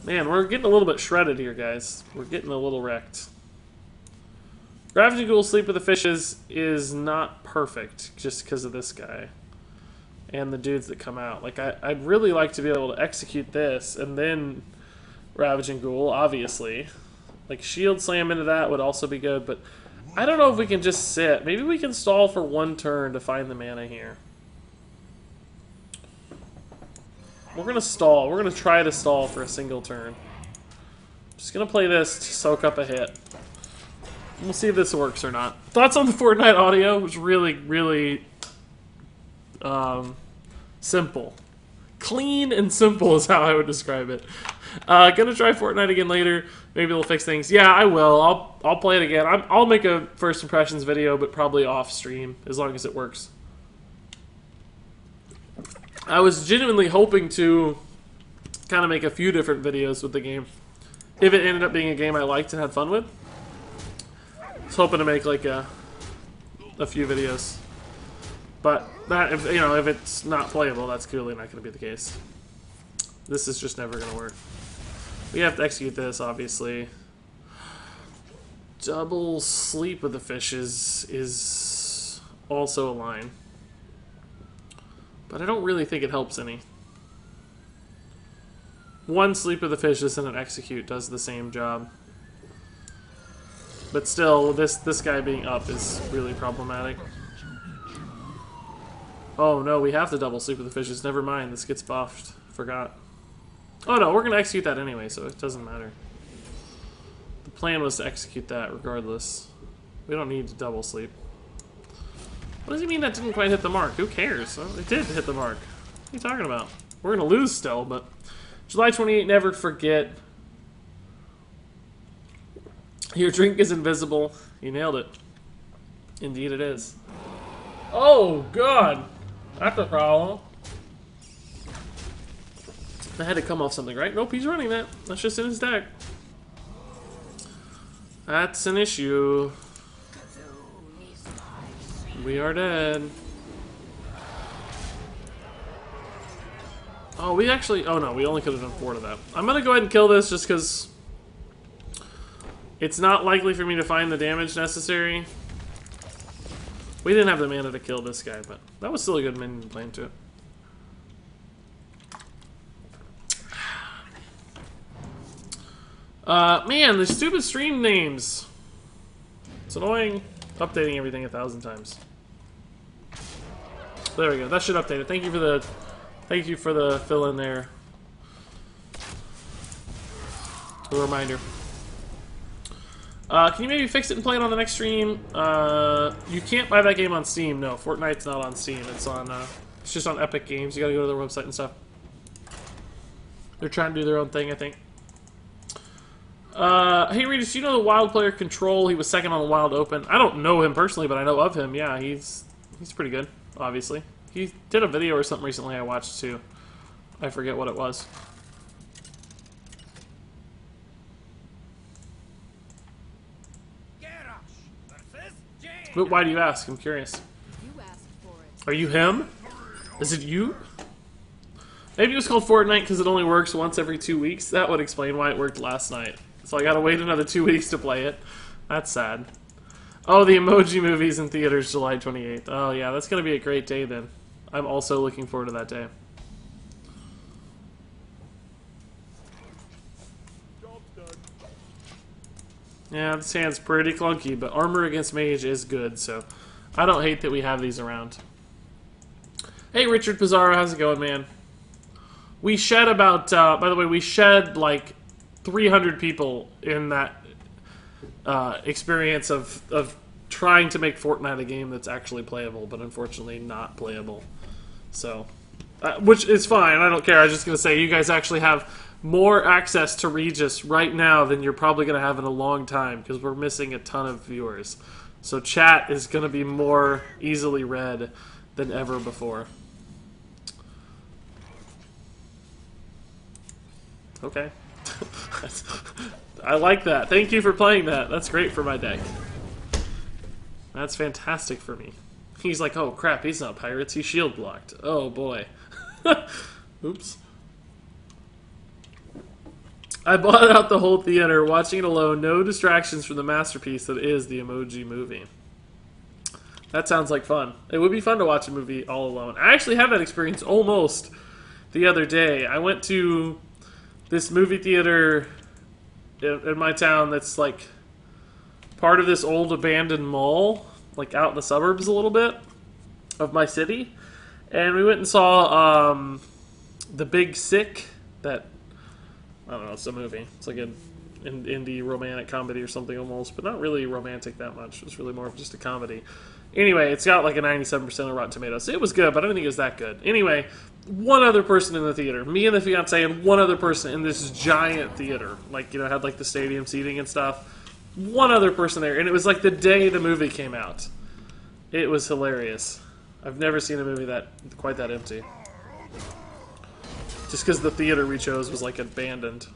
Man, we're getting a little bit shredded here, guys. We're getting a little wrecked. Ravaging Ghoul Sleep with the Fishes is not perfect just because of this guy and the dudes that come out. Like, I'd really like to be able to execute this and then Ravaging Ghoul, obviously. Like, Shield Slam into that would also be good, but I don't know if we can just sit. Maybe we can stall for one turn to find the mana here. We're going to stall. We're going to try to stall for a single turn. Just going to play this to soak up a hit. We'll see if this works or not. Thoughts on the Fortnite audio? It was really, really simple. Clean and simple is how I would describe it. Gonna try Fortnite again later. Maybe they'll fix things. Yeah, I will. I'll play it again. I'll make a first impressions video, but probably off stream, as long as it works. I was genuinely hoping to kind of make a few different videos with the game. If it ended up being a game I liked and had fun with. I was hoping to make like a few videos. But that, if it's not playable, that's clearly not going to be the case. This is just never going to work. We have to execute this, obviously. Double Sleep with the Fishes is also a line. But I don't really think it helps any. One Sleep with the Fishes and an Execute does the same job. But still, this guy being up is really problematic. Oh no, we have to double Sleep with the Fishes. Never mind, this gets buffed. Forgot. Oh no, we're going to execute that anyway, so it doesn't matter. The plan was to execute that regardless. We don't need to double sleep. What does he mean that didn't quite hit the mark? Who cares? Well, it did hit the mark. What are you talking about? We're going to lose still, but... July 28, never forget. Your drink is invisible. You nailed it. Indeed it is. Oh, God! That's a problem. That had to come off something, right? Nope, he's running that. That's just in his deck. That's an issue. We are dead. Oh, we actually... Oh, no, we only could have done 4 to that. I'm going to go ahead and kill this just because it's not likely for me to find the damage necessary. We didn't have the mana to kill this guy, but that was still a good minion to play into it. Man, the stupid stream names. It's annoying. Updating everything 1,000 times. There we go. That should update it. Thank you for the fill in there. A reminder. Can you maybe fix it and play it on the next stream? You can't buy that game on Steam. No, Fortnite's not on Steam. It's on. It's just on Epic Games. You gotta go to their website and stuff. They're trying to do their own thing, I think. Hey Regis, you know the Wild player Control? He was second on the Wild Open. I don't know him personally, but I know of him. Yeah, he's pretty good, obviously. He did a video or something recently I watched too. I forget what it was. But why do you ask? I'm curious. You asked for it. Are you him? Is it you? Maybe it was called Fortnite because it only works once every 2 weeks. That would explain why it worked last night. So I gotta wait another 2 weeks to play it. That's sad. Oh, the Emoji Movie's in theaters July 28th. Oh yeah, that's gonna be a great day then. I'm also looking forward to that day. Yeah, this hand's pretty clunky, but armor against mage is good, so I don't hate that we have these around. Hey, Richard Pizarro, how's it going, man? We shed about, by the way, we shed like 300 people in that experience of trying to make Fortnite a game that's actually playable, but unfortunately not playable. So, which is fine, I don't care. I was just going to say, you guys actually have more access to Regis right now than you're probably going to have in a long time, because we're missing a ton of viewers. So chat is going to be more easily read than ever before. Okay. I like that. Thank you for playing that. That's great for my deck. That's fantastic for me. He's like, oh crap, he's not pirates, he's shield blocked. Oh boy. Oops. I bought out the whole theater, watching it alone, no distractions from the masterpiece that is the Emoji Movie. That sounds like fun. It would be fun to watch a movie all alone. I actually had that experience almost the other day. I went to this movie theater in my town that's like part of this old abandoned mall, like out in the suburbs a little bit of my city. And we went and saw The Big Sick, that, I don't know, it's a movie. It's like an indie romantic comedy or something almost, but not really romantic that much. It's really more of just a comedy. Anyway, it's got like a 97% of Rotten Tomatoes. It was good, but I don't think it was that good. Anyway, one other person in the theater. Me and the fiance and one other person in this giant theater. Like, you know, had like the stadium seating and stuff. One other person there, and it was like the day the movie came out. It was hilarious. I've never seen a movie that quite that empty. Just because the theater we chose was like abandoned.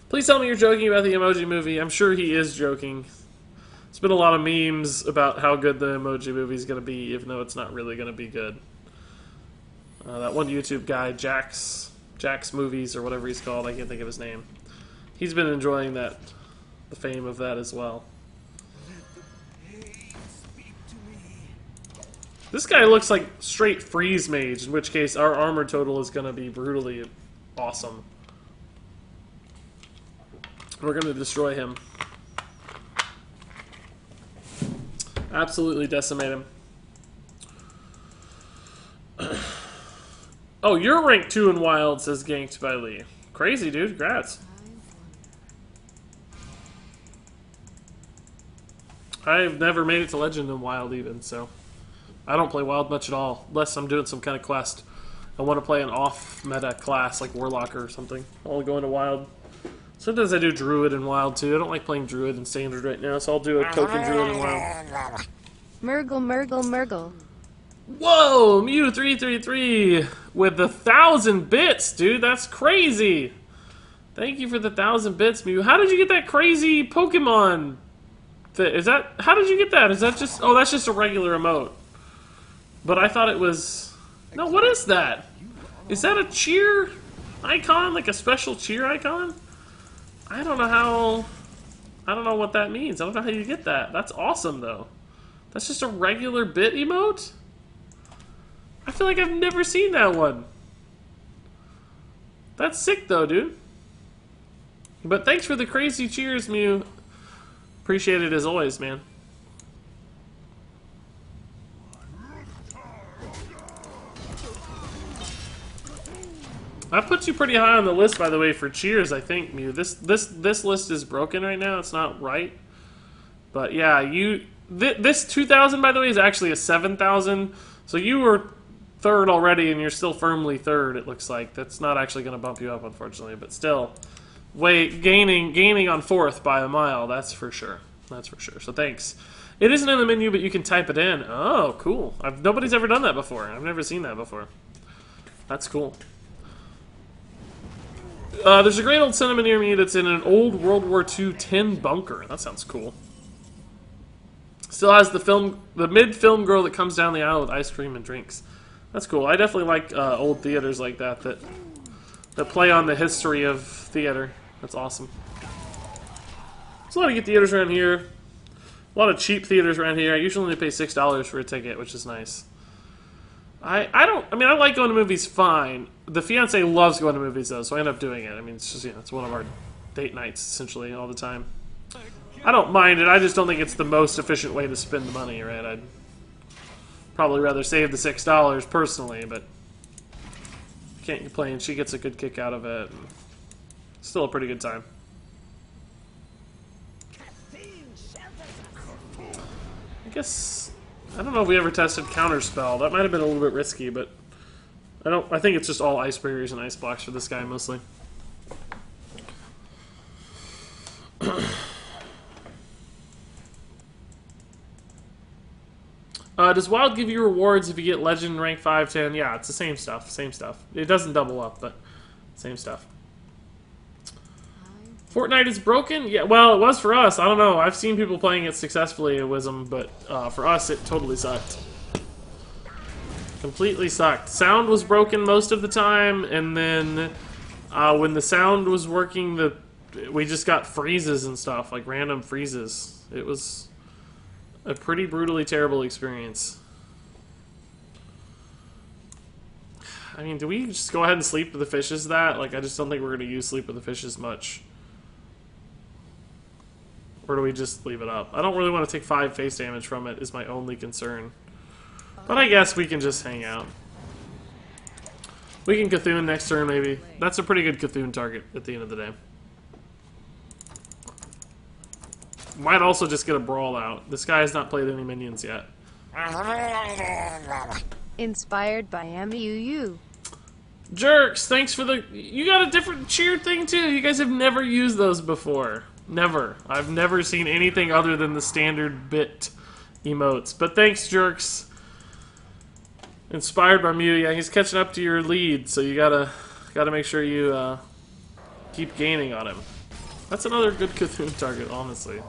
Please tell me you're joking about the Emoji Movie. I'm sure he is joking. There's been a lot of memes about how good the Emoji Movie is going to be, even though it's not really going to be good. That one YouTube guy, Jack's Movies, or whatever he's called, I can't think of his name. He's been enjoying the fame of that as well. This guy looks like straight freeze mage, in which case our armor total is going to be brutally awesome. We're going to destroy him. Absolutely decimate him. Oh, you're ranked 2 in Wild, says Ganked by Lee. Crazy, dude. Congrats. I've never made it to Legend in Wild even, so I don't play Wild much at all, unless I'm doing some kind of quest. I want to play an off-meta class like Warlock or something. I'll go into Wild. Sometimes I do Druid in Wild too. I don't like playing Druid in Standard right now, so I'll do a token Druid in Wild. Murgle, Murgle, Murgle. Whoa! Mew333 with the 1,000 bits, dude. That's crazy. Thank you for the 1,000 bits, Mew. How did you get that crazy Pokemon? Is that? How did you get that? Is that just? Oh, that's just a regular emote. But I thought it was. No, what is that? Is that a cheer icon? Like a special cheer icon? I don't know how. I don't know what that means. I don't know how you get that. That's awesome, though. That's just a regular bit emote? I feel like I've never seen that one. That's sick, though, dude. But thanks for the crazy cheers, Mew. Appreciate it as always, man. I put you pretty high on the list, by the way, for cheers. I think, Mew. This list is broken right now. It's not right. But yeah, this 2,000, by the way, is actually a 7,000. So you were third already, and you're still firmly third. It looks like that's not actually going to bump you up, unfortunately, but still, gaining on fourth by a mile. That's for sure. That's for sure. So thanks. It isn't in the menu, but you can type it in. Oh, cool. Nobody's ever done that before. I've never seen that before. That's cool. There's a great old cinema near me that's in an old World War II tin bunker. That sounds cool. Still has the mid-film girl that comes down the aisle with ice cream and drinks. That's cool. I definitely like old theaters like that play on the history of theater. That's awesome. There's a lot of good theaters around here. A lot of cheap theaters around here. I usually only pay $6 for a ticket, which is nice. I like going to movies fine. The fiance loves going to movies though, so I end up doing it. I mean, it's just, it's one of our date nights essentially all the time. I don't mind it. I just don't think it's the most efficient way to spend the money, right? I'd probably rather save the $6 personally, but can't complain. She gets a good kick out of it. Still a pretty good time. I guess I don't know if we ever tested Counterspell. That might have been a little bit risky, but I think it's just all ice barriers and ice blocks for this guy mostly. Does Wild give you rewards if you get Legend rank 5, 10? Yeah, it's the same stuff. Same stuff. It doesn't double up, but same stuff. Fortnite is broken? Yeah, well, it was for us. I don't know. I've seen people playing it successfully at Wisdom, but for us, it totally sucked. Completely sucked. Sound was broken most of the time, and then when the sound was working, we just got freezes and stuff, like random freezes. It was a pretty brutally terrible experience. I mean, do we just go ahead and sleep with the fishes that? Like, I just don't think we're going to use sleep with the fishes much. Or do we just leave it up? I don't really want to take 5 face damage from it, is my only concern. But I guess we can just hang out. We can Cthulhu next turn, maybe. That's a pretty good Cthulhu target at the end of the day. Might also just get a Brawl out. This guy has not played any minions yet. Inspired by MUU. Jerks, thanks for the... You got a different cheer thing, too. You guys have never used those before. Never. I've never seen anything other than the standard bit emotes. But thanks, Jerks. Inspired by Mew. Yeah, he's catching up to your lead, so you gotta make sure you keep gaining on him. That's another good Cthulhu target, honestly.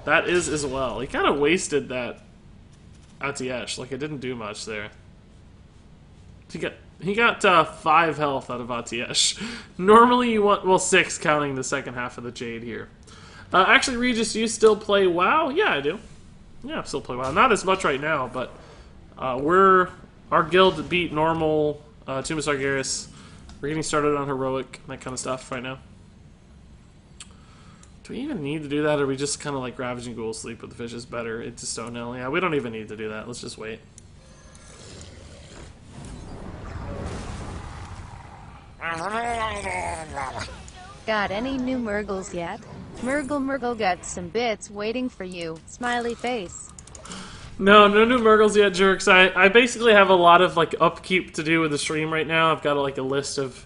That is as well. He kind of wasted that Atiesh. Like, it didn't do much there. He got 5 health out of Atiesh. Normally you want, well, 6 counting the second half of the Jade here. Actually, Regis, do you still play WoW? Yeah, I do. Yeah, I still play WoW. Not as much right now, but our guild beat normal, Tomb of Sargeras. We're getting started on heroic, that kind of stuff right now. Do we even need to do that, or are we just kind of like Ravaging Ghoul, sleep with the fishes better? It just don't know. Yeah, we don't even need to do that. Let's just wait. Got any new Murgles yet? Murgle got some bits waiting for you. Smiley face. No new Murgles yet, Jerks. I basically have a lot of like upkeep to do with the stream right now. I've got like a list of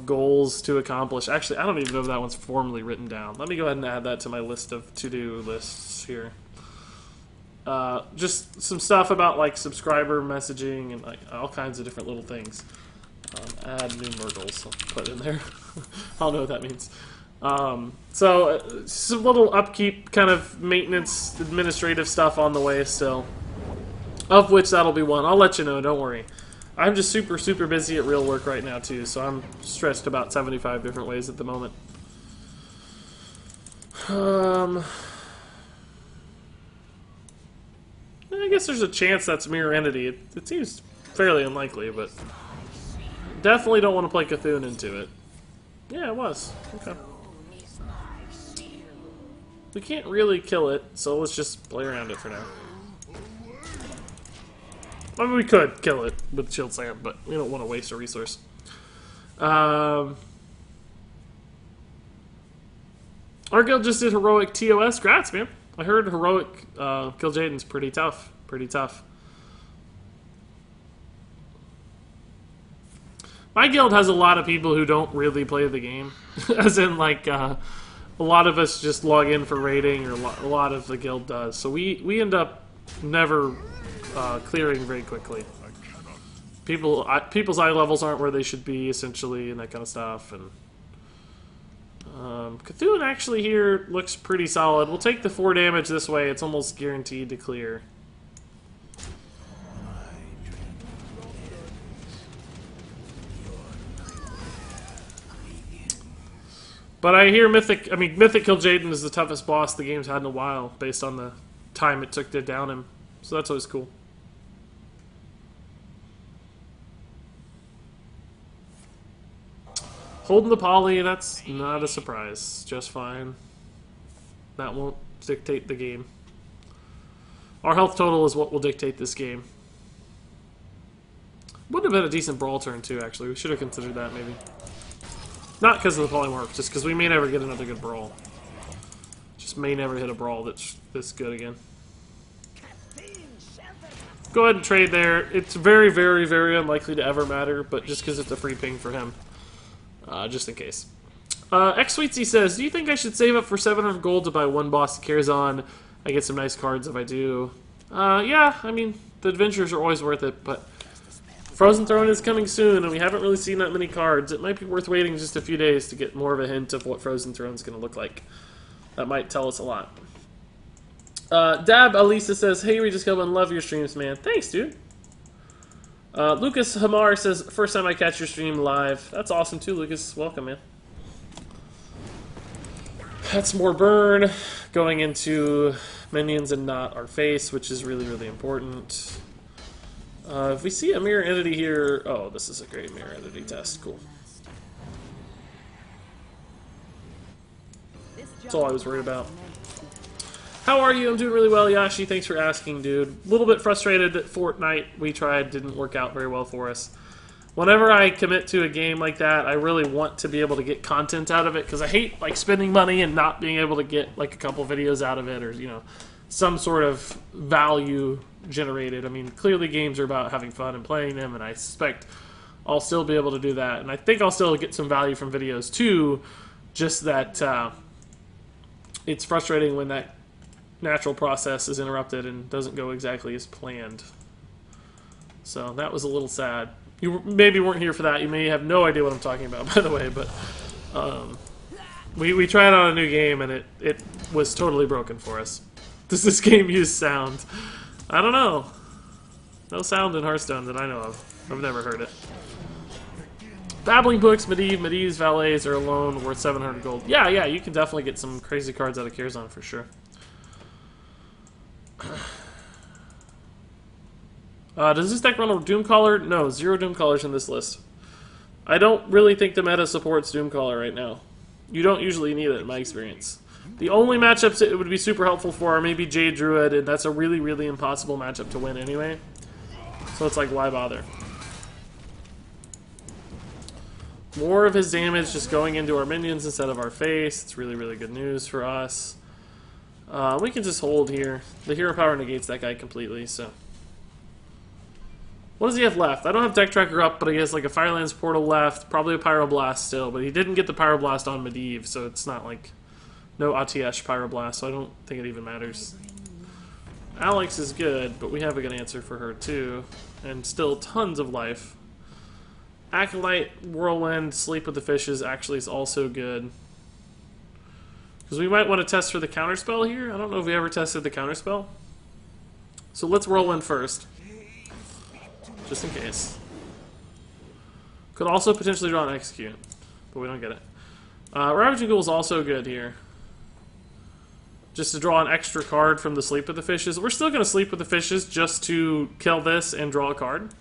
goals to accomplish. Actually, I don't even know if that one's formally written down. Let me go ahead and add that to my list of to-do lists here. Just some stuff about like subscriber messaging and like all kinds of different little things. Add new Murgles. I'll put in there. I don't know what that means. So some little upkeep, kind of maintenance, administrative stuff on the way still. Of which that'll be one. I'll let you know. Don't worry. I'm just super busy at real work right now too, so I'm stressed about 75 different ways at the moment. I guess there's a chance that's Mirror Entity. It seems fairly unlikely, but definitely don't want to play Cthulhu into it. Yeah, it was. Okay. We can't really kill it, so let's just play around it for now. I mean, we could kill it with Shield Slam, but we don't want to waste a resource. Our guild just did heroic TOS. Grats, man. I heard heroic Kill Jaden's pretty tough. Pretty tough. My guild has a lot of people who don't really play the game. As in, like, a lot of us just log in for raiding, or a lot of the guild does. So we end up never clearing very quickly. People's eye levels aren't where they should be, essentially, and that kind of stuff. And Cthulhu actually here looks pretty solid. We'll take the 4 damage this way. It's almost guaranteed to clear. But I hear Mythic Kill Jaden is the toughest boss the game's had in a while, based on the time it took to down him. So that's always cool. Holding the poly, that's not a surprise. Just fine. That won't dictate the game. Our health total is what will dictate this game. Would have been a decent brawl turn too, actually. We should have considered that, maybe. Not because of the polymorph, just because we may never get another good brawl. Just may never hit a brawl that's this good again. Go ahead and trade there. It's very, very, very unlikely to ever matter, but just because it's a free ping for him. Just in case. X-Sweetsy says, do you think I should save up for 700 gold to buy one boss that cares on? I get some nice cards if I do. Yeah, I mean, the adventures are always worth it, but Frozen Throne is coming soon, and we haven't really seen that many cards. It might be worth waiting just a few days to get more of a hint of what Frozen Throne is going to look like. That might tell us a lot. Dab Alisa says, hey, Regis Kelvin, love your streams, man. Thanks, dude. Lucas Hamar says, first time I catch your stream live. That's awesome, too, Lucas. Welcome, man. That's more burn going into minions and not our face, which is really, really important. If we see a mirror entity here... Oh, this is a great mirror entity test. Cool. That's all I was worried about. How are you? I'm doing really well, Yashi. Thanks for asking, dude. A little bit frustrated that Fortnite we tried didn't work out very well for us. Whenever I commit to a game like that, I really want to be able to get content out of it, because I hate like spending money and not being able to get like a couple videos out of it, or, you know, some sort of value generated. I mean, clearly games are about having fun and playing them, and I suspect I'll still be able to do that. And I think I'll still get some value from videos too, just that it's frustrating when that natural process is interrupted and doesn't go exactly as planned. So that was a little sad. You maybe weren't here for that. You may have no idea what I'm talking about, by the way, but we tried out a new game and it was totally broken for us. Does this game use sound? I don't know. No sound in Hearthstone that I know of. I've never heard it. Babbling Books, Medivh's Valets are alone worth 700 gold. Yeah, you can definitely get some crazy cards out of Curzon for sure. Does this deck run a Doomcaller? No, 0 Doomcallers in this list. I don't really think the meta supports Doomcaller right now. You don't usually need it in my experience. The only matchups it would be super helpful for are maybe Jade Druid, and that's a really, really impossible matchup to win anyway. So it's like, why bother? More of his damage just going into our minions instead of our face. It's really, really good news for us. We can just hold here. The hero power negates that guy completely, so... What does he have left? I don't have Deck Tracker up, but he has like a Firelands Portal left, probably a Pyroblast still, but he didn't get the Pyroblast on Medivh, so it's not like... No Atiesh Pyroblast, so I don't think it even matters. Alex is good, but we have a good answer for her too. And still tons of life. Acolyte, Whirlwind, Sleep with the Fishes actually is also good. Because we might want to test for the counterspell here. I don't know if we ever tested the counterspell. So let's Whirlwind first. Just in case. Could also potentially draw an Execute, but we don't get it. Ravaging Ghoul is also good here. Just to draw an extra card from the Sleep with the Fishes. We're still going to Sleep with the Fishes just to kill this and draw a card.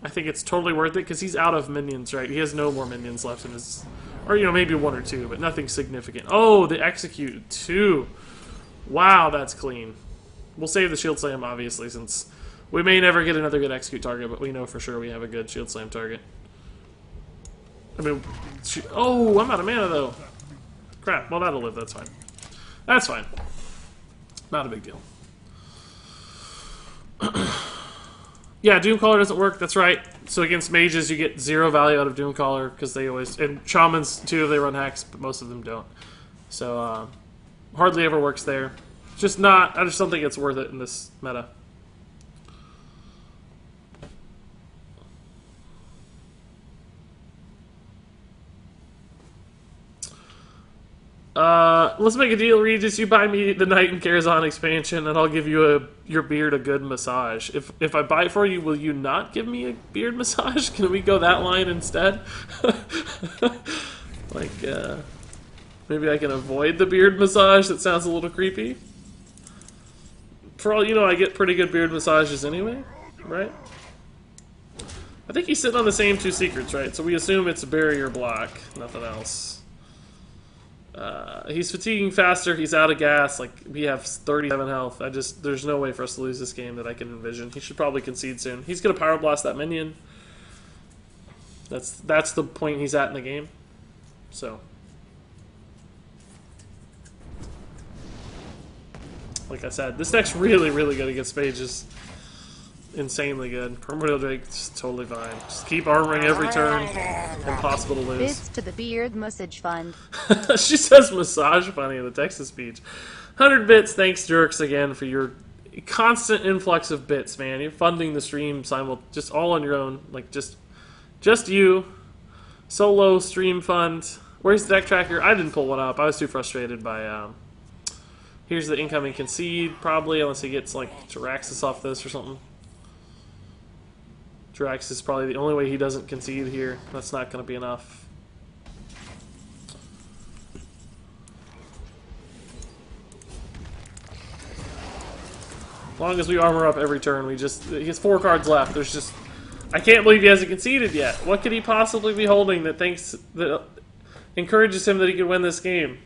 I think it's totally worth it because he's out of minions, right? He has no more minions left in his... Or, you know, maybe 1 or 2, but nothing significant. Oh, the Execute, 2. Wow, that's clean. We'll save the Shield Slam, obviously, since we may never get another good Execute target, but we know for sure we have a good Shield Slam target. I mean, oh, I'm out of mana though. Crap. Well, that'll live. That's fine. That's fine. Not a big deal. Yeah, Doomcaller doesn't work. That's right. So against mages, you get 0 value out of Doomcaller because they always, and shamans too if they run hex, but most of them don't. So hardly ever works there. Just not. I just don't think it's worth it in this meta. Let's make a deal, Regis. You buy me the Knight and Karazhan expansion, and I'll give you your beard a good massage. If I buy it for you, will you not give me a beard massage? Can we go that line instead? Like, maybe I can avoid the beard massage. That sounds a little creepy. For all you know, I get pretty good beard massages anyway, right? I think he's sitting on the same 2 secrets, right? So we assume it's barrier block, nothing else. He's fatiguing faster, he's out of gas, like, we have 37 health. There's no way for us to lose this game that I can envision. He should probably concede soon. He's gonna power blast that minion. That's the point he's at in the game. So. Like I said, this deck's really, really good against mages. Insanely good. Primordial Drake, just totally fine. Just keep armoring every turn. Impossible to lose. Bits to the beard massage fund. She says massage funny in the Texas speech. 100 bits, thanks Jerks again for your constant influx of bits, man. You're funding the stream just all on your own. Like, just you. Solo stream fund. Where's the deck tracker? I didn't pull one up. I was too frustrated by, here's the incoming concede, probably, unless he gets, like, Jiraxis off this or something. Jiraxis is probably the only way he doesn't concede here. That's not going to be enough. As long as we armor up every turn, he has 4 cards left. There's just, I can't believe he hasn't conceded yet. What could he possibly be holding that encourages him that he could win this game?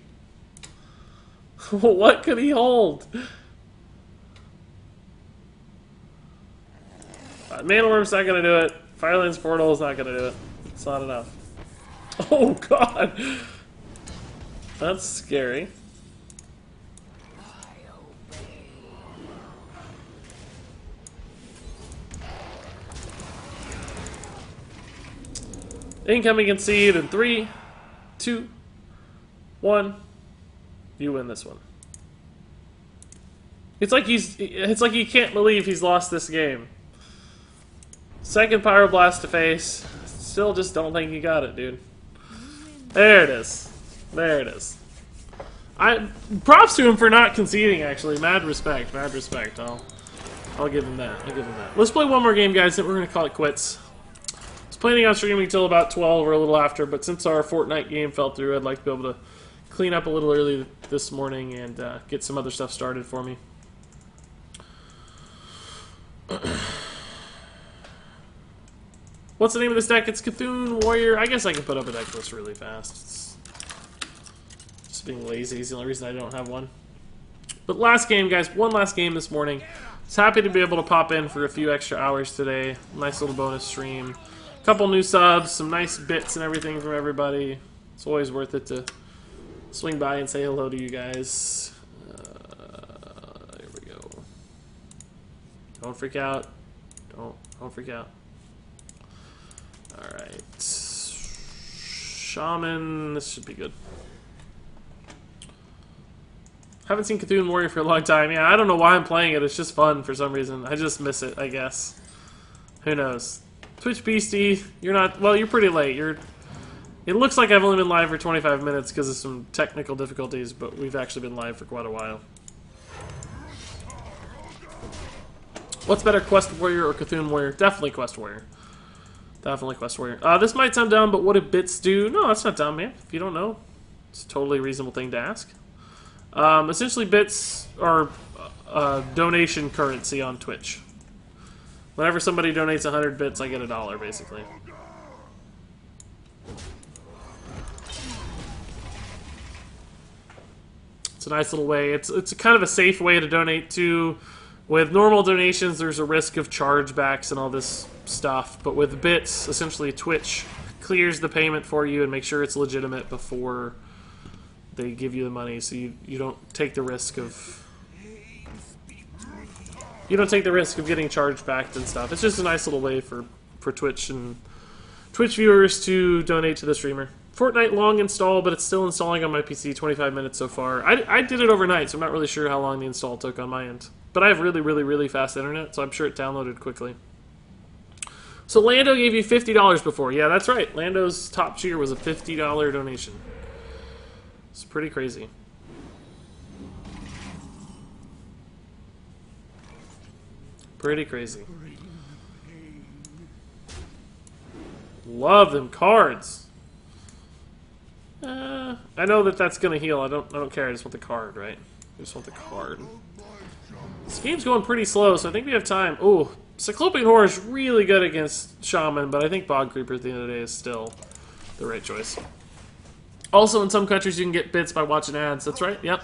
What could he hold? Mana Worm's not going to do it. Firelands Portal is not going to do it. It's not enough. Oh, God! That's scary. Incoming concede in 3, 2, 1. You win this one. It's like he can't believe he's lost this game. Second Pyroblast to face. Still just don't think he got it, dude. There it is. There it is. Props to him for not conceding, actually. Mad respect. Mad respect. I'll give him that. I'll give him that. Let's play one more game, guys, then we're going to call it quits. I was planning on streaming till about 12 or a little after, but since our Fortnite game fell through, I'd like to be able to clean up a little early this morning and get some other stuff started for me. What's the name of this deck? It's Cthulhu Warrior. I guess I can put up a deck list really fast. It's just being lazy is the only reason I don't have one. But last game, guys. One last game this morning. Just happy to be able to pop in for a few extra hours today. Nice little bonus stream. A couple new subs, some nice bits and everything from everybody. It's always worth it to swing by and say hello to you guys. Here we go. Don't freak out. Don't freak out. Alright. Shaman. This should be good. Haven't seen Cthulhu Warrior for a long time. Yeah, I don't know why I'm playing it. It's just fun for some reason. I just miss it, I guess. Who knows? Twitch Beastie, you're not... Well, you're pretty late. It looks like I've only been live for 25 minutes because of some technical difficulties, but we've actually been live for quite a while. What's better, Quest Warrior or Cthulhu Warrior? Definitely Quest Warrior. Definitely Quest Warrior. This might sound dumb, but what do bits do? No, that's not dumb, man. If you don't know, it's a totally reasonable thing to ask. Essentially, bits are donation currency on Twitch. Whenever somebody donates 100 bits, I get $1, basically. It's a nice little way. It's kind of a safe way to donate to. With normal donations, there's a risk of chargebacks and all this stuff, but with bits, essentially Twitch clears the payment for you and makes sure it's legitimate before they give you the money, so you don't take the risk of getting charged back and stuff. It's just a nice little way for Twitch and Twitch viewers to donate to the streamer. Fortnite long install, but it's still installing on my PC, 25 minutes so far. I did it overnight, so I'm not really sure how long the install took on my end. But I have really, really, really fast internet, so I'm sure it downloaded quickly. So Lando gave you $50 before. Yeah, that's right. Lando's top tier was a $50 donation. It's pretty crazy. Pretty crazy. Love them cards. I know that that's gonna heal. I don't care. I just want the card, right? I just want the card. This game's going pretty slow, so I think we have time. Ooh, Cyclopean Horror is really good against Shaman, but I think Bog Creeper at the end of the day is still the right choice. Also, in some countries, you can get bits by watching ads. That's right. Yep.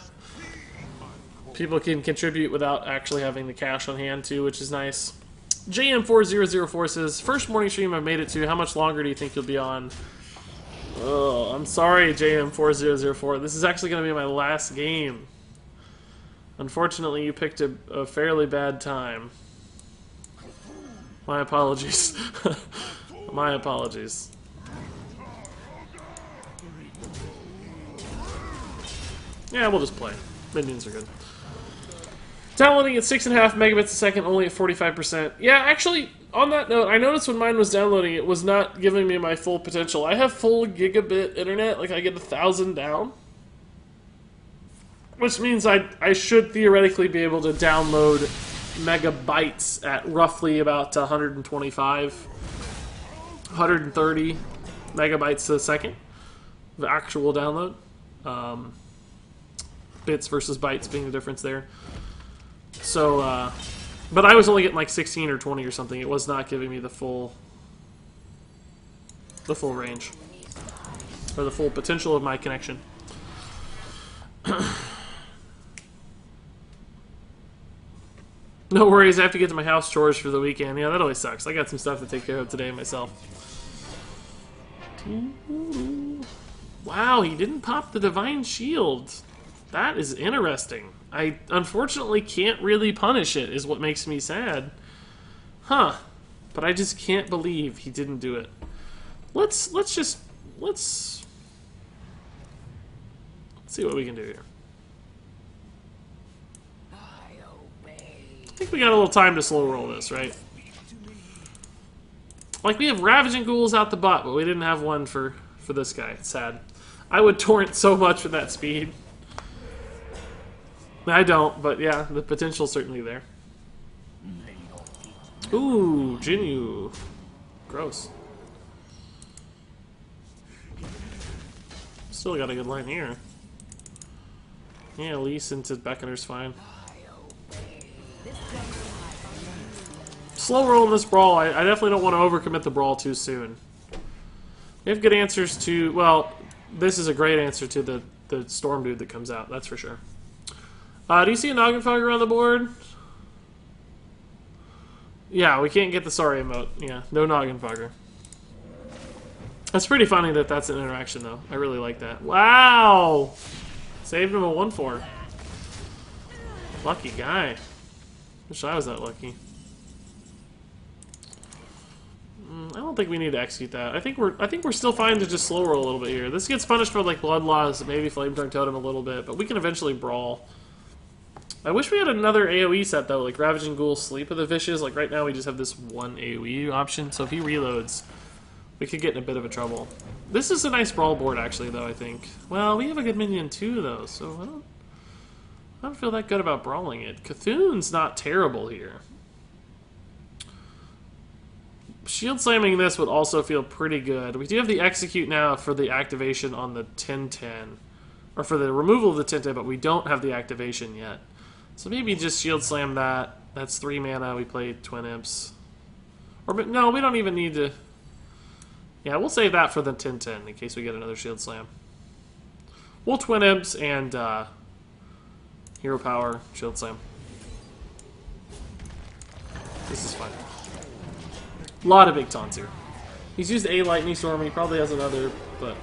People can contribute without actually having the cash on hand too, which is nice. JM4004 says, first morning stream I've made it to. How much longer do you think you'll be on? Oh, I'm sorry, JM4004. This is actually going to be my last game. Unfortunately, you picked a fairly bad time. My apologies. My apologies. Yeah, we'll just play. Minions are good. Downloading at 6.5 megabits a second, only at 45%. Yeah, actually, on that note, I noticed when mine was downloading, it was not giving me my full potential. I have full gigabit internet, like I get 1,000 down. Which means I should theoretically be able to download megabytes at roughly about 125, 130 megabytes a second. The actual download. Bits versus bytes being the difference there. So, but I was only getting like 16 or 20 or something. It was not giving me the full range. Or the full potential of my connection. No worries, I have to get to my house chores for the weekend. Yeah, that always sucks. I got some stuff to take care of today myself. Wow, he didn't pop the Divine Shield. That is interesting. I unfortunately can't really punish it, is what makes me sad. Huh. But I just can't believe he didn't do it. Let's see what we can do here. I think we got a little time to slow roll this, right? Like, we have Ravaging Ghouls out the butt, but we didn't have one for this guy. It's sad. I would torrent so much with that speed. I don't, but yeah, the potential's certainly there. Ooh, Jinyu. Gross. Still got a good line here. Yeah, Elise into Beckoner's fine. Slow roll in this brawl. I definitely don't want to overcommit the brawl too soon. We have good answers to... Well, this is a great answer to the Storm dude that comes out, that's for sure. Do you see a Noggenfogger on the board? Yeah, we can't get the sorry emote. Yeah, no Noggenfogger. That's pretty funny that that's an interaction, though. I really like that. Wow! Saved him a 1-4. Lucky guy. Wish I was that lucky. I don't think we need to execute that. I think we're still fine to just slow roll a little bit here. This gets punished for like blood loss, maybe Flame Tongue Totem a little bit, but we can eventually brawl. I wish we had another AoE set though, like Ravaging Ghoul, Sleep of the Vicious. Like right now we just have this one AoE option, so if he reloads, we could get in a bit of a trouble. This is a nice brawl board actually though, I think. Well, we have a good minion too though, so I don't feel that good about brawling it. Cthulhu's not terrible here. Shield slamming this would also feel pretty good. We do have the execute now for the activation on the 1010. Or for the removal of the 1010, but we don't have the activation yet. So maybe just shield slam that. That's 3 mana. We play Twin Imps. Or no, we don't even need to... Yeah, we'll save that for the 1010 in case we get another shield slam. We'll Twin Imps and Hero Power, shield slam. This is fun. A lot of big taunts here. He's used a Lightning Storm, and he probably has another, but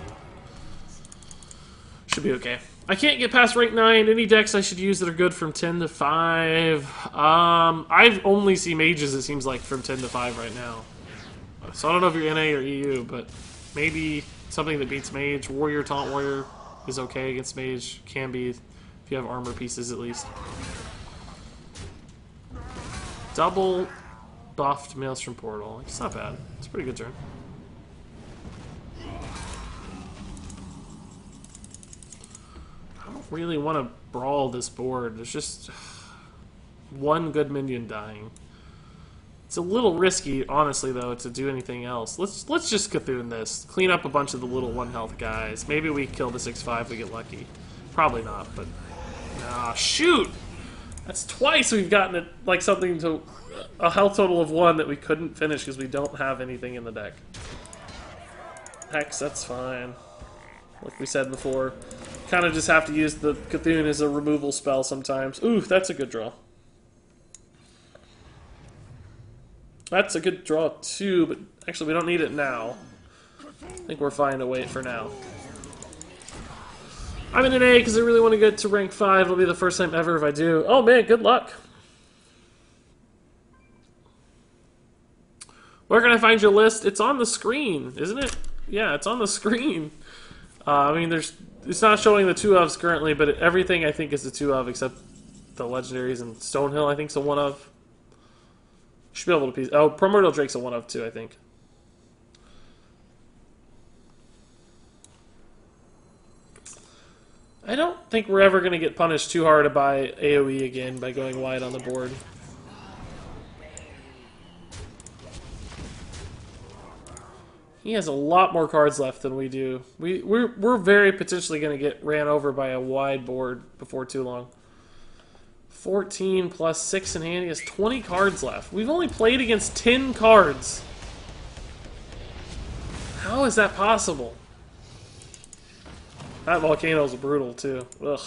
should be okay. I can't get past rank 9. Any decks I should use that are good from 10 to 5? I only see mages, it seems like, from 10 to 5 right now. So I don't know if you're NA or EU, but maybe something that beats mage. Warrior, Taunt Warrior is okay against mage. Can be if you have armor pieces at least. Double buffed Maelstrom Portal. It's not bad. It's a pretty good turn. I don't really want to brawl this board. There's just one good minion dying. It's a little risky, honestly, though, to do anything else. Let's just Cthulhu this. Clean up a bunch of the little 1-health guys. Maybe we kill the 6/5 if we get lucky. Probably not, but... Ah, shoot! That's twice we've gotten it, like, something to... a health total of 1 that we couldn't finish because we don't have anything in the deck. Hex, that's fine. Like we said before. Kind of just have to use the Cthulhu as a removal spell sometimes. Ooh, that's a good draw. That's a good draw too, but actually we don't need it now. I think we're fine to wait for now. I'm in an A because I really want to get to rank 5. It'll be the first time ever if I do. Oh man, good luck. Where can I find your list? It's on the screen, isn't it? Yeah, it's on the screen. I mean, it's not showing the 2 ofs currently, but everything I think is the 2 of except the legendaries, and Stonehill I think is a 1 of. Should be able to piece. Oh, Primordial Drake's a 1 of too, I think. I don't think we're ever going to get punished too hard by AoE again by going wide on the board. He has a lot more cards left than we do. We're very potentially going to get ran over by a wide board before too long. 14 plus 6 in hand. He has 20 cards left. We've only played against 10 cards. How is that possible? That volcano's brutal too. Ugh.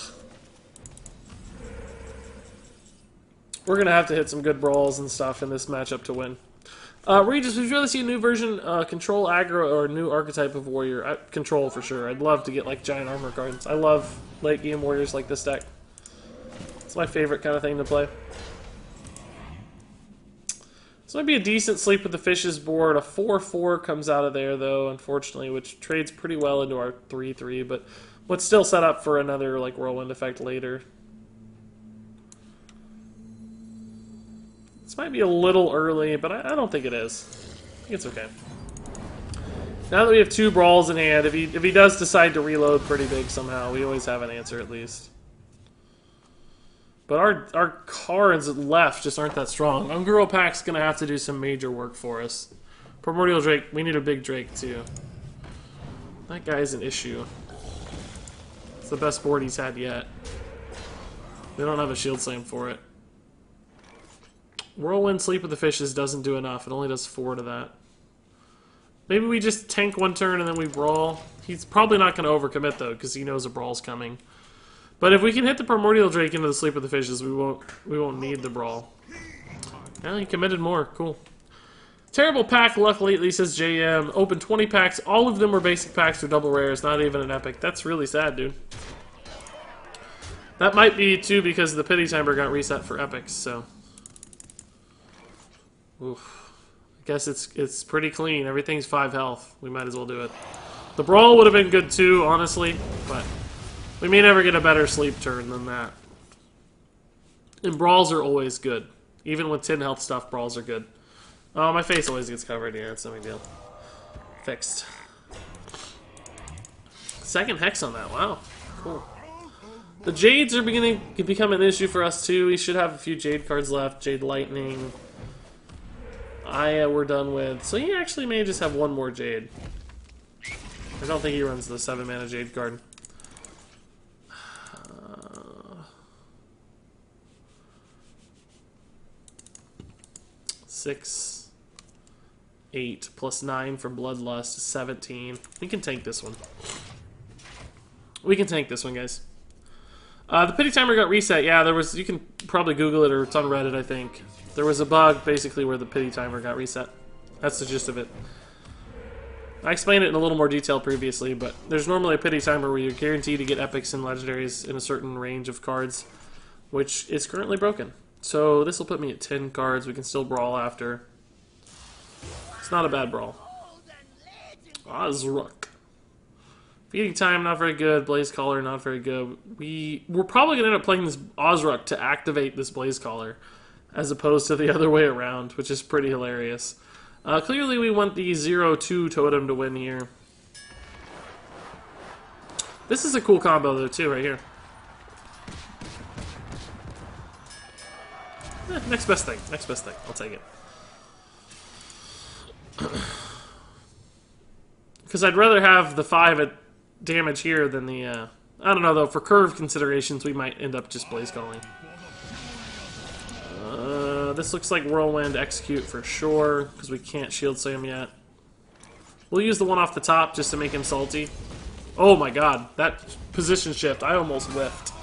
We're going to have to hit some good brawls and stuff in this matchup to win. Regis, would you rather see a new version, control aggro, or a new archetype of warrior? Control for sure. I'd love to get like giant armor cards. I love late game warriors like this deck. It's my favorite kind of thing to play. This might be a decent Sleep with the Fishes board. A 4/4 comes out of there though, unfortunately, which trades pretty well into our 3/3, but would still set up for another like whirlwind effect later. This might be a little early, but I don't think it is. I think it's okay. Now that we have 2 brawls in hand, if he does decide to reload pretty big somehow, we always have an answer at least. But our cards left just aren't that strong. Unguro Pack's going to have to do some major work for us. Primordial Drake, we need a big Drake too. That guy's an issue. It's the best board he's had yet. We don't have a Shield Slam for it. Whirlwind Sleep with the Fishes doesn't do enough. It only does 4 to that. Maybe we just tank 1 turn and then we brawl. He's probably not going to overcommit though, because he knows a brawl's coming. But if we can hit the Primordial Drake into the Sleep with the Fishes, we won't need the brawl. Yeah, he committed more. Cool. Terrible pack luck lately, says JM. Opened 20 packs. All of them were basic packs or double rares. Not even an epic. That's really sad, dude. That might be too because the pity timer got reset for epics. So, oof. I guess it's pretty clean. Everything's 5 health. We might as well do it. The brawl would have been good too, honestly, but we may never get a better sleep turn than that. And brawls are always good. Even with 10 health stuff, brawls are good. Oh, my face always gets covered here. It's no big deal. Fixed. Second hex on that. Wow. Cool. The Jades are beginning to become an issue for us too. We should have a few Jade cards left. Jade Lightning. Aya we're done with. So he actually may just have 1 more Jade. I don't think he runs the 7 mana Jade card. 6, 8, plus 9 for Bloodlust, 17. We can tank this one. We can tank this one, guys. The pity timer got reset. Yeah, there was. You can probably Google it or it's on Reddit, I think. There was a bug basically where the pity timer got reset. That's the gist of it. I explained it in a little more detail previously, but there's normally a pity timer where you're guaranteed to get epics and legendaries in a certain range of cards, which is currently broken. So this will put me at 10 cards. We can still brawl after. It's not a bad brawl. Ozruk. Feeding Time, not very good. Blaze Caller, not very good. We're probably going to end up playing this Ozruk to activate this Blaze Caller, as opposed to the other way around, which is pretty hilarious. Clearly we want the 0-2 totem to win here. This is a cool combo though too, right here. Next best thing. Next best thing. I'll take it. Because I'd rather have the 5 at damage here than the... I don't know though, for curve considerations we might end up just Blaze Calling. This looks like Whirlwind Execute for sure, because we can't Shield Slam yet. We'll use the one off the top just to make him salty. Oh my god, that position shift, I almost whiffed.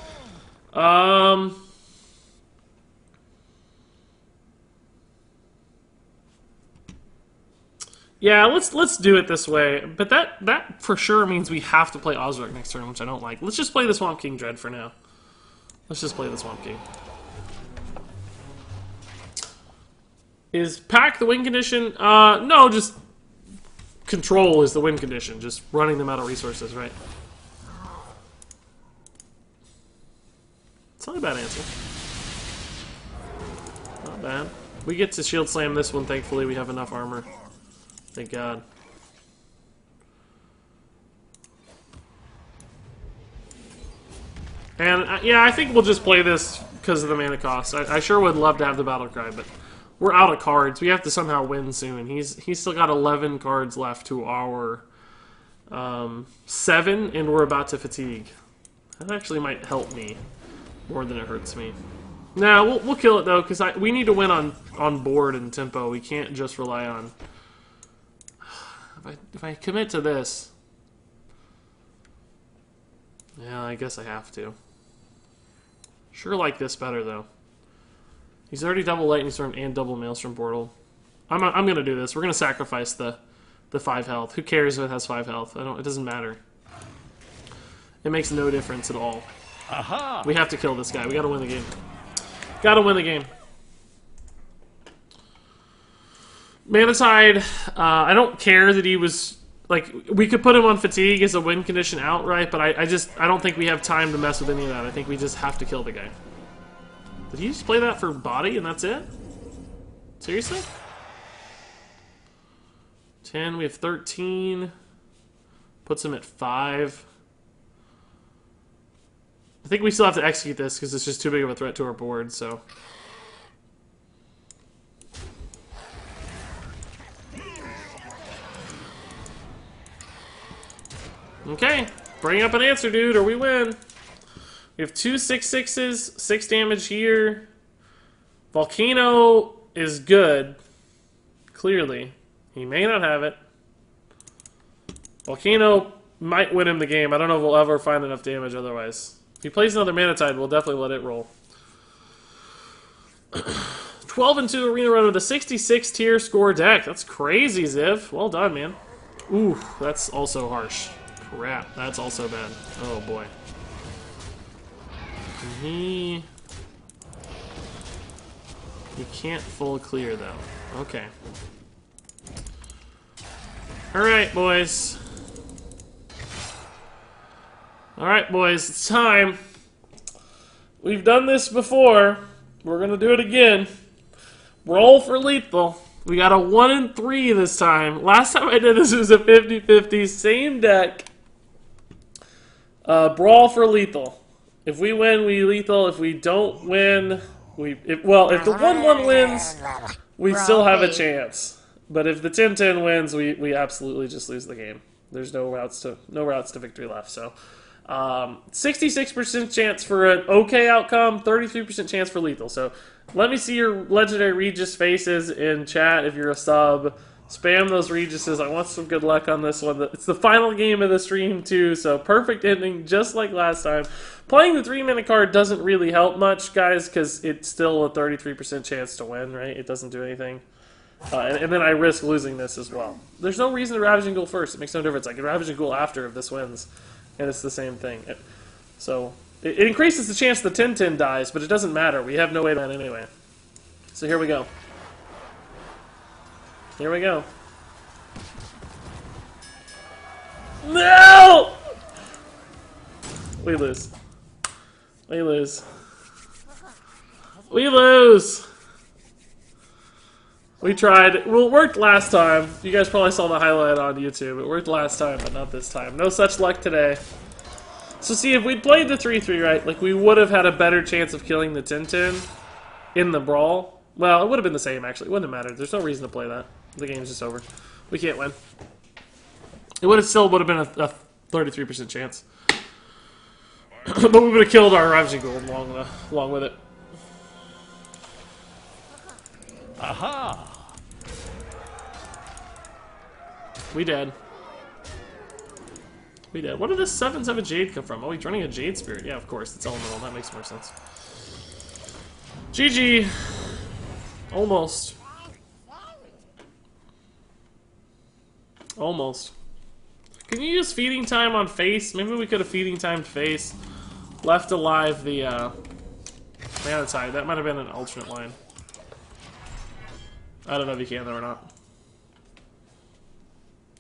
Yeah, let's do it this way. But that for sure means we have to play Ozark next turn, which I don't like. Let's just play the Swamp King Dread for now. Let's just play the Swamp King. Is Pack the win condition? No, just Control is the win condition. Just running them out of resources, right? It's not a bad answer. Not bad. We get to Shield Slam this one, thankfully. We have enough armor. Thank God. And, yeah, I think we'll just play this because of the mana cost. I sure would love to have the Battle Cry, but we're out of cards. We have to somehow win soon. He's still got 11 cards left to our 7, and we're about to fatigue. That actually might help me more than it hurts me. Nah, we'll kill it, though, because we need to win on board and tempo. We can't just rely on... If I commit to this... Yeah, I guess I have to. Sure like this better, though. He's already double Lightning Storm and double Maelstrom Portal. I'm going to do this. We're going to sacrifice the 5 health. Who cares if it has 5 health? It doesn't matter. It makes no difference at all. Aha! We have to kill this guy. We got to win the game. Got to win the game. Manatide, I don't care that he was... Like, we could put him on fatigue as a win condition outright, but I don't think we have time to mess with any of that. I think we just have to kill the guy. Did he just play that for body and that's it? Seriously? 10, we have 13. Puts him at 5. I think we still have to execute this because it's just too big of a threat to our board, so... Okay, bring up an answer, dude, or we win. We have 2 6/6s, 6 damage here. Volcano is good, clearly. He may not have it. Volcano might win him the game. I don't know if we'll ever find enough damage otherwise. If he plays another Manatide, we'll definitely let it roll. 12-2 Arena Run with a 66 tier score deck. That's crazy, Ziv. Well done, man. Ooh, that's also harsh. Crap, that's also bad. Oh boy. He can't full clear though. Okay. Alright, boys. Alright, boys, it's time. We've done this before. We're gonna do it again. Roll for lethal. We got a 1 in 3 this time. Last time I did this was a 50-50, same deck. Brawl for lethal. If we win, we lethal. If we don't win, if the 1-1 wins, we still have a chance. But if the 10-10 wins, we absolutely just lose the game. There's no routes to victory left. So, 66% chance for an okay outcome, 33% chance for lethal. So, let me see your legendary Regis faces in chat if you're a sub. Spam those Regises. I want some good luck on this one. It's the final game of the stream, too, so perfect ending, just like last time. Playing the 3-mana card doesn't really help much, guys, because it's still a 33% chance to win, right? It doesn't do anything. And then I risk losing this as well. There's no reason to Ravaging Ghoul first. It makes no difference. I can Ravaging Ghoul after if this wins, and it's the same thing. It increases the chance the 10-10 dies, but it doesn't matter. We have no way to win anyway. So here we go. Here we go. No! We lose. We lose. We lose! We tried. Well, it worked last time. You guys probably saw the highlight on YouTube. It worked last time, but not this time. No such luck today. So see, if we'd played the 3-3 right, like, we would have had a better chance of killing the 10-10 in the brawl. Well, it would have been the same, actually. It wouldn't have mattered. There's no reason to play that. The game's just over. We can't win. It would have been a 33% chance. But we would have killed our Ravaging Ghoul along with it. Aha! We dead. We dead. Where did this 7/7 Jade come from? Oh, he's running a Jade Spirit. Yeah, of course. It's elemental. That makes more sense. GG. Almost. Almost. Can you use feeding time on face? Maybe we could have feeding timed face. Left alive the Manatide. That might have been an alternate line. I don't know if you can though or not.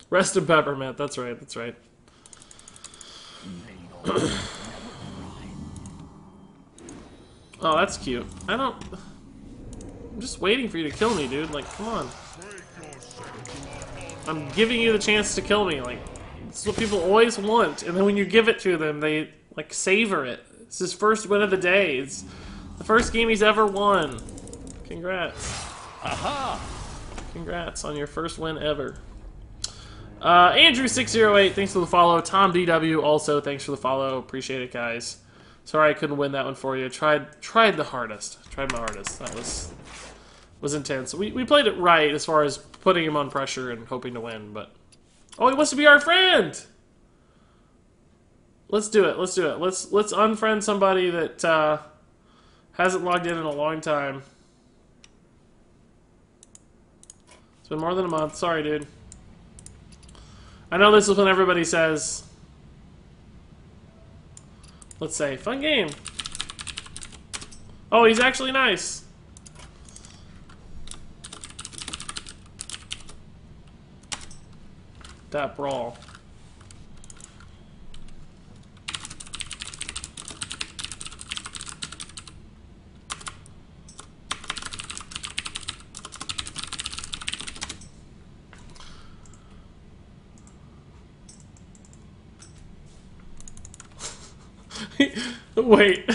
Rest in peppermint. That's right. That's right. Oh, that's cute. I'm just waiting for you to kill me, dude. Like, come on. I'm giving you the chance to kill me. Like, this is what people always want. And then when you give it to them, they, like, savor it. It's his first win of the day. It's the first game he's ever won. Congrats. Aha! Congrats on your first win ever. Andrew608, thanks for the follow. Tom DW, also, thanks for the follow. Appreciate it, guys. Sorry I couldn't win that one for you. Tried the hardest. Tried my hardest. That was intense. We played it right as far as putting him on pressure and hoping to win, but... Oh, he wants to be our friend! Let's do it. Let's do it. Let's unfriend somebody that hasn't logged in a long time. It's been more than a month. Sorry, dude. I know this is when everybody says... Let's say, fun game. Oh, he's actually nice. That brawl. Wait.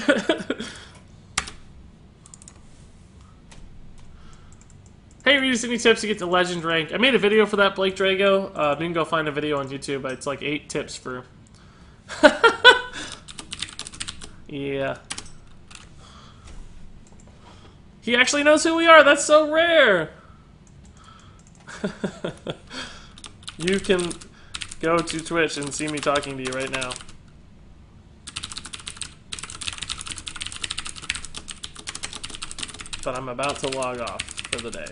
Hey, Regis, any tips to get to legend rank? I made a video for that, Blake Drago. You can go find a video on YouTube. It's like 8 tips for... Yeah. He actually knows who we are. That's so rare. You can go to Twitch and see me talking to you right now. But I'm about to log off for the day.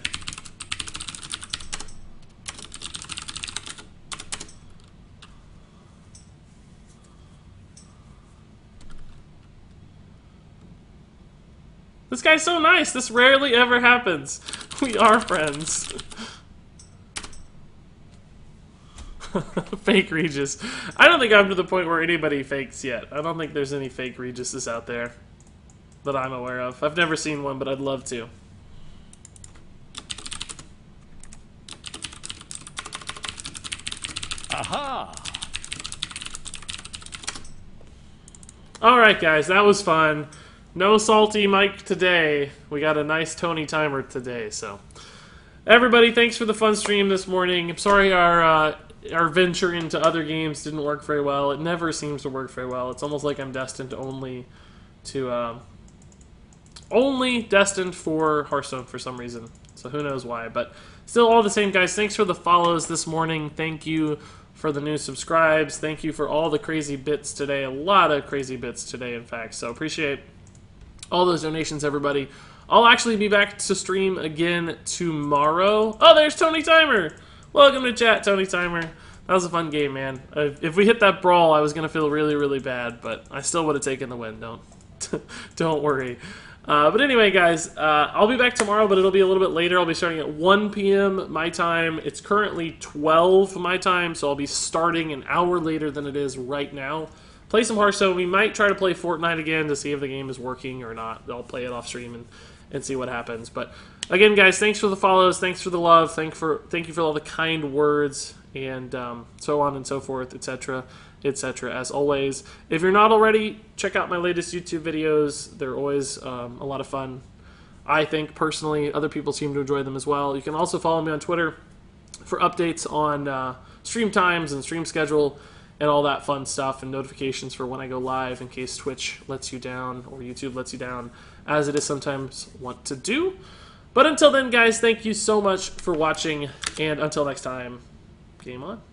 This guy's so nice. This rarely ever happens. We are friends. Fake Regis. I don't think I'm to the point where anybody fakes yet. I don't think there's any fake Regises out there that I'm aware of. I've never seen one, but I'd love to. Aha! Alright, guys, that was fun. No salty Mike today. We got a nice Tony timer today, so. Everybody, thanks for the fun stream this morning. I'm sorry our venture into other games didn't work very well. It never seems to work very well. It's almost like I'm destined only destined for Hearthstone for some reason. So who knows why. But still all the same, guys. Thanks for the follows this morning. Thank you for the new subscribes. Thank you for all the crazy bits today. A lot of crazy bits today, in fact. So appreciate all those donations, everybody. I'll actually be back to stream again tomorrow. Oh, there's Tony Timer. Welcome to chat, Tony Timer. That was a fun game, man. If we hit that brawl, I was gonna feel really, really bad, but I still would have taken the win. Don't worry. But anyway, guys, I'll be back tomorrow, but it'll be a little bit later. I'll be starting at 1 p.m. my time. It's currently 12 my time, so I'll be starting an hour later than it is right now. Play some Hearthstone. We might try to play Fortnite again to see if the game is working or not. I'll play it off stream and see what happens. But again, guys, thanks for the follows. Thanks for the love. Thank you for all the kind words and so on and so forth, etc. etc. As always, if you're not already, check out my latest YouTube videos. They're always a lot of fun. I think, personally, other people seem to enjoy them as well. You can also follow me on Twitter for updates on stream times and stream schedule and all that fun stuff, and notifications for when I go live in case Twitch lets you down or YouTube lets you down, as it is sometimes want to do. But until then, guys, thank you so much for watching, and until next time, game on.